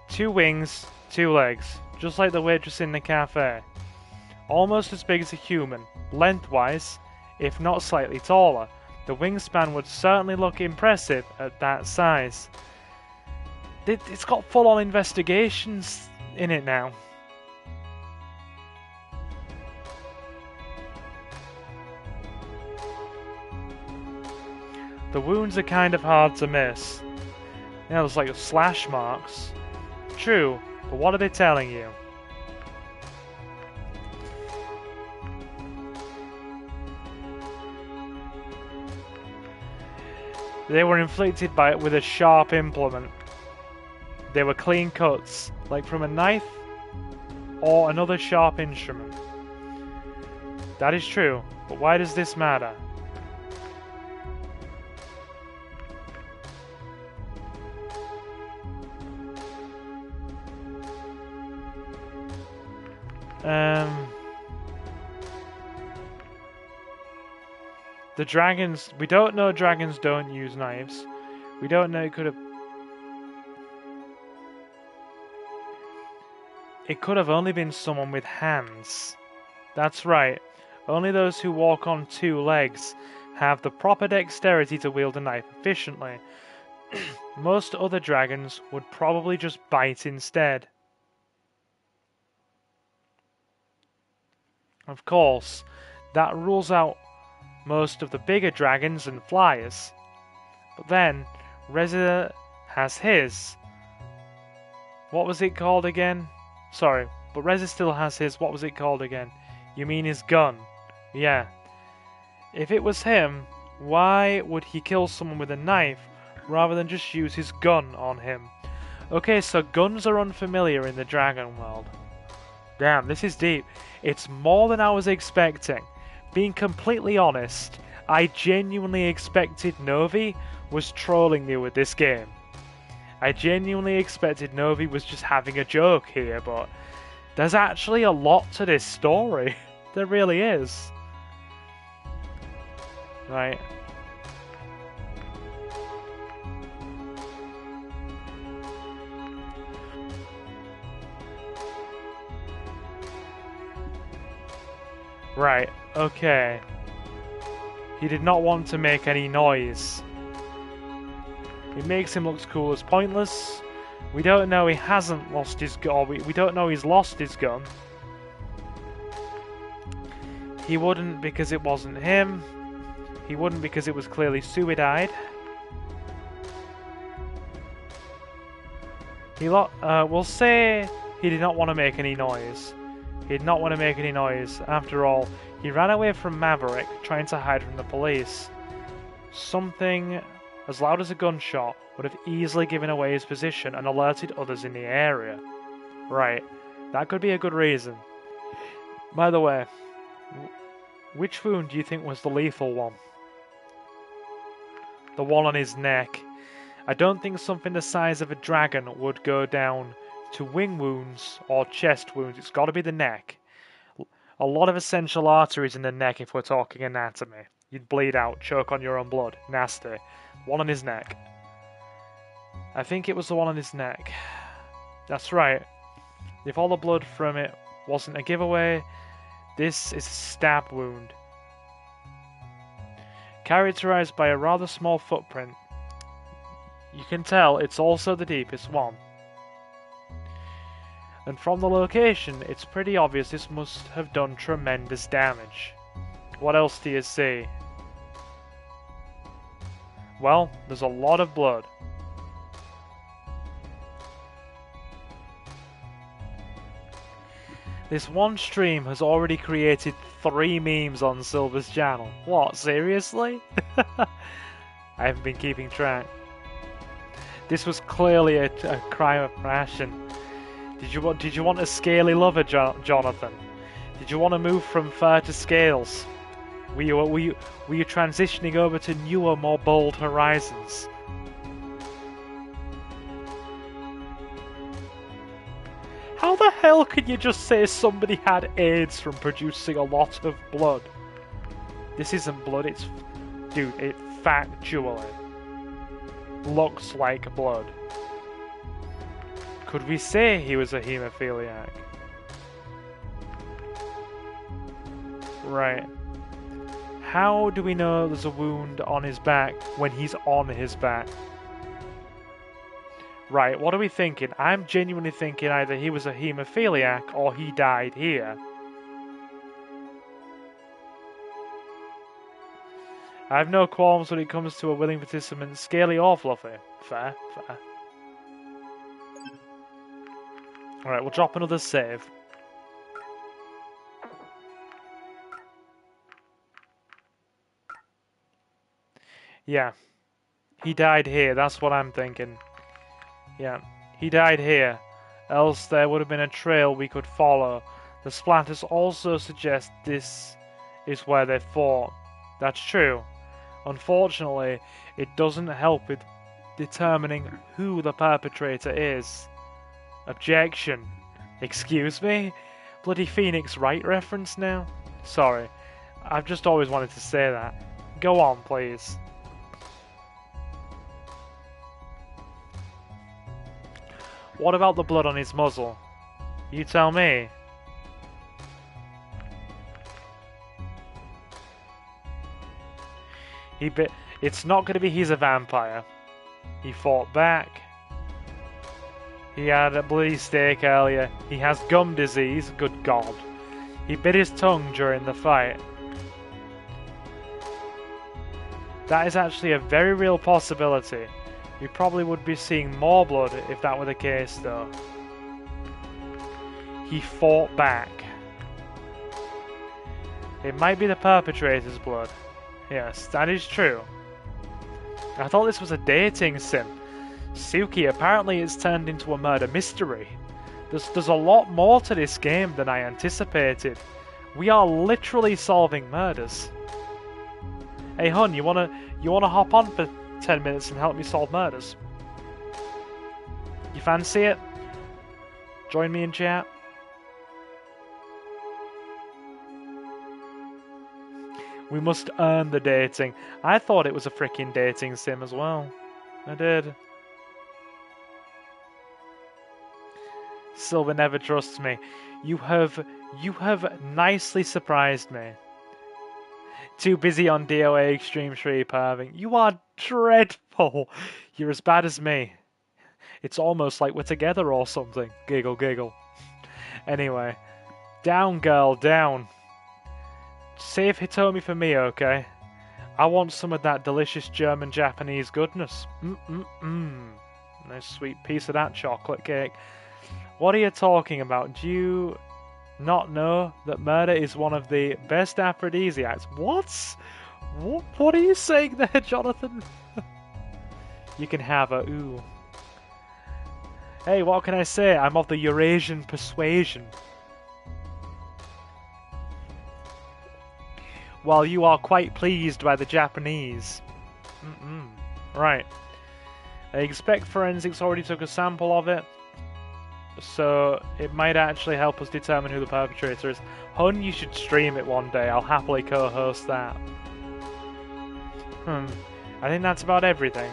2 wings, 2 legs. Just like the waitress in the cafe. Almost as big as a human, lengthwise, if not slightly taller. The wingspan would certainly look impressive at that size. It's got full-on investigations in it now. The wounds are kind of hard to miss. Yeah, there's like slash marks. True, but what are they telling you? They were inflicted with a sharp implement. They were clean cuts, like from a knife or another sharp instrument. That is true, but why does this matter? The dragons... We don't know dragons don't use knives. We don't know it could have... It could have only been someone with hands. That's right. Only those who walk on 2 legs have the proper dexterity to wield a knife efficiently. Most other dragons would probably just bite instead. Of course, that rules out most of the bigger dragons and flyers. But then, Reza has his. What was it called again? Sorry, but Reza still has his. What was it called again? You mean his gun? Yeah. If it was him, why would he kill someone with a knife rather than just use his gun on him? Okay, so guns are unfamiliar in the dragon world. Damn, this is deep. It's more than I was expecting. Being completely honest, I genuinely expected Novi was trolling me with this game. I genuinely expected Novi was just having a joke here, but there's actually a lot to this story. There really is. Right. Right, okay. He did not want to make any noise. It makes him look cool as pointless. We don't know he hasn't lost his gun. We don't know he's lost his gun. He wouldn't because it wasn't him. He wouldn't because it was clearly suicide. We'll say he did not want to make any noise. He did not want to make any noise. After all, he ran away from Maverick, trying to hide from the police. Something as loud as a gunshot would have easily given away his position and alerted others in the area. Right, that could be a good reason. By the way, which wound do you think was the lethal one? The one on his neck. I don't think something the size of a dragon would go down to wing wounds or chest wounds. It's got to be the neck. A lot of essential arteries in the neck if we're talking anatomy. You'd bleed out, choke on your own blood. Nasty. One on his neck. I think it was the one on his neck. That's right. If all the blood from it wasn't a giveaway, this is a stab wound. Characterized by a rather small footprint. You can tell it's also the deepest one. And from the location, it's pretty obvious this must have done tremendous damage. What else do you see? Well, there's a lot of blood. This one stream has already created 3 memes on Silver's channel. What, seriously? I haven't been keeping track. This was clearly a crime of passion. Did you want a scaly lover, Jonathan? Did you want to move from fur to scales? Were you transitioning over to newer, more bold horizons? How the hell can you just say somebody had AIDS from producing a lot of blood? This isn't blood, it's... Dude, it factually. looks like blood. Could we say he was a haemophiliac? Right. How do we know there's a wound on his back when he's on his back? Right, what are we thinking? I'm genuinely thinking either he was a haemophiliac or he died here. I have no qualms when it comes to a willing participant, scaly or fluffy. Fair, fair. Alright, we'll drop another save. Yeah. He died here, that's what I'm thinking. Yeah, he died here. Else there would have been a trail we could follow. The splatters also suggest this is where they fought. That's true. Unfortunately, it doesn't help with determining who the perpetrator is. Objection. Excuse me? Bloody Phoenix Wright reference now? Sorry. I've just always wanted to say that. Go on, please. What about the blood on his muzzle? You tell me. It's not going to be he's a vampire. He fought back. He had a bloody steak earlier. He has gum disease. Good God. He bit his tongue during the fight. That is actually a very real possibility. We probably would be seeing more blood if that were the case, though. He fought back. It might be the perpetrator's blood. Yes, that is true. I thought this was a dating sim. Suki, apparently it's turned into a murder mystery. There's a lot more to this game than I anticipated. We are literally solving murders. Hey hun, you wanna hop on for 10 minutes and help me solve murders? You fancy it? Join me in chat. We must earn the dating. I thought it was a freaking dating sim as well. I did. Silver never trusts me. You have nicely surprised me. Too busy on DOA Extreme 3 perving. You are dreadful. You're as bad as me. It's almost like we're together or something. Giggle, giggle. Anyway. Down, girl, down. Save Hitomi for me, okay? I want some of that delicious German-Japanese goodness. Nice sweet piece of that chocolate cake. What are you talking about? Do you not know that murder is one of the best aphrodisiacs? What? What are you saying there, Jonathan? You can have a ooh. Hey, what can I say? I'm of the Eurasian persuasion. While you are quite pleased by the Japanese. Right. I expect forensics already took a sample of it, so it might actually help us determine who the perpetrator is. Hun, you should stream it one day. I'll happily co-host that. I think that's about everything.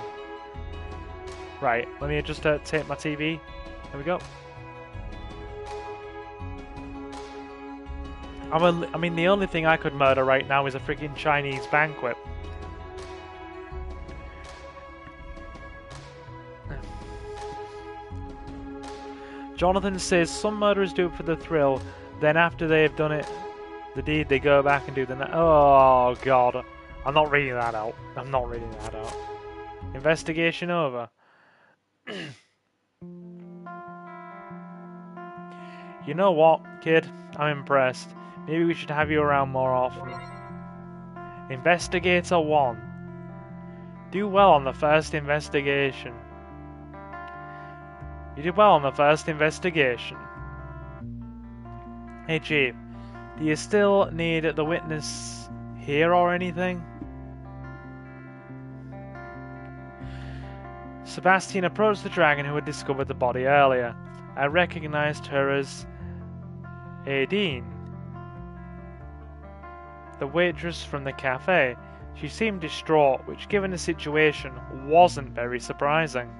Right, let me just take my TV. There we go. I mean, the only thing I could murder right now is a freaking Chinese banquet. Jonathan says some murderers do it for the thrill, then after they've done it, the deed, they go back and do the... Oh, God. I'm not reading that out. I'm not reading that out. Investigation over. You know what, kid? I'm impressed. Maybe we should have you around more often. Investigator 1. Do well on the first investigation. You did well on the first investigation. Hey Chief, do you still need the witness here or anything? Sebastian approached the dragon who had discovered the body earlier. I recognized her as Aideen, the waitress from the cafe. She seemed distraught, which given the situation wasn't very surprising.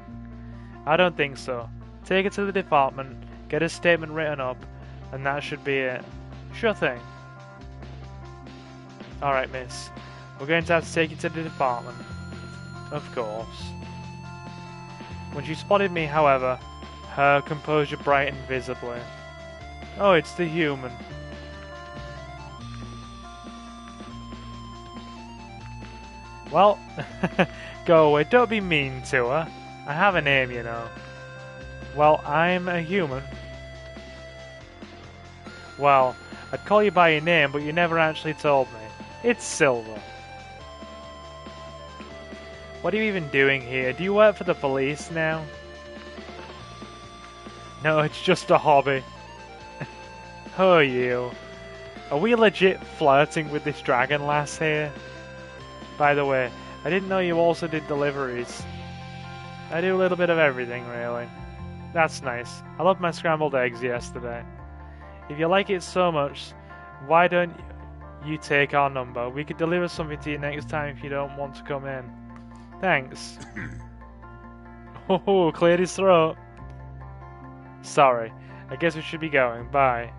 I don't think so. Take her to the department, get a statement written up, and that should be it. Sure thing. Alright, miss. We're going to have to take you to the department. Of course. When she spotted me, however, her composure brightened visibly. Oh, it's the human. Well, go away, don't be mean to her. I have a name, you know. Well, I'm a human. Well, I'd call you by your name, but you never actually told me. It's Silver. What are you even doing here? Do you work for the police now? No, it's just a hobby. Oh, you. Are we legit flirting with this dragon lass here? By the way, I didn't know you also did deliveries. I do a little bit of everything, really. That's nice. I loved my scrambled eggs yesterday. If you like it so much, why don't you take our number? We could deliver something to you next time if you don't want to come in. Thanks. Oh, cleared his throat. Sorry. I guess we should be going. Bye.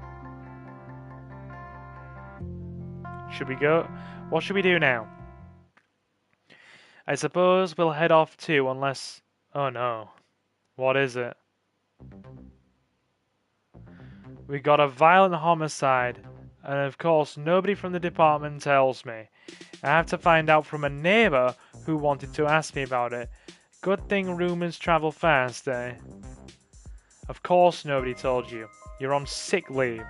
Should we go? What should we do now? I suppose we'll head off too, unless... Oh no. What is it? We got a violent homicide, and of course nobody from the department tells me. I have to find out from a neighbor who wanted to ask me about it. Good thing rumors travel fast, eh? Of course nobody told you. You're on sick leave.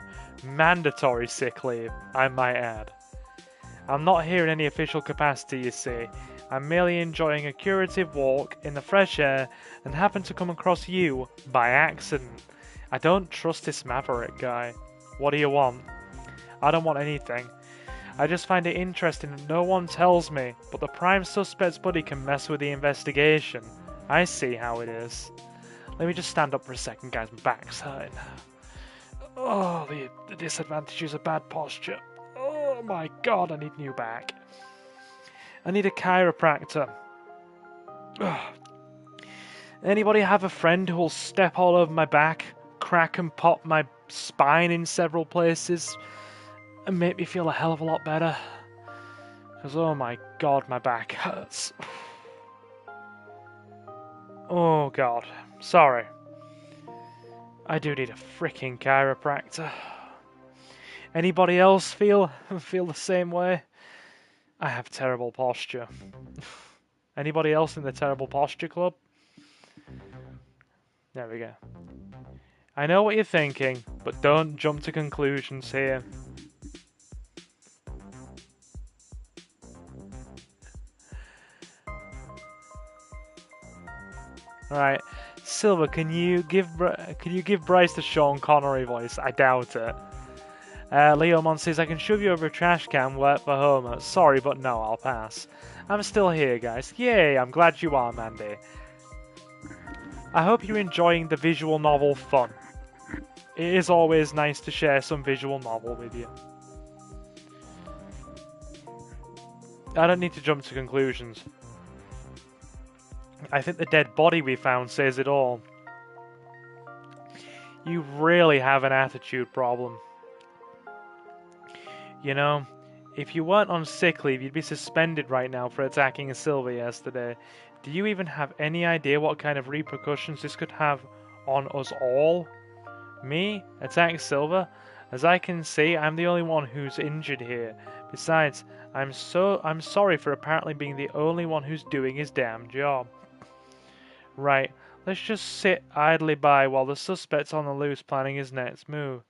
Mandatory sick leave, I might add. I'm not here in any official capacity, you see. I'm merely enjoying a curative walk in the fresh air and happened to come across you by accident. I don't trust this Maverick guy. What do you want? I don't want anything. I just find it interesting that no one tells me, but the prime suspect's buddy can mess with the investigation. I see how it is. Let me just stand up for a second, guys. My back's hurting. Oh, the disadvantages of bad posture. Oh my god, I need new back. I need a chiropractor. Ugh. Anybody have a friend who will step all over my back, crack and pop my spine in several places, and make me feel a hell of a lot better? Because oh my god, my back hurts. Oh god, sorry. I do need a freaking chiropractor. Anybody else feel the same way? I have terrible posture. Anybody else in the terrible posture club? There we go. I know what you're thinking, but don't jump to conclusions here. Alright, Silver, can you give Bryce the Sean Connery voice? I doubt it. Leomon says, I can shove you over a trash can wet for Homer. Sorry, but no, I'll pass. I'm still here, guys. Yay, I'm glad you are, Mandy. I hope you're enjoying the visual novel fun. It is always nice to share some visual novel with you. I don't need to jump to conclusions. I think the dead body we found says it all. You really have an attitude problem. You know, if you weren't on sick leave, you'd be suspended right now for attacking a Silver yesterday. Do you even have any idea what kind of repercussions this could have on us all? Me? Attack Silver? As I can see, I'm the only one who's injured here. Besides, I'm sorry for apparently being the only one who's doing his damn job. Right, let's just sit idly by while the suspect's on the loose planning his next move.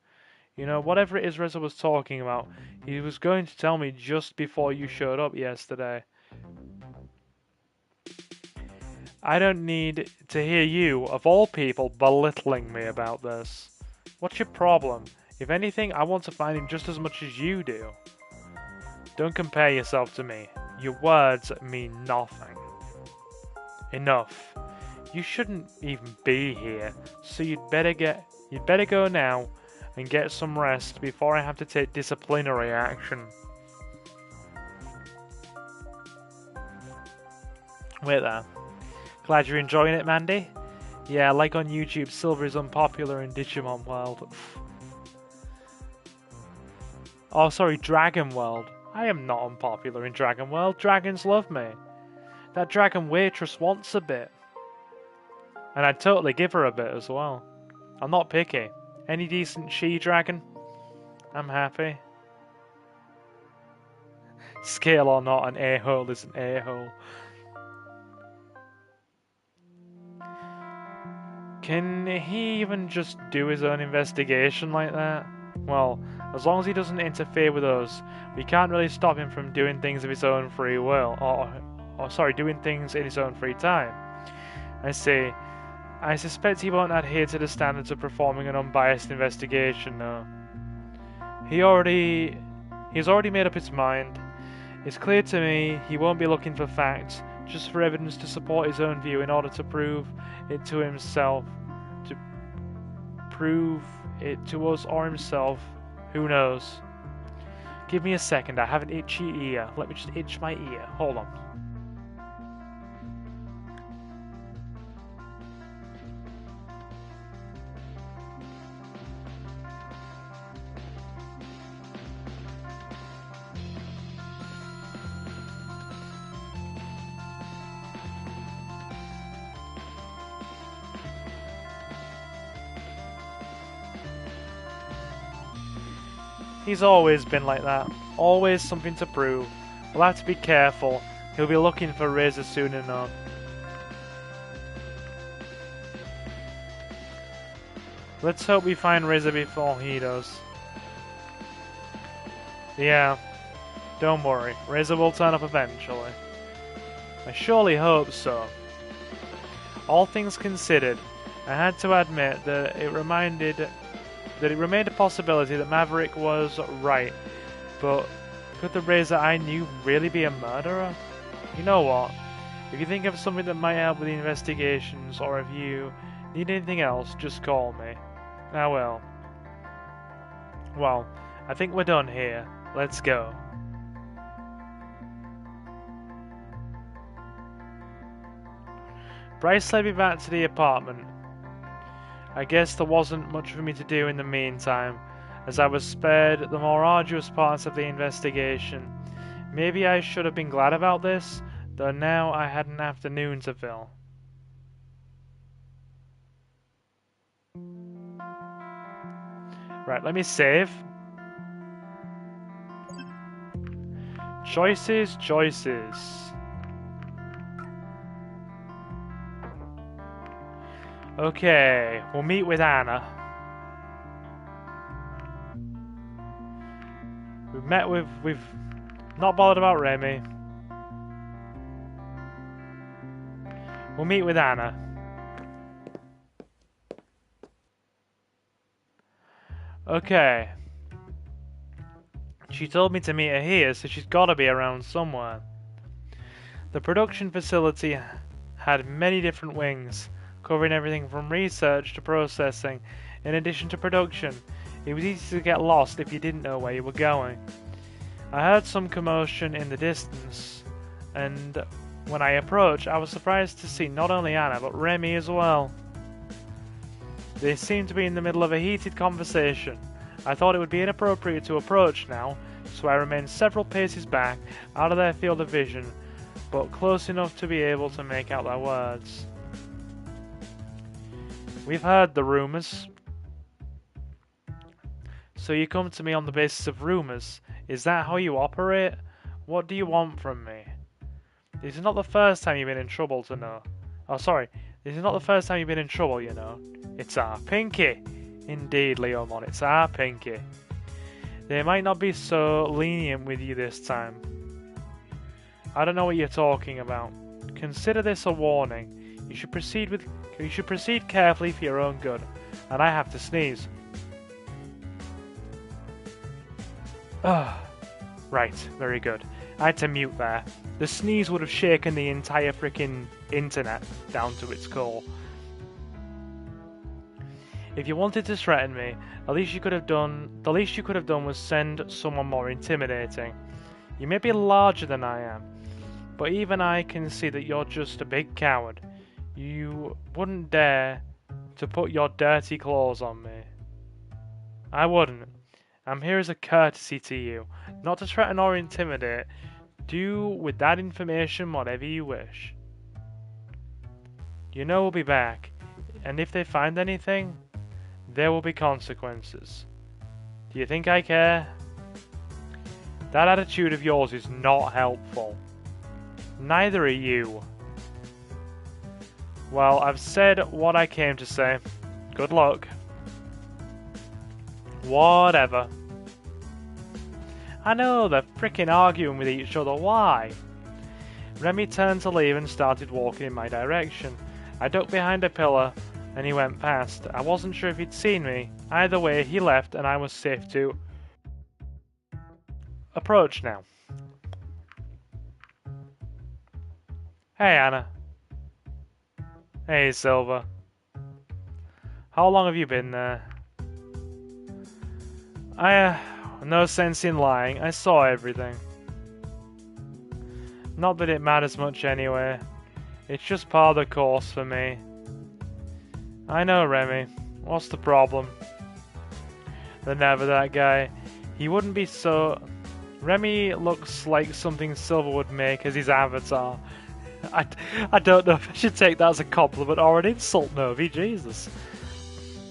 You know, whatever it is Reza was talking about, he was going to tell me just before you showed up yesterday. I don't need to hear you, of all people, belittling me about this. What's your problem? If anything, I want to find him just as much as you do. Don't compare yourself to me. Your words mean nothing. Enough. You shouldn't even be here, so you'd better go now and get some rest before I have to take disciplinary action. Wait there. Glad you're enjoying it, Mandy? Yeah, like on YouTube, Silver is unpopular in Digimon World. Oh, sorry, Dragon World. I am not unpopular in Dragon World. Dragons love me. That dragon waitress wants a bit. And I'd totally give her a bit as well. I'm not picky. Any decent she-dragon, I'm happy. Scale or not, an a-hole is an a-hole. Can he even just do his own investigation like that? Well, as long as he doesn't interfere with us, we can't really stop him from doing things of his own free will. Or sorry, doing things in his own free time. I see. I suspect he won't adhere to the standards of performing an unbiased investigation, no. He's already made up his mind. It's clear to me he won't be looking for facts, just for evidence to support his own view in order to prove it to himself. To prove it to us or himself, who knows. Give me a second, I have an itchy ear. Let me just itch my ear. Hold on. He's always been like that. Always something to prove. We'll have to be careful. He'll be looking for Razor soon enough. Let's hope we find Razor before he does. Yeah. Don't worry. Razor will turn up eventually. I surely hope so. All things considered, I had to admit that it remained a possibility that Maverick was right, but could the Razor I knew really be a murderer? You know what? If you think of something that might help with the investigations, or if you need anything else, just call me. I will. Well, I think we're done here. Let's go. Bryce led me back to the apartment. I guess there wasn't much for me to do in the meantime, as I was spared the more arduous parts of the investigation. Maybe I should have been glad about this, though now I had an afternoon to fill. Right, let me save. Choices, choices. Okay, we'll meet with Anna. We've not bothered about Remy. We'll meet with Anna. Okay. She told me to meet her here, so she's gotta be around somewhere. The production facility had many different wings, covering everything from research to processing. In addition to production, it was easy to get lost if you didn't know where you were going. I heard some commotion in the distance, and when I approached, I was surprised to see not only Anna, but Remy as well. They seemed to be in the middle of a heated conversation. I thought it would be inappropriate to approach now, so I remained several paces back, out of their field of vision, but close enough to be able to make out their words. We've heard the rumours. So you come to me on the basis of rumours? Is that how you operate? What do you want from me? This is not the first time you've been in trouble to know. Oh, sorry. This is not the first time you've been in trouble, you know. It's our Pinky. Indeed, Leomon, it's our Pinky. They might not be so lenient with you this time. I don't know what you're talking about. Consider this a warning. You should proceed carefully for your own good. And I have to sneeze. Right, very good. I had to mute there. The sneeze would have shaken the entire freaking internet down to its core. If you wanted to threaten me, the least you could have done was send someone more intimidating. You may be larger than I am, But even I can see that you're just a big coward. You wouldn't dare to put your dirty claws on me. I wouldn't. I'm here as a courtesy to you, not to threaten or intimidate. Do with that information whatever you wish. You know we'll be back, and if they find anything, there will be consequences. Do you think I care? That attitude of yours is not helpful. Neither are you. Well, I've said what I came to say. Good luck. Whatever. I know, they're frickin' arguing with each other. Why? Remy turned to leave and started walking in my direction. I ducked behind a pillar and he went past. I wasn't sure if he'd seen me. Either way, he left and I was safe to approach now. Hey, Anna. Hey, Silver. How long have you been there? No sense in lying. I saw everything. Not that it matters much anyway. It's just part of the course for me. I know, Remy. What's the problem? The nerve of that guy. He wouldn't be so... Remy looks like something Silver would make as his avatar. I don't know if I should take that as a compliment or an insult, Novi. Jesus.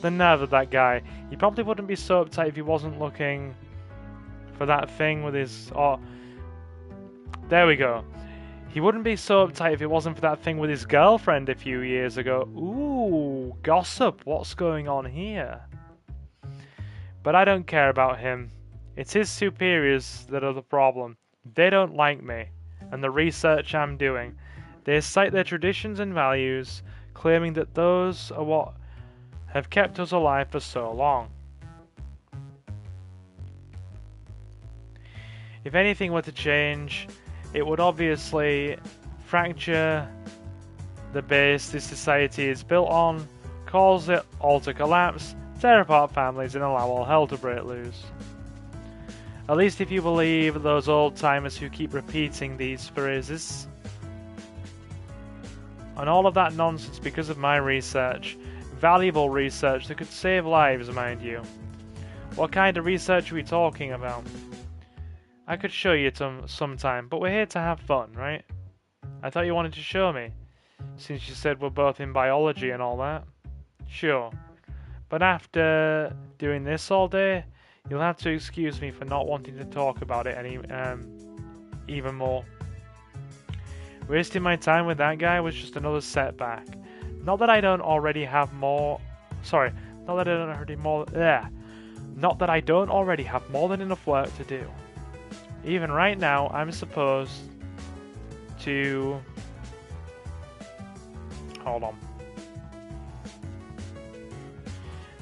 The nerve of that guy. He probably wouldn't be so uptight if he wasn't looking for that thing with his... Oh, there we go. He wouldn't be so uptight if it wasn't for that thing with his girlfriend a few years ago. Ooh, gossip. What's going on here? But I don't care about him. It's his superiors that are the problem. They don't like me and the research I'm doing. They cite their traditions and values, claiming that those are what have kept us alive for so long. If anything were to change, it would obviously fracture the base this society is built on, cause it all to collapse, tear apart families, and allow all hell to break loose. At least if you believe those old-timers who keep repeating these phrases. And all of that nonsense because of my research. Valuable research that could save lives, mind you. What kind of research are we talking about? I could show you sometime, but we're here to have fun, right? I thought you wanted to show me, since you said we're both in biology and all that. Sure. But after doing this all day, you'll have to excuse me for not wanting to talk about it even more. Wasting my time with that guy was just another setback. Not that I don't already have more... Sorry, not that I don't already more... Not that I don't already have more than enough work to do. Even right now, I'm supposed to... Hold on.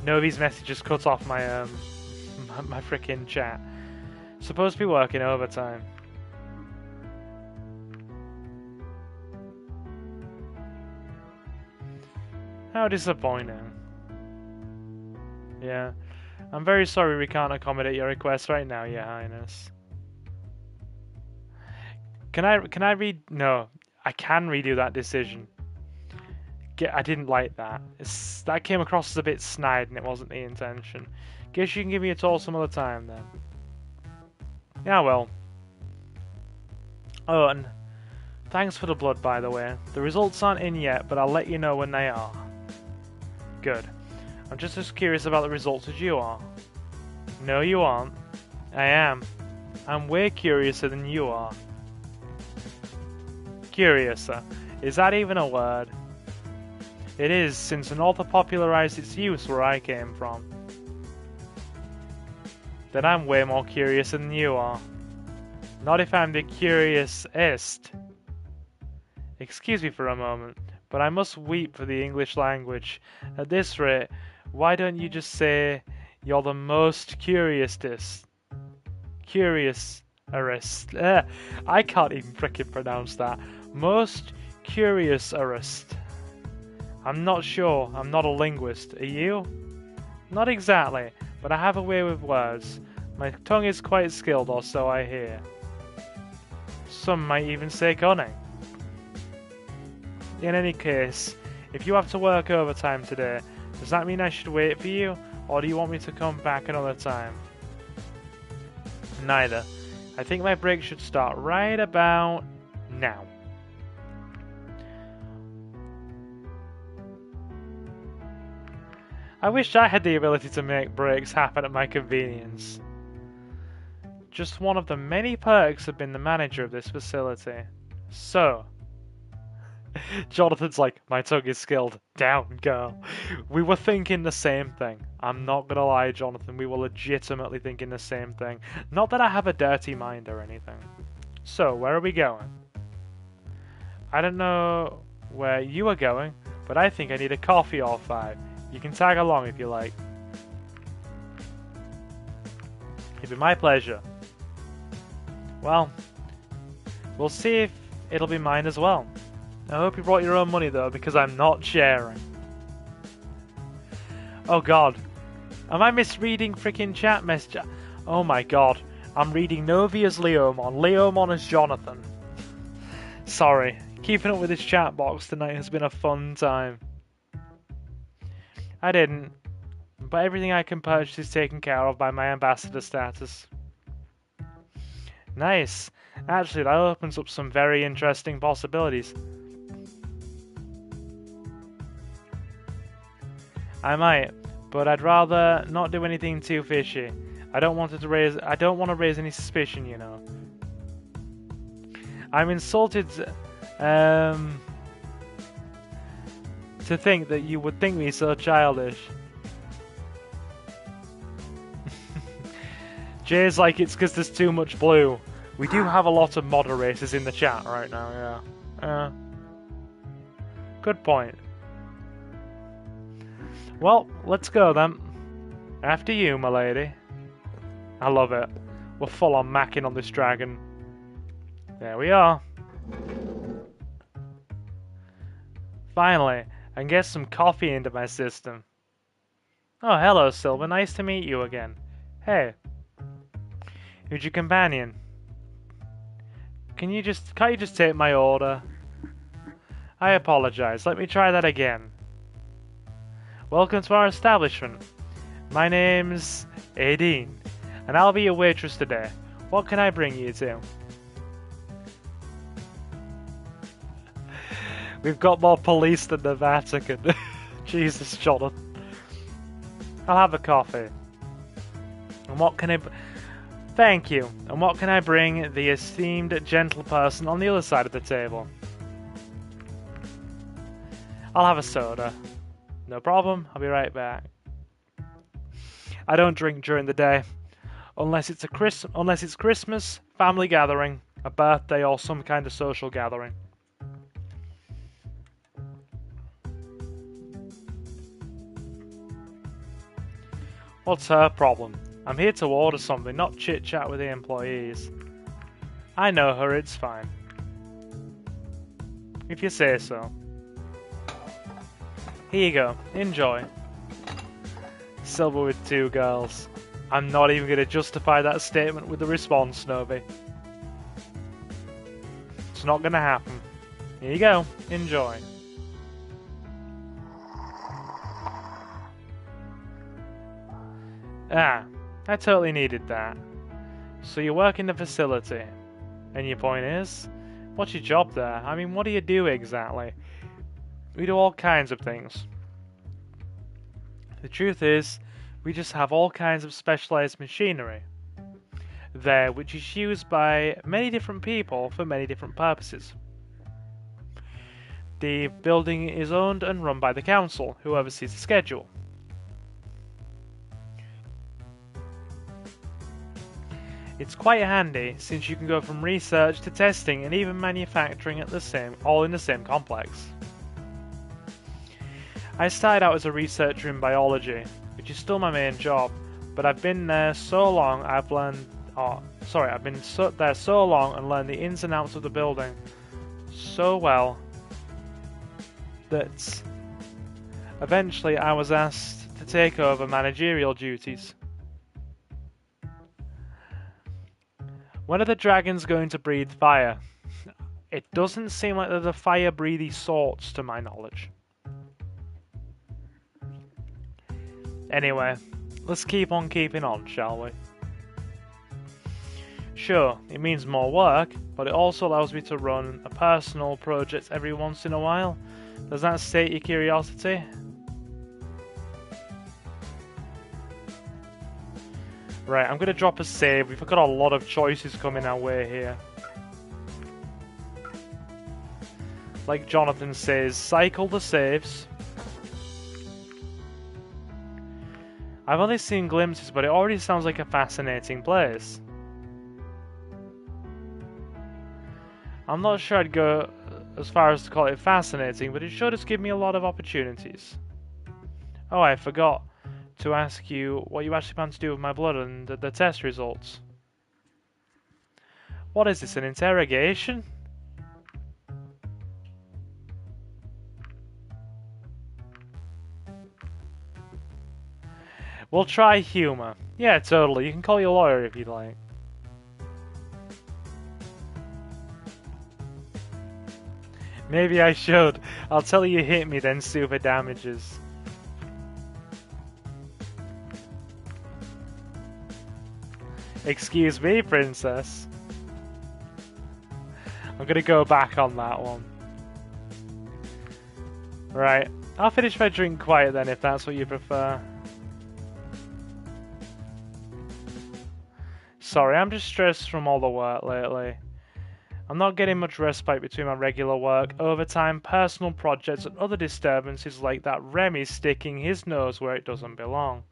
Novi's message just cut off my my frickin' chat. Supposed to be working overtime. How disappointing. Yeah. I'm very sorry we can't accommodate your request right now, Your Highness. Can I read... No. I can redo that decision. I didn't like that. That came across as a bit snide and it wasn't the intention. Guess you can give me a toll some other time then. Yeah, well. Oh, and thanks for the blood, by the way. The results aren't in yet, but I'll let you know when they are. Good. I'm just as curious about the results as you are. No, you aren't. I am. I'm way curiouser than you are. Curiouser. Is that even a word? It is, since an author popularized its use where I came from. Then I'm way more curious than you are. Not if I'm the curiousest. Excuse me for a moment, but I must weep for the English language. At this rate, why don't you just say you're the most curiousest? Curious-erest. I can't even frickin' pronounce that. Most curious-erest. I'm not sure. I'm not a linguist. Are you? Not exactly, but I have a way with words. My tongue is quite skilled, or so I hear. Some might even say cunning. In any case, if you have to work overtime today, does that mean I should wait for you, or do you want me to come back another time? Neither. I think my break should start right about now. I wish I had the ability to make breaks happen at my convenience. Just one of the many perks of being the manager of this facility. So, Jonathan's like, my tongue is skilled. Down, girl. We were thinking the same thing. I'm not gonna lie, Jonathan, we were legitimately thinking the same thing. Not that I have a dirty mind or anything. So, where are we going? I don't know where you are going, but I think I need a coffee or 5. You can tag along if you like. It'd be my pleasure. Well, we'll see if it'll be mine as well. I hope you brought your own money though, because I'm not sharing. Oh god. Am I misreading freaking chat message? Oh my god. I'm reading Novi as Leomon, Leomon as Jonathan. Sorry. Keeping up with this chat box tonight has been a fun time. I didn't. But everything I can purchase is taken care of by my ambassador status. Nice. Actually, that opens up some very interesting possibilities. I might, but I'd rather not do anything too fishy. I don't want to raise any suspicion, you know. I'm insulted to think that you would think me so childish. Jay's like, it's because there's too much blue. We do have a lot of moderators in the chat right now, yeah. Good point. Well, let's go then. After you, my lady. I love it. We're full on macking on this dragon. There we are. Finally, I can get some coffee into my system. Oh, hello, Silver. Nice to meet you again. Hey. Who's your companion? Can't you just take my order? I apologize. Let me try that again. Welcome to our establishment. My name's Aideen, and I'll be your waitress today. What can I bring you to? We've got more police than the Vatican. Jesus, Jonathan. I'll have a coffee. And what can I... Thank you. And what can I bring the esteemed gentle person on the other side of the table? I'll have a soda. No problem. I'll be right back. I don't drink during the day. Unless it's Christmas, family gathering, a birthday, or some kind of social gathering. What's her problem? I'm here to order something, not chit-chat with the employees. I know her, it's fine. If you say so. Here you go, enjoy. Silver with 2 girls. I'm not even going to justify that statement with a response, Novi. It's not going to happen. Here you go, enjoy. Ah, I totally needed that. So you work in the facility. And your point is? What's your job there? I mean, what do you do exactly? We do all kinds of things. The truth is, we just have all kinds of specialized machinery there, which is used by many different people for many different purposes. The building is owned and run by the council, who oversees the schedule. It's quite handy, since you can go from research to testing and even manufacturing all in the same complex. I started out as a researcher in biology, which is still my main job, but I've been there so long I've been there so long and learned the ins and outs of the building so well that eventually I was asked to take over managerial duties. When are the dragons going to breathe fire? It doesn't seem like they're the fire-breathy sorts, to my knowledge. Anyway, let's keep on keeping on, shall we? Sure, it means more work, but it also allows me to run a personal project every once in a while. Does that sate your curiosity? Right, I'm going to drop a save. We've got a lot of choices coming our way here. Like Jonathan says, cycle the saves. I've only seen glimpses, but it already sounds like a fascinating place. I'm not sure I'd go as far as to call it fascinating, but it sure does give me a lot of opportunities. Oh, I forgot to ask you what you actually plan to do with my blood and the test results. What is this, an interrogation? We'll try humor. Yeah, totally. You can call your lawyer if you'd like. Maybe I should. I'll tell you hit me, then super damages. Excuse me, princess. I'm gonna go back on that one. Right. I'll finish my drink quiet then, if that's what you prefer. Sorry, I'm just stressed from all the work lately. I'm not getting much respite between my regular work, overtime, personal projects, and other disturbances like that Remy sticking his nose where it doesn't belong.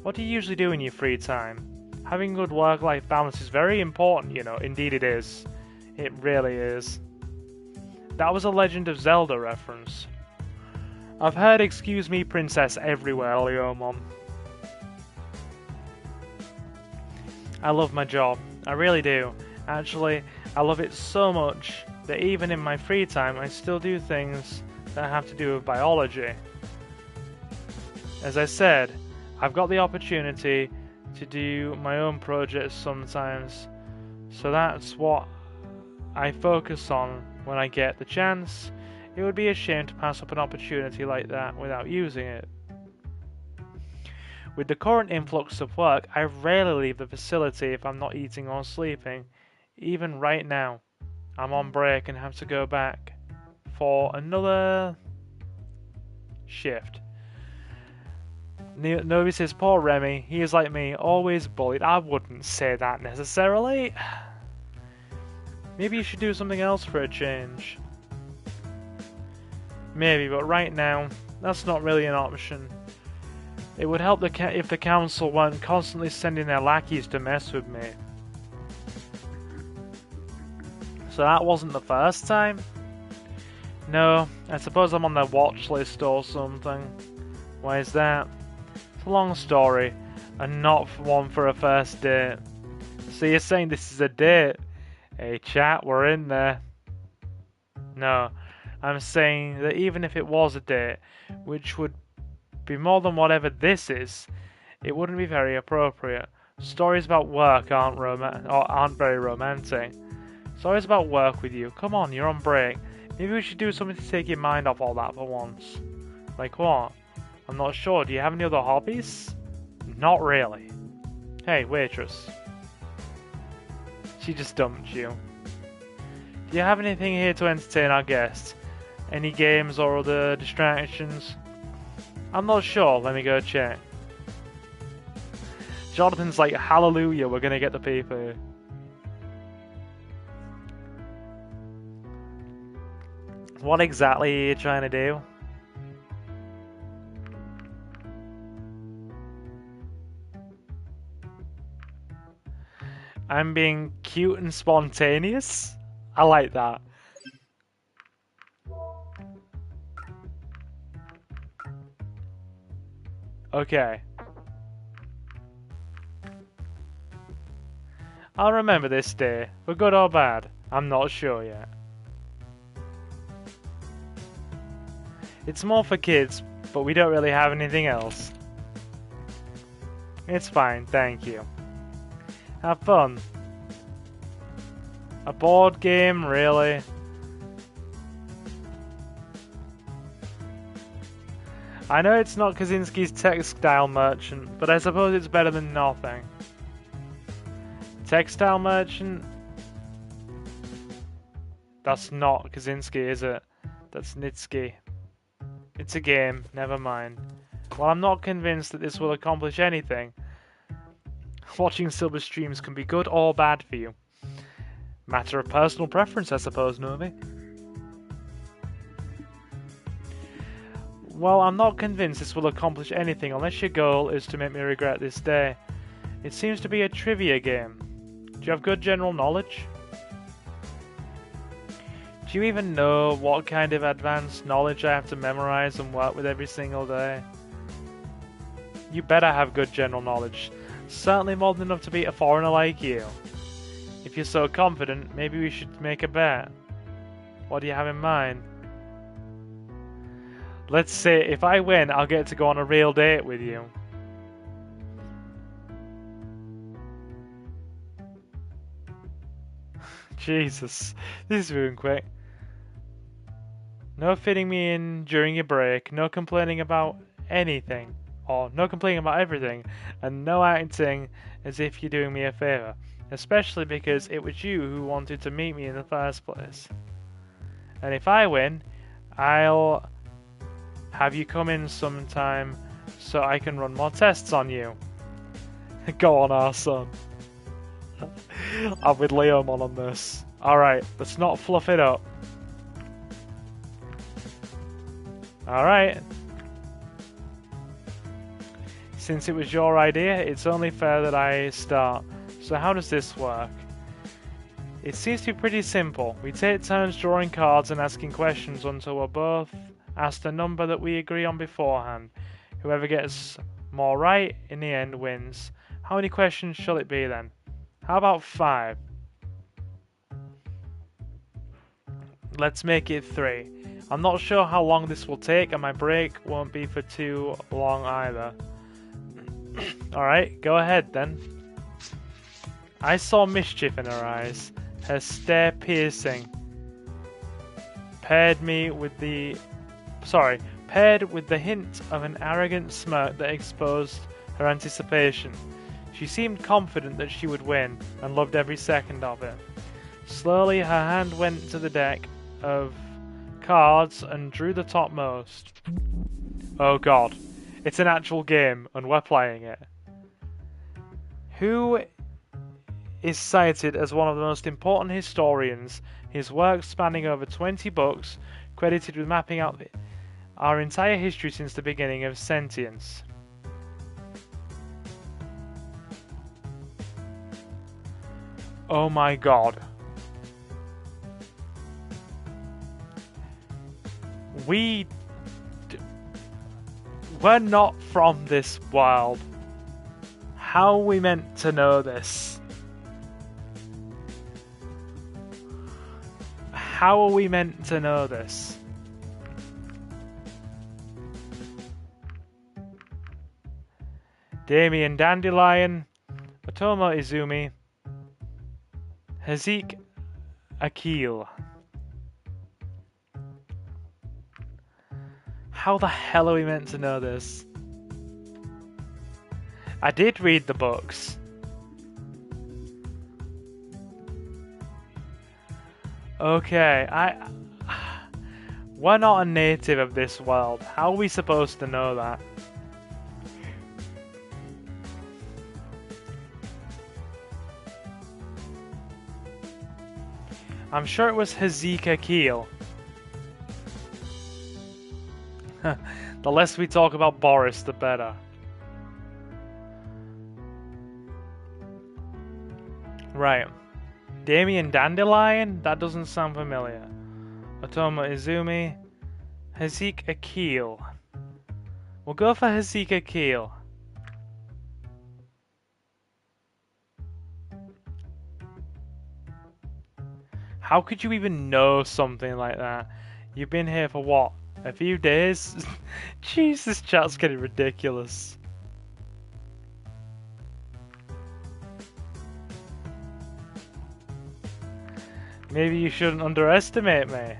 What do you usually do in your free time? Having good work-life balance is very important, you know. Indeed it is. It really is. That was a Legend of Zelda reference. I've heard "Excuse me, princess" everywhere, Leomon. I love my job. I really do. Actually, I love it so much that even in my free time I still do things that have to do with biology. As I said, I've got the opportunity to do my own projects sometimes, so that's what I focus on when I get the chance. It would be a shame to pass up an opportunity like that without using it. With the current influx of work, I rarely leave the facility if I'm not eating or sleeping. Even right now, I'm on break and have to go back for another shift. Novi says, poor Remy, he is like me, always bullied. I wouldn't say that necessarily. Maybe you should do something else for a change. Maybe, but right now, that's not really an option. It would help if the council weren't constantly sending their lackeys to mess with me. So that wasn't the first time? No, I suppose I'm on their watch list or something. Why is that? It's a long story, and not one for a first date. So you're saying this is a date? Hey chat, we're in there. No, I'm saying that even if it was a date, which would be more than whatever this is, it wouldn't be very appropriate. Stories about work aren't very romantic. Stories about work with you. Come on, you're on break. Maybe we should do something to take your mind off all that for once. Like what? I'm not sure. Do you have any other hobbies? Not really. Hey, waitress. She just dumped you. Do you have anything here to entertain our guests? Any games or other distractions? I'm not sure. Let me go check. Jonathan's like, hallelujah, we're gonna get the people. What exactly are you trying to do? I'm being cute and spontaneous? I like that. Okay. I'll remember this day, for good or bad. I'm not sure yet. It's more for kids, but we don't really have anything else. It's fine, thank you. Have fun. A board game, really? I know it's not Kaczynski's textile merchant, but I suppose it's better than nothing. Textile merchant? That's not Kaczynski, is it? That's Nitsky. It's a game, never mind. Well, I'm not convinced that this will accomplish anything. Watching silver streams can be good or bad for you. Matter of personal preference, I suppose, Novi. Well, I'm not convinced this will accomplish anything unless your goal is to make me regret this day. It seems to be a trivia game. Do you have good general knowledge? Do you even know what kind of advanced knowledge I have to memorize and work with every single day? You better have good general knowledge. Certainly more than enough to beat a foreigner like you. If you're so confident, maybe we should make a bet. What do you have in mind? Let's say if I win, I'll get to go on a real date with you. Jesus, this is moving quick. No fitting me in during your break, no complaining about anything, or no complaining about everything, and no acting as if you're doing me a favour, especially because it was you who wanted to meet me in the first place. And if I win, I'll have you come in sometime so I can run more tests on you. Go on, our son. I'm with Leomon on this. Alright, let's not fluff it up. Alright. Since it was your idea, it's only fair that I start. So how does this work? It seems to be pretty simple. We take turns drawing cards and asking questions until we're both asked a number that we agree on beforehand. Whoever gets more right in the end wins. How many questions shall it be then? How about 5? Let's make it 3. I'm not sure how long this will take, and my break won't be for too long either. Alright, go ahead then. I saw mischief in her eyes, her stare piercing. Paired with the hint of an arrogant smirk that exposed her anticipation. She seemed confident that she would win, and loved every second of it. Slowly, her hand went to the deck of cards and drew the topmost. Oh god, it's an actual game, and we're playing it. Who is cited as one of the most important historians, his work spanning over 20 books, credited with mapping out our entire history since the beginning of sentience. Oh my god. We're not from this world. How are we meant to know this? How are we meant to know this? Damien Dandelion, Otomo Izumi, Hazik Akil. How the hell are we meant to know this? I did read the books. Okay, we're not a native of this world. How are we supposed to know that? I'm sure it was Hazika Keel. The less we talk about Boris, the better. Right. Damien Dandelion? That doesn't sound familiar. Otomo Izumi. Hazik Akil. We'll go for Hazik Akil. How could you even know something like that? You've been here for what? A few days? Jeez, this chat's getting ridiculous. Maybe you shouldn't underestimate me.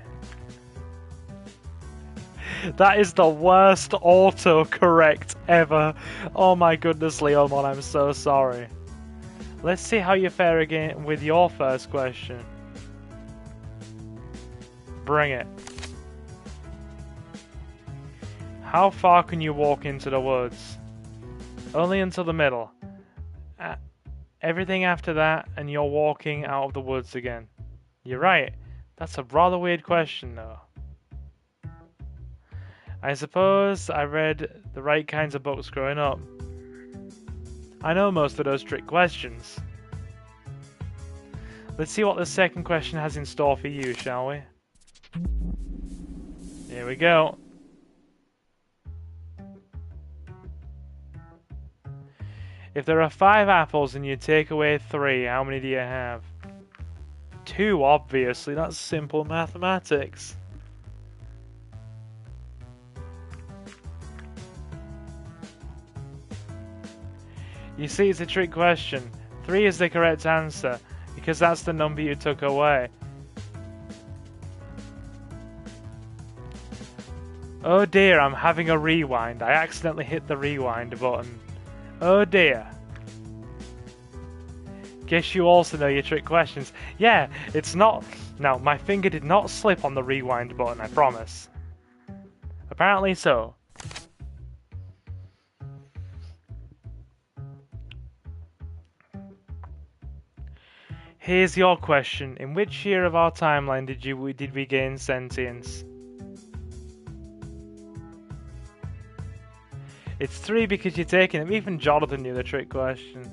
That is the worst autocorrect ever. Oh my goodness, Leomon, I'm so sorry. Let's see how you fare again with your first question. Bring it. How far can you walk into the woods? Only until the middle. Everything after that, and you're walking out of the woods again. You're right. That's a rather weird question, though. I suppose I read the right kinds of books growing up. I know most of those trick questions. Let's see what the second question has in store for you, shall we? Here we go. If there are 5 apples and you take away 3, how many do you have? 2, obviously. That's simple mathematics. You see, it's a trick question. 3 is the correct answer, because that's the number you took away. Oh dear, I'm having a rewind. I accidentally hit the rewind button. Oh dear. Guess you also know your trick questions. Yeah, it's not... No, my finger did not slip on the rewind button, I promise. Apparently so. Here's your question. In which year of our timeline did we gain sentience? It's 3 because you're taking it. Even Jonathan knew the trick question.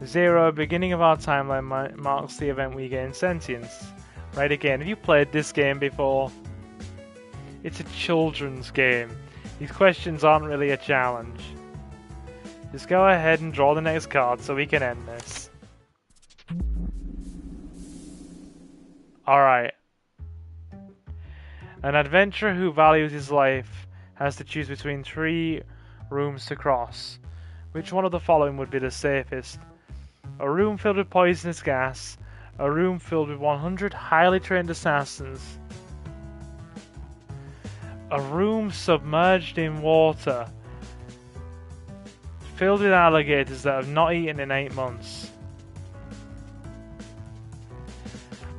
0, beginning of our timeline marks the event we gain sentience. Right again, have you played this game before? It's a children's game. These questions aren't really a challenge. Just go ahead and draw the next card so we can end this. Alright. An adventurer who values his life has to choose between 3 rooms to cross. Which one of the following would be the safest? A room filled with poisonous gas, a room filled with 100 highly trained assassins, a room submerged in water, filled with alligators that have not eaten in 8 months.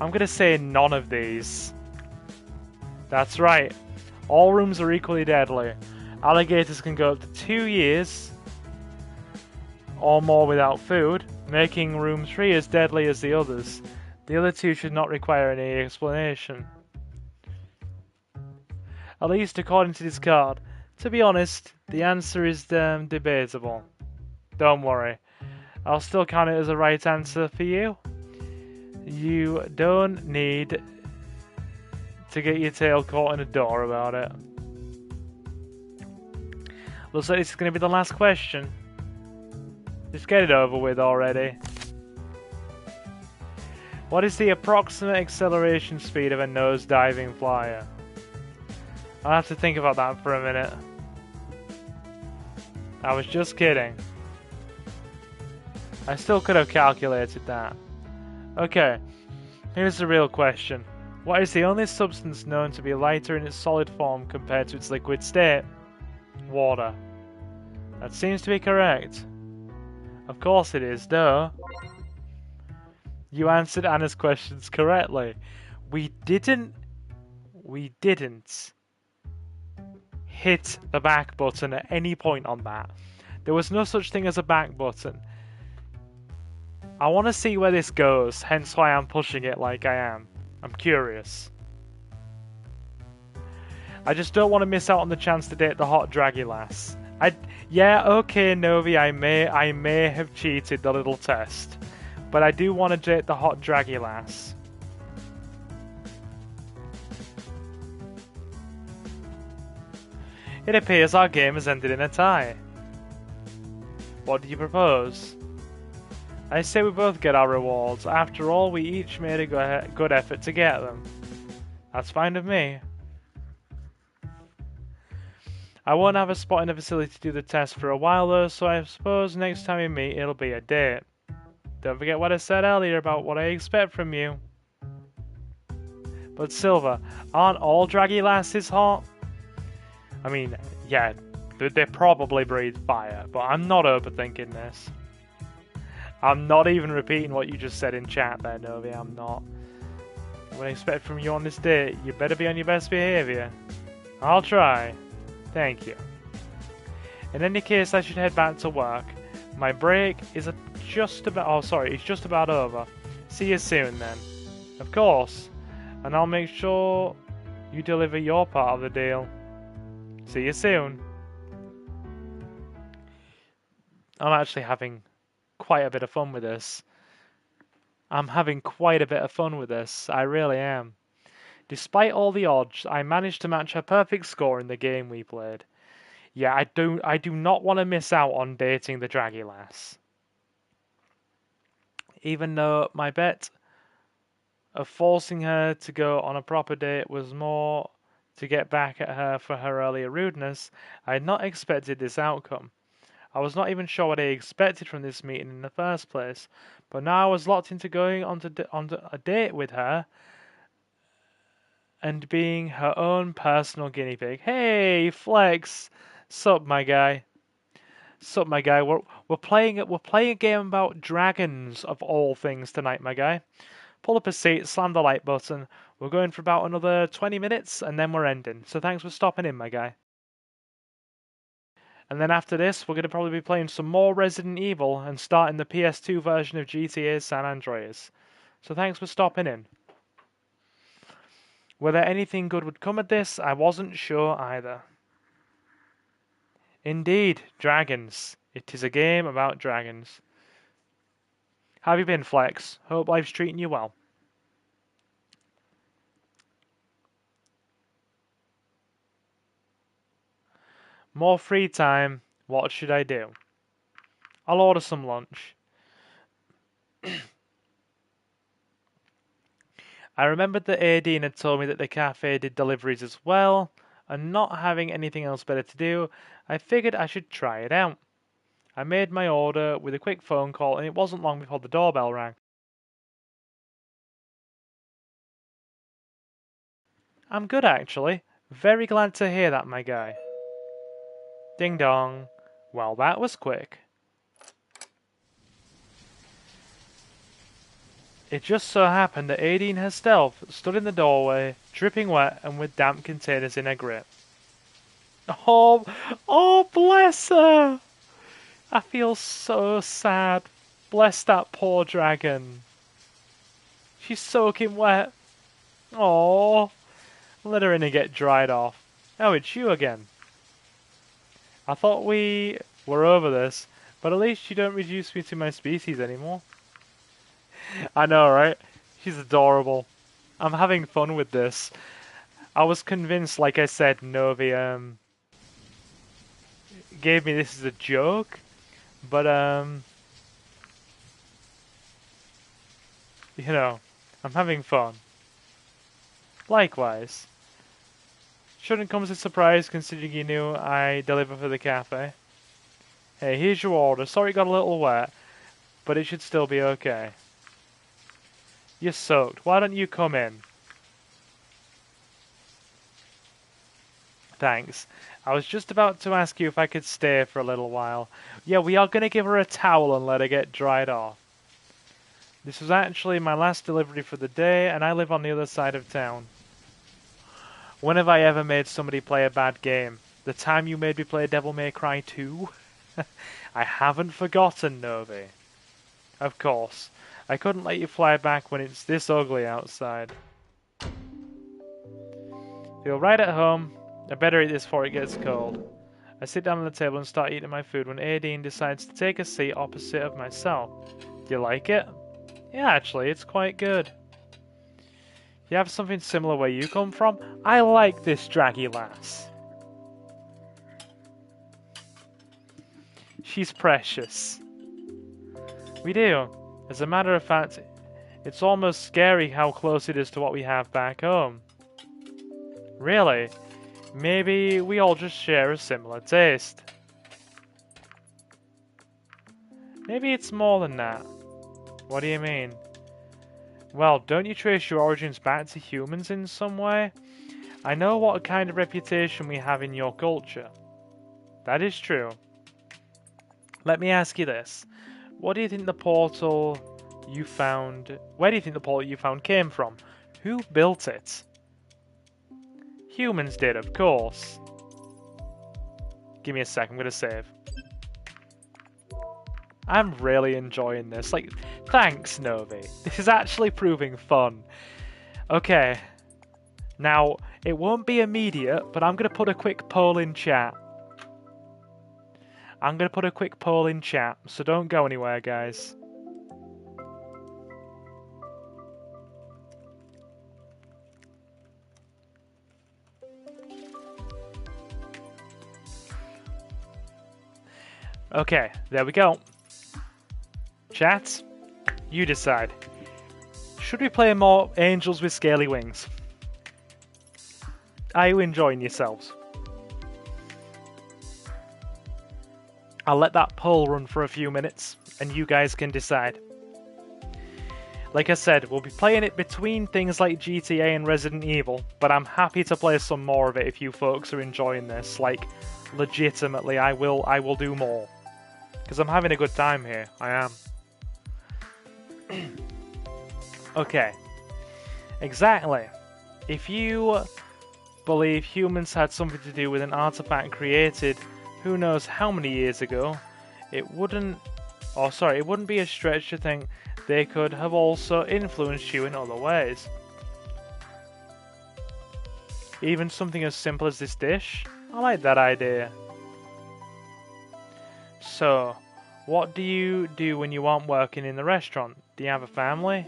I'm gonna say none of these. That's right. All rooms are equally deadly. Alligators can go up to 2 years or more without food, making room 3 as deadly as the others. The other 2 should not require any explanation. At least according to this card. To be honest, the answer is debatable. Don't worry. I'll still count it as a right answer for you. You don't need to get your tail caught in a door about it. Looks like this is going to be the last question. Just get it over with already. What is the approximate acceleration speed of a nose-diving flyer? I'll have to think about that for a minute. I was just kidding. I still could have calculated that. Okay, here's the real question. What is the only substance known to be lighter in its solid form compared to its liquid state? Water. That seems to be correct. Of course it is, duh. You answered Anna's questions correctly. We didn't hit the back button at any point on that. There was no such thing as a back button. I want to see where this goes, hence why I'm pushing it like I am. I'm curious. I just don't want to miss out on the chance to date the hot draggy lass. Yeah, okay, Novi, I may have cheated the little test, but I do want to date the hot draggy lass. It appears our game has ended in a tie. What do you propose? I say we both get our rewards. After all, we each made a good effort to get them. That's fine with me. I won't have a spot in the facility to do the test for a while though, so I suppose next time we meet it'll be a date. Don't forget what I said earlier about what I expect from you. But Silver, aren't all draggy lasses hot? I mean, yeah, they probably breathe fire, but I'm not overthinking this. I'm not even repeating what you just said in chat there, Novi, I'm not. What I expect from you on this date, you better be on your best behaviour. I'll try. Thank you. In any case, I should head back to work. My break is just about... Oh, sorry, it's just about over. See you soon, then. Of course. And I'll make sure you deliver your part of the deal. See you soon. I'm actually having quite a bit of fun with this. I'm having quite a bit of fun with this. I really am. Despite all the odds, I managed to match a perfect score in the game we played. Yeah, I do not want to miss out on dating the draggy lass. Even though my bet of forcing her to go on a proper date was more to get back at her for her earlier rudeness, I had not expected this outcome. I was not even sure what I expected from this meeting in the first place, but now I was locked into going on a date with her and being her own personal guinea pig. Hey, Flex! Sup, my guy? Sup, my guy? We're playing a game about dragons of all things tonight, my guy. Pull up a seat, slam the like button. We're going for about another 20 minutes, and then we're ending. So thanks for stopping in, my guy. And then after this, we're going to probably be playing some more Resident Evil and starting the PS2 version of GTA San Andreas. So thanks for stopping in. Whether anything good would come of this, I wasn't sure either. Indeed, dragons. It is a game about dragons. How have you been, Flex? Hope life's treating you well. More free time. What should I do? I'll order some lunch. I remembered that Adine had told me that the cafe did deliveries as well, and not having anything else better to do, I figured I should try it out. I made my order with a quick phone call, and it wasn't long before the doorbell rang. I'm good, actually. Very glad to hear that, my guy. Ding dong. Well, that was quick. It just so happened that Adine herself stood in the doorway, dripping wet and with damp containers in her grip. Oh, oh, bless her! I feel so sad. Bless that poor dragon. She's soaking wet. Oh, let her in and get dried off. Oh, it's you again. I thought we were over this, but at least you don't reduce me to my species anymore. I know, right? She's adorable. I'm having fun with this. I was convinced, like I said, Novi gave me this as a joke, but you know, I'm having fun. Likewise. Shouldn't come as a surprise considering you knew I deliver for the cafe. Hey, here's your order. Sorry it got a little wet, but it should still be okay. You're soaked. Why don't you come in? Thanks. I was just about to ask you if I could stay for a little while. Yeah, we are going to give her a towel and let her get dried off. This was actually my last delivery for the day, and I live on the other side of town. When have I ever made somebody play a bad game? The time you made me play Devil May Cry 2? I haven't forgotten, Novi. Of course. I couldn't let you fly back when it's this ugly outside. Feel right at home. I better eat this before it gets cold. I sit down on the table and start eating my food when Adine decides to take a seat opposite of myself. Do you like it? Yeah, actually, it's quite good. You have something similar where you come from? I like this draggy lass. She's precious. We do. As a matter of fact, it's almost scary how close it is to what we have back home. Really? Maybe we all just share a similar taste. Maybe it's more than that. What do you mean? Well, don't you trace your origins back to humans in some way? I know what kind of reputation we have in your culture. That is true. Let me ask you this. What do you think the portal you found... Where do you think the portal you found came from? Who built it? Humans did, of course. Give me a sec, I'm gonna save. I'm really enjoying this. Like, thanks, Novi. This is actually proving fun. Okay. Now, it won't be immediate, but I'm gonna put a quick poll in chat. So don't go anywhere, guys. Okay, there we go. Chat, you decide. Should we play more Angels with Scaly Wings? Are you enjoying yourselves? I'll let that poll run for a few minutes, and you guys can decide. Like I said, we'll be playing it between things like GTA and Resident Evil, but I'm happy to play some more of it if you folks are enjoying this. Like, legitimately, I will do more. Because I'm having a good time here. I am. Okay. Exactly. If you believe humans had something to do with an artifact created who knows how many years ago, it wouldn't be a stretch to think they could have also influenced you in other ways. Even something as simple as this dish? I like that idea. So, what do you do when you aren't working in the restaurant? Do you have a family?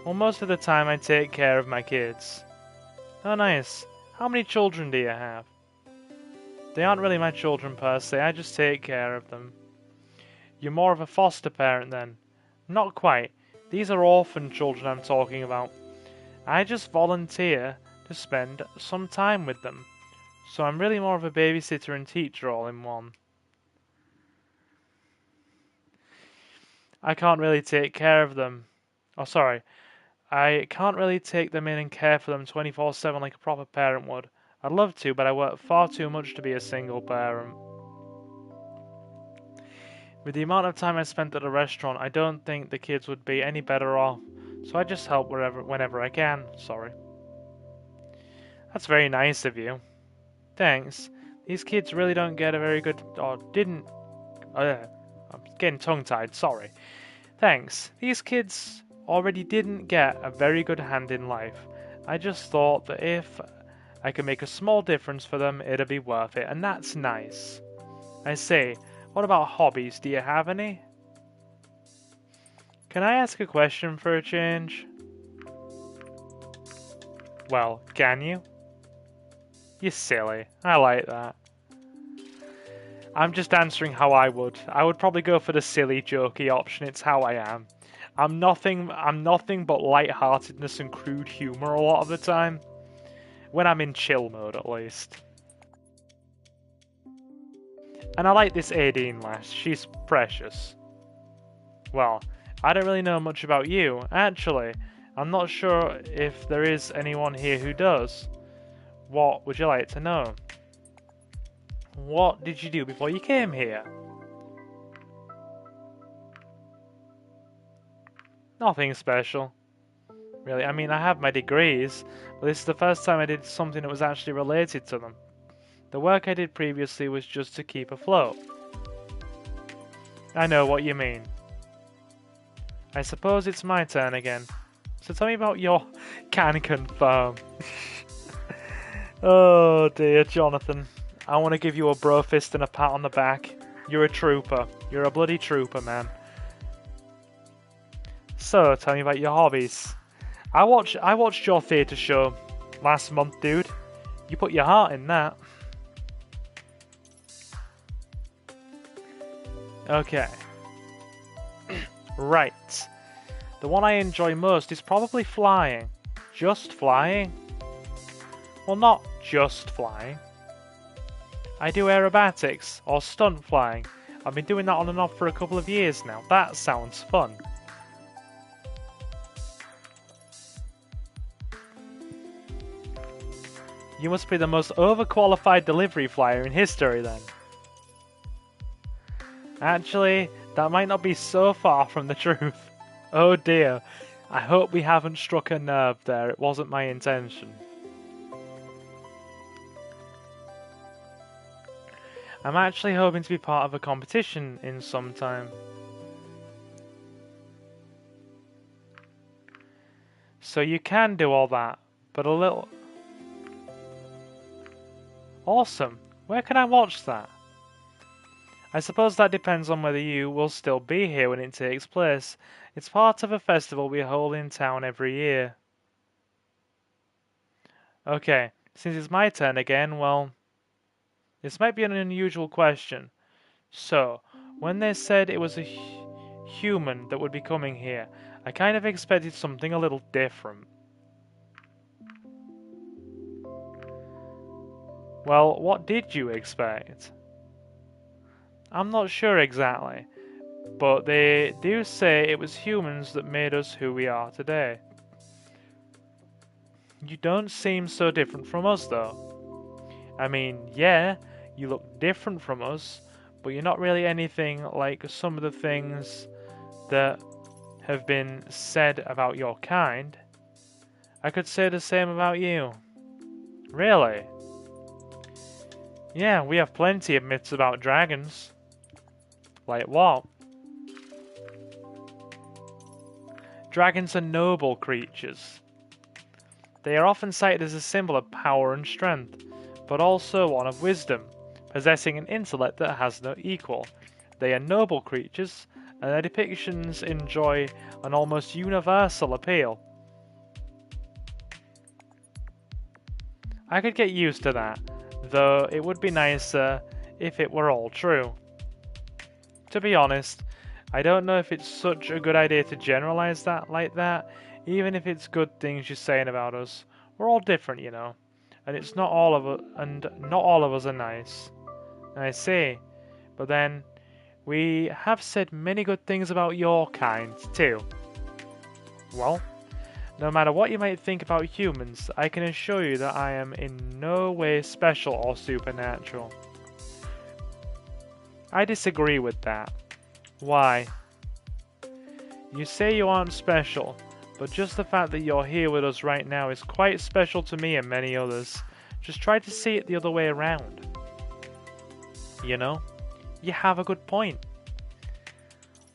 Well, most of the time I take care of my kids. Oh, nice. How many children do you have? They aren't really my children per se, I just take care of them. You're more of a foster parent then? Not quite. These are orphan children I'm talking about. I just volunteer to spend some time with them. So I'm really more of a babysitter and teacher all in one. I can't really take care of them. Oh, sorry. I can't really take them in and care for them 24/7 like a proper parent would. I'd love to, but I work far too much to be a single parent. With the amount of time I spent at a restaurant, I don't think the kids would be any better off. So I just help whenever I can. Sorry. That's very nice of you. Thanks. These kids really don't get a very good... or didn't... I'm getting tongue-tied, sorry. Thanks. These kids already didn't get a very good hand in life. I just thought that if I could make a small difference for them, it'd be worth it, and that's nice. I say, what about hobbies? Do you have any? Can I ask a question for a change? Well, can you? You're silly. I like that. I'm just answering how I would. I would probably go for the silly, jokey option. It's how I am. I'm nothing but lightheartedness and crude humor a lot of the time. When I'm in chill mode, at least. And I like this Aideen lass. She's precious. Well, I don't really know much about you. Actually, I'm not sure if there is anyone here who does. What would you like to know? What did you do before you came here? Nothing special. Really, I mean, I have my degrees, but this is the first time I did something that was actually related to them. The work I did previously was just to keep afloat. I know what you mean. I suppose it's my turn again. So tell me about your... Can confirm. Oh dear, Jonathan. I want to give you a bro fist and a pat on the back. You're a trooper. You're a bloody trooper, man. So, tell me about your hobbies. I watched your theatre show last month, dude. You put your heart in that. Okay. Right. The one I enjoy most is probably flying. Just flying? Well, not just flying. I do aerobatics, or stunt flying. I've been doing that on and off for a couple of years now. That sounds fun. You must be the most overqualified delivery flyer in history then. Actually, that might not be so far from the truth. Oh dear. I hope we haven't struck a nerve there. It wasn't my intention. I'm actually hoping to be part of a competition in some time. So you can do all that, but a little... Awesome. Where can I watch that? I suppose that depends on whether you will still be here when it takes place. It's part of a festival we hold in town every year. Okay, since it's my turn again, well... This might be an unusual question. So, when they said it was a human that would be coming here, I kind of expected something a little different. Well, what did you expect? I'm not sure exactly, but they do say it was humans that made us who we are today. You don't seem so different from us, though. I mean, yeah, you look different from us, but you're not really anything like some of the things that have been said about your kind. I could say the same about you. Really? Yeah, we have plenty of myths about dragons. Like what? Dragons are noble creatures. They are often cited as a symbol of power and strength, but also one of wisdom, possessing an intellect that has no equal. They are noble creatures, and their depictions enjoy an almost universal appeal. I could get used to that, though it would be nicer if it were all true. To be honest, I don't know if it's such a good idea to generalize that like that, even if it's good things you're saying about us. We're all different, you know, and it's not all of us, and not all of us are nice. I see, but then we have said many good things about your kind too. Well, no matter what you might think about humans, I can assure you that I am in no way special or supernatural. I disagree with that. Why? You say you aren't special, but just the fact that you're here with us right now is quite special to me and many others. Just try to see it the other way around. You know? You have a good point.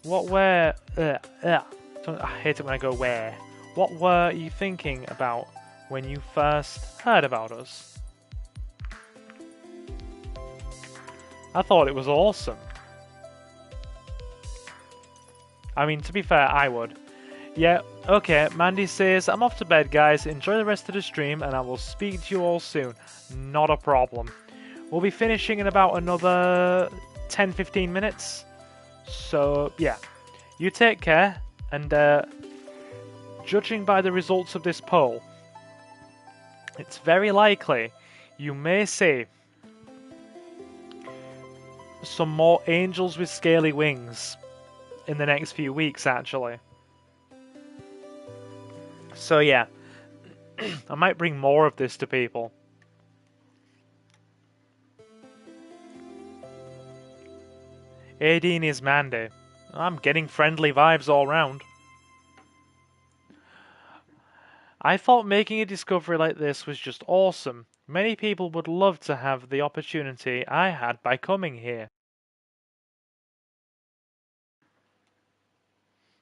I hate it when I go where. What were you thinking about when you first heard about us? I thought it was awesome. I mean, to be fair, I would. Yeah, okay, Mandy says, I'm off to bed, guys. Enjoy the rest of the stream, and I will speak to you all soon. Not a problem. We'll be finishing in about another 10-15 minutes. So, yeah. You take care, and judging by the results of this poll, it's very likely you may see some more angels with scaly wings in the next few weeks, actually. So yeah, I might bring more of this to people. Aideen is Mandy. I'm getting friendly vibes all round. I thought making a discovery like this was just awesome. Many people would love to have the opportunity I had by coming here.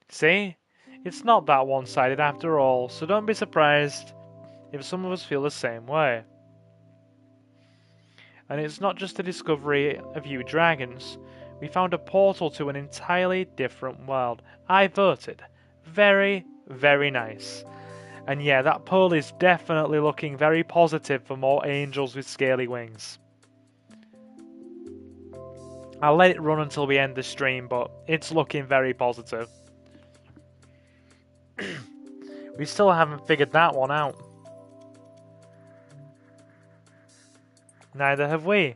See? It's not that one-sided after all, so don't be surprised if some of us feel the same way. And it's not just the discovery of you dragons. We found a portal to an entirely different world. I voted. Very, very nice. And yeah, that poll is definitely looking very positive for more angels with scaly wings. I'll let it run until we end the stream, but it's looking very positive. We still haven't figured that one out. Neither have we.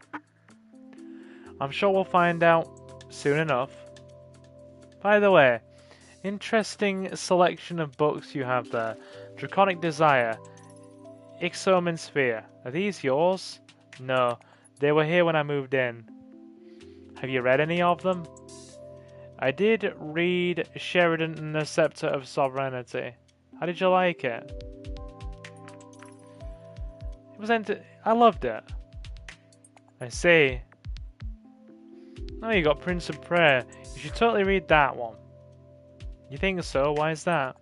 I'm sure we'll find out soon enough. By the way, interesting selection of books you have there. Draconic Desire. Ixom and Sphere. Are these yours? No, they were here when I moved in. Have you read any of them? I did read Sheridan and the Scepter of Sovereignty. How did you like it? It was I loved it. I see. Oh, you got Prince of Prayer. You should totally read that one. You think so? Why is that?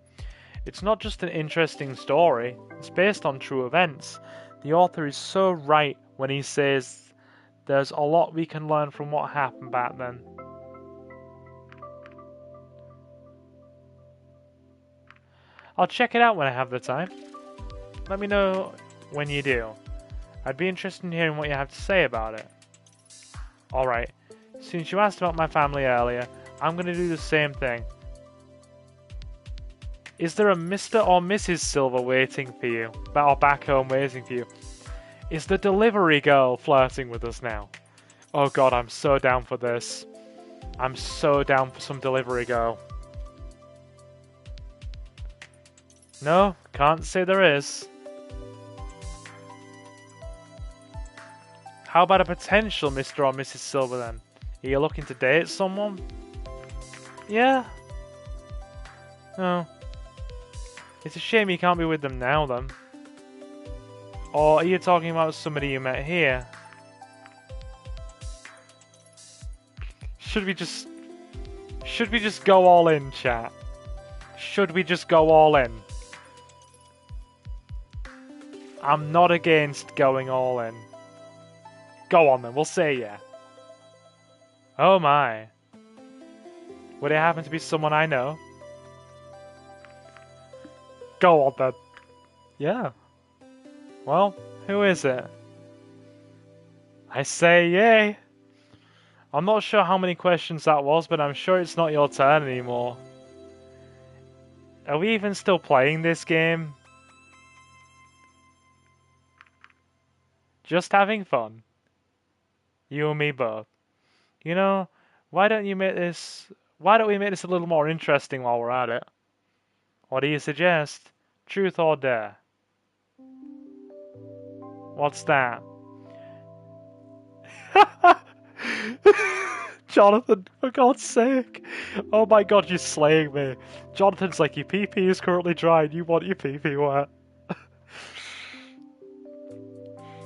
It's not just an interesting story. It's based on true events. The author is so right when he says there's a lot we can learn from what happened back then. I'll check it out when I have the time. Let me know when you do. I'd be interested in hearing what you have to say about it. Alright, since you asked about my family earlier, I'm going to do the same thing. Is there a Mr. or Mrs. Silver waiting for you? Or back home waiting for you? Is the delivery girl flirting with us now? Oh god, I'm so down for this. I'm so down for some delivery girl. No, can't say there is. How about a potential Mr. or Mrs. Silver then? Are you looking to date someone? Yeah? Oh. It's a shame you can't be with them now then. Or are you talking about somebody you met here? Should we just go all in, chat? Should we just go all in? I'm not against going all in. Go on then, we'll say yeah. Oh my. Would it happen to be someone I know? Go on then. Yeah. Well, who is it? I say yay. I'm not sure how many questions that was, but I'm sure it's not your turn anymore. Are we even still playing this game? Just having fun. You and me both. You know, why don't we make this a little more interesting while we're at it? What do you suggest? Truth or dare? What's that? Jonathan, for God's sake. Oh my god, you're slaying me. Jonathan's like, your pee-pee is currently dry and you want your pee-pee wet.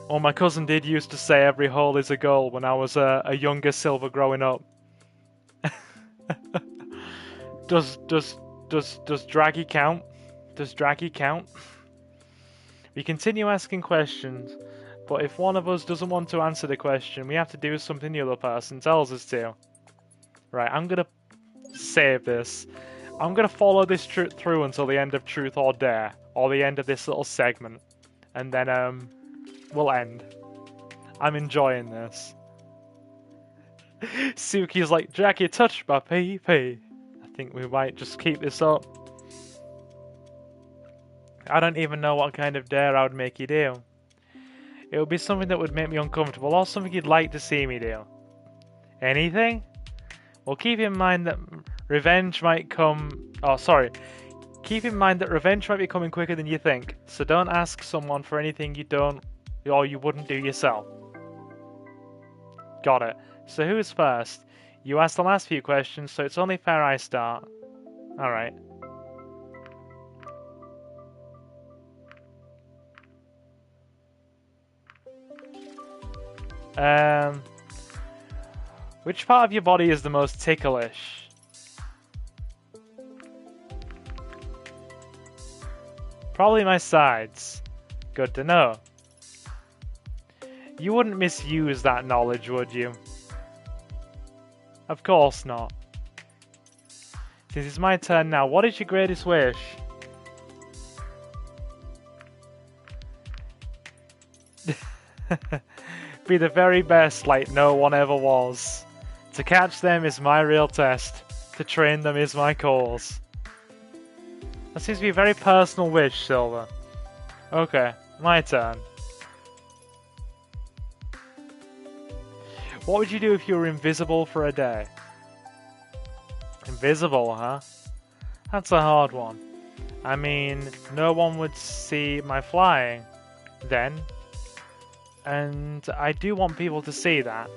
Oh, my cousin did used to say every hole is a goal when I was a younger Silver growing up. Does Draggy count? Does Draggy count? We continue asking questions, but if one of us doesn't want to answer the question, we have to do something the other person tells us to. Right, I'm gonna save this. I'm gonna follow this through until the end of Truth or Dare, or the end of this little segment, and then we'll end. I'm enjoying this. Suki's like, Jackie, touch my pee-pee. I think we might just keep this up. I don't even know what kind of dare I would make you do. It would be something that would make me uncomfortable, or something you'd like to see me do. Anything? Well, keep in mind that revenge might come... Oh, sorry. Keep in mind that revenge might be coming quicker than you think, so don't ask someone for anything you don't or you wouldn't do yourself. Got it. So who's first? You asked the last few questions, so it's only fair I start. Alright. Which part of your body is the most ticklish? Probably my sides. Good to know. You wouldn't misuse that knowledge, would you? Of course not. Since it's my turn now, what is your greatest wish? Be the very best like no one ever was. To catch them is my real test. To train them is my cause. That seems to be a very personal wish, Silver. Okay, my turn. What would you do if you were invisible for a day? Invisible, huh? That's a hard one. I mean, no one would see my flying. then, and I do want people to see that.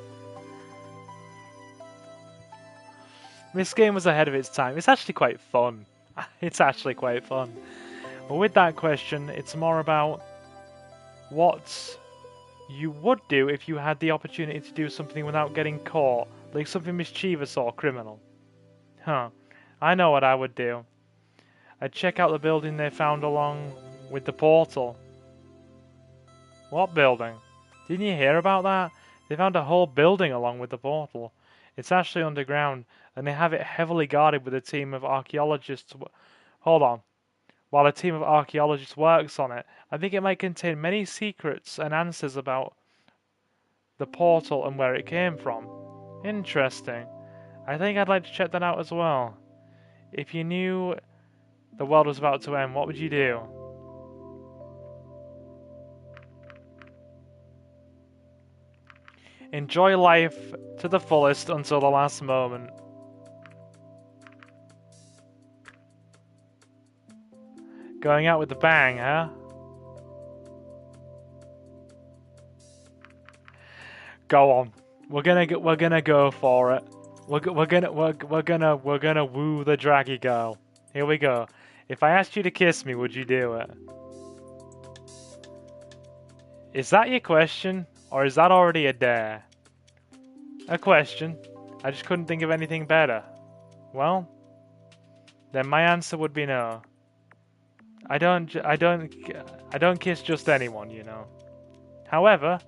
This game was ahead of its time. It's actually quite fun. It's actually quite fun. But with that question, it's more about what you would do if you had the opportunity to do something without getting caught, like something mischievous or criminal. Huh. I know what I would do. I'd check out the building they found along with the portal. What building? Didn't you hear about that? They found a whole building along with the portal. It's actually underground, and they have it heavily guarded with a team of archaeologists. Hold on. While a team of archaeologists works on it, I think it might contain many secrets and answers about the portal and where it came from. Interesting. I think I'd like to check that out as well. If you knew the world was about to end, what would you do? Enjoy life to the fullest until the last moment. Going out with a bang, huh? Go on. We're gonna go for it. We're gonna woo the draggy girl. Here we go. If I asked you to kiss me, would you do it? Is that your question, or is that already a dare? A question. I just couldn't think of anything better. Well, then my answer would be no. I don't kiss just anyone, you know. However,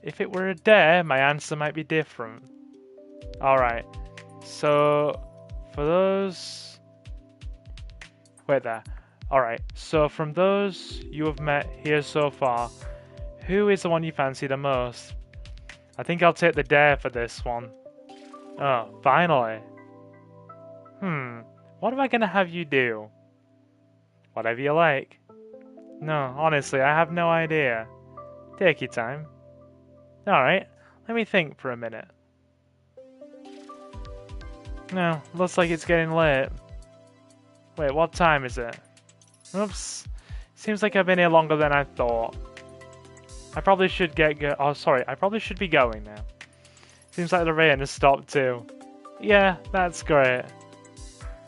if it were a dare, my answer might be different. Alright, so for those... Wait there. Alright, so from those you have met here so far, who is the one you fancy the most? I think I'll take the dare for this one. Oh, finally. What am I gonna have you do? Whatever you like. No, honestly, I have no idea. Take your time. Alright, let me think for a minute. No, looks like it's getting late. Wait, what time is it? Oops. Seems like I've been here longer than I thought. I probably should I probably should be going now. Seems like the rain has stopped too. Yeah, that's great.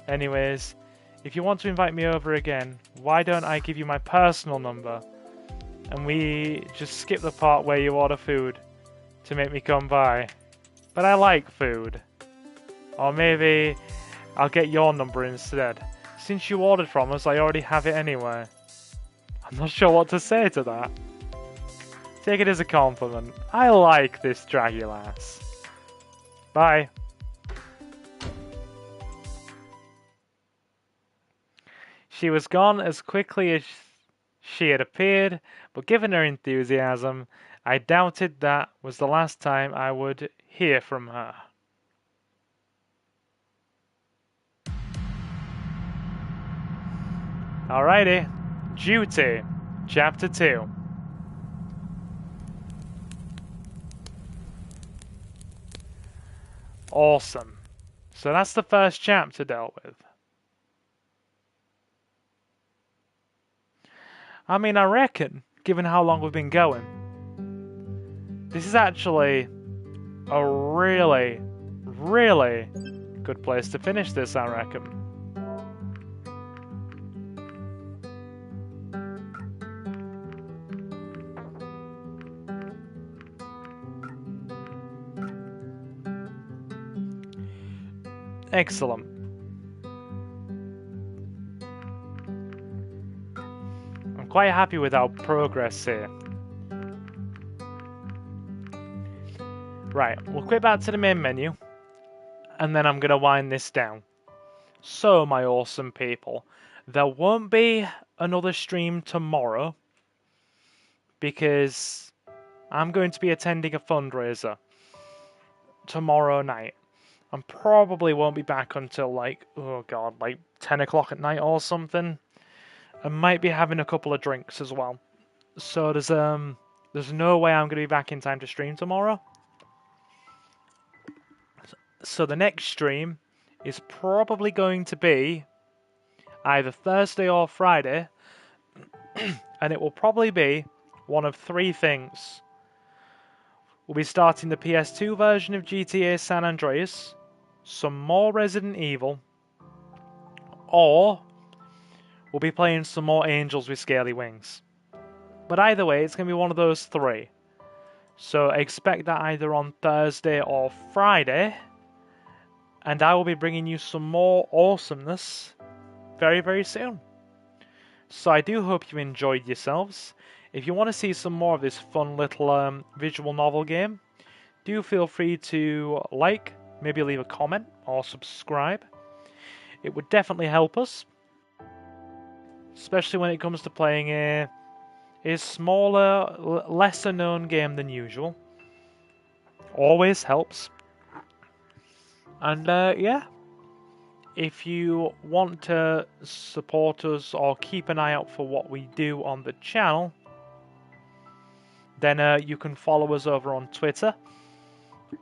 Anyways, if you want to invite me over again, why don't I give you my personal number? And we just skip the part where you order food to make me come by. But I like food. Or maybe I'll get your number instead. Since you ordered from us, I already have it anyway. I'm not sure what to say to that. Take it as a compliment. I like this draggy lass. Bye. She was gone as quickly as she had appeared, but given her enthusiasm, I doubted that was the last time I would hear from her. Alrighty, Duty, Chapter 2. Awesome. So that's the first chapter dealt with. I mean, I reckon, given how long we've been going, this is actually a really, really good place to finish this, I reckon. Excellent. I'm quite happy with our progress here. Right, we'll quit back to the main menu, and then I'm going to wind this down. So, my awesome people, there won't be another stream tomorrow, because I'm going to be attending a fundraiser tomorrow night. And probably won't be back until like 10 o'clock at night or something. I might be having a couple of drinks as well. So there's no way I'm going to be back in time to stream tomorrow. So the next stream is probably going to be either Thursday or Friday. And it will probably be one of three things. We'll be starting the PS2 version of GTA San Andreas, some more Resident Evil, or we'll be playing some more Angels with Scaly Wings. But either way, it's going to be one of those three. So expect that either on Thursday or Friday. And I will be bringing you some more awesomeness very, very soon. So I do hope you enjoyed yourselves. If you want to see some more of this fun little visual novel game, do feel free to like, maybe leave a comment or subscribe. It would definitely help us, especially when it comes to playing a smaller, lesser known game than usual. Always helps. And yeah, if you want to support us or keep an eye out for what we do on the channel, then you can follow us over on Twitter,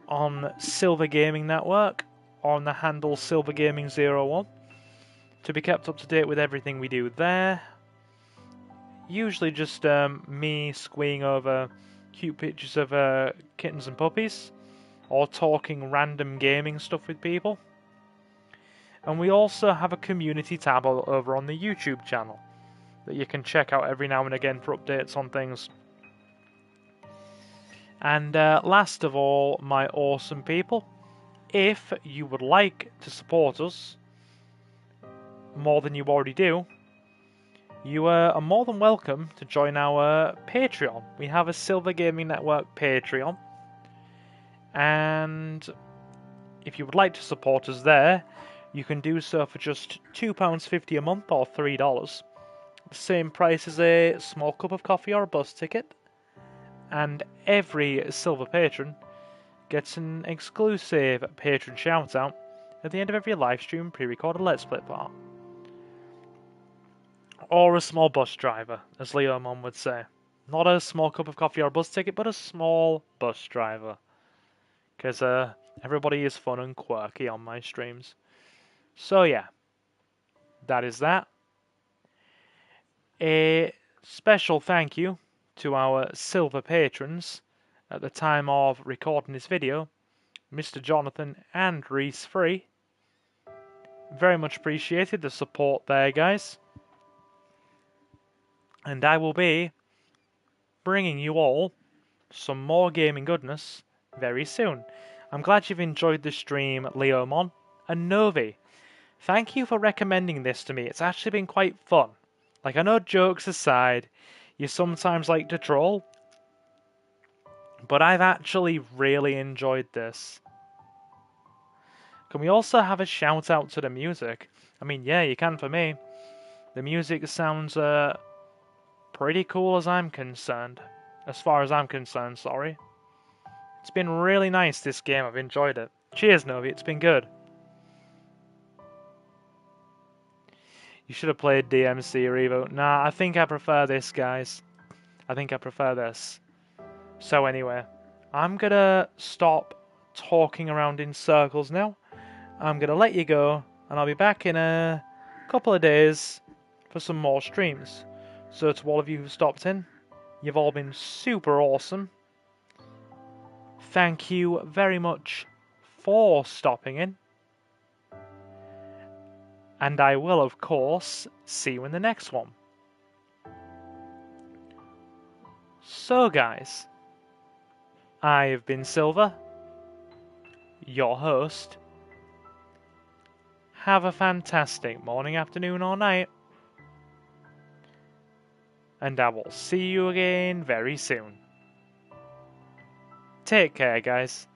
on Silver Gaming Network, or on the handle SilverGaming01, to be kept up to date with everything we do there. Usually just me squeeing over cute pictures of kittens and puppies, or talking random gaming stuff with people. And we also have a community tab over on the YouTube channel that you can check out every now and again for updates on things. And last of all, my awesome people, if you would like to support us more than you already do, you are more than welcome to join our Patreon. We have a Silver Gaming Network Patreon. And if you would like to support us there, you can do so for just £2.50 a month or $3. The same price as a small cup of coffee or a bus ticket. And every silver patron gets an exclusive patron shout out at the end of every livestream pre-recorded Let's Play part. Or a small bus driver, as Leo Mon would say. Not a small cup of coffee or a bus ticket, but a small bus driver. Because everybody is fun and quirky on my streams. So yeah, that is that. A special thank you to our silver patrons at the time of recording this video, Mr. Jonathan and Reese Free. Very much appreciated the support there, guys. And I will be bringing you all some more gaming goodness very soon. I'm glad you've enjoyed the stream, Leomon and Novi. Thank you for recommending this to me. It's actually been quite fun. Like, I know, jokes aside, you sometimes like to troll, but I've actually really enjoyed this. Can we also have a shout out to the music? I mean, yeah, you can for me. The music sounds pretty cool as I'm concerned. As far as I'm concerned, sorry. It's been really nice, this game. I've enjoyed it. Cheers, Novi. It's been good. You should have played DMC or Evo. Nah, I think I prefer this, guys. I think I prefer this. So anyway, I'm gonna stop talking around in circles now. I'm gonna let you go, and I'll be back in a couple of days for some more streams. So to all of you who stopped in, you've all been super awesome. Thank you very much for stopping in. And I will, of course, see you in the next one. So, guys, I've been Silver, your host. Have a fantastic morning, afternoon, or night. And I will see you again very soon. Take care, guys.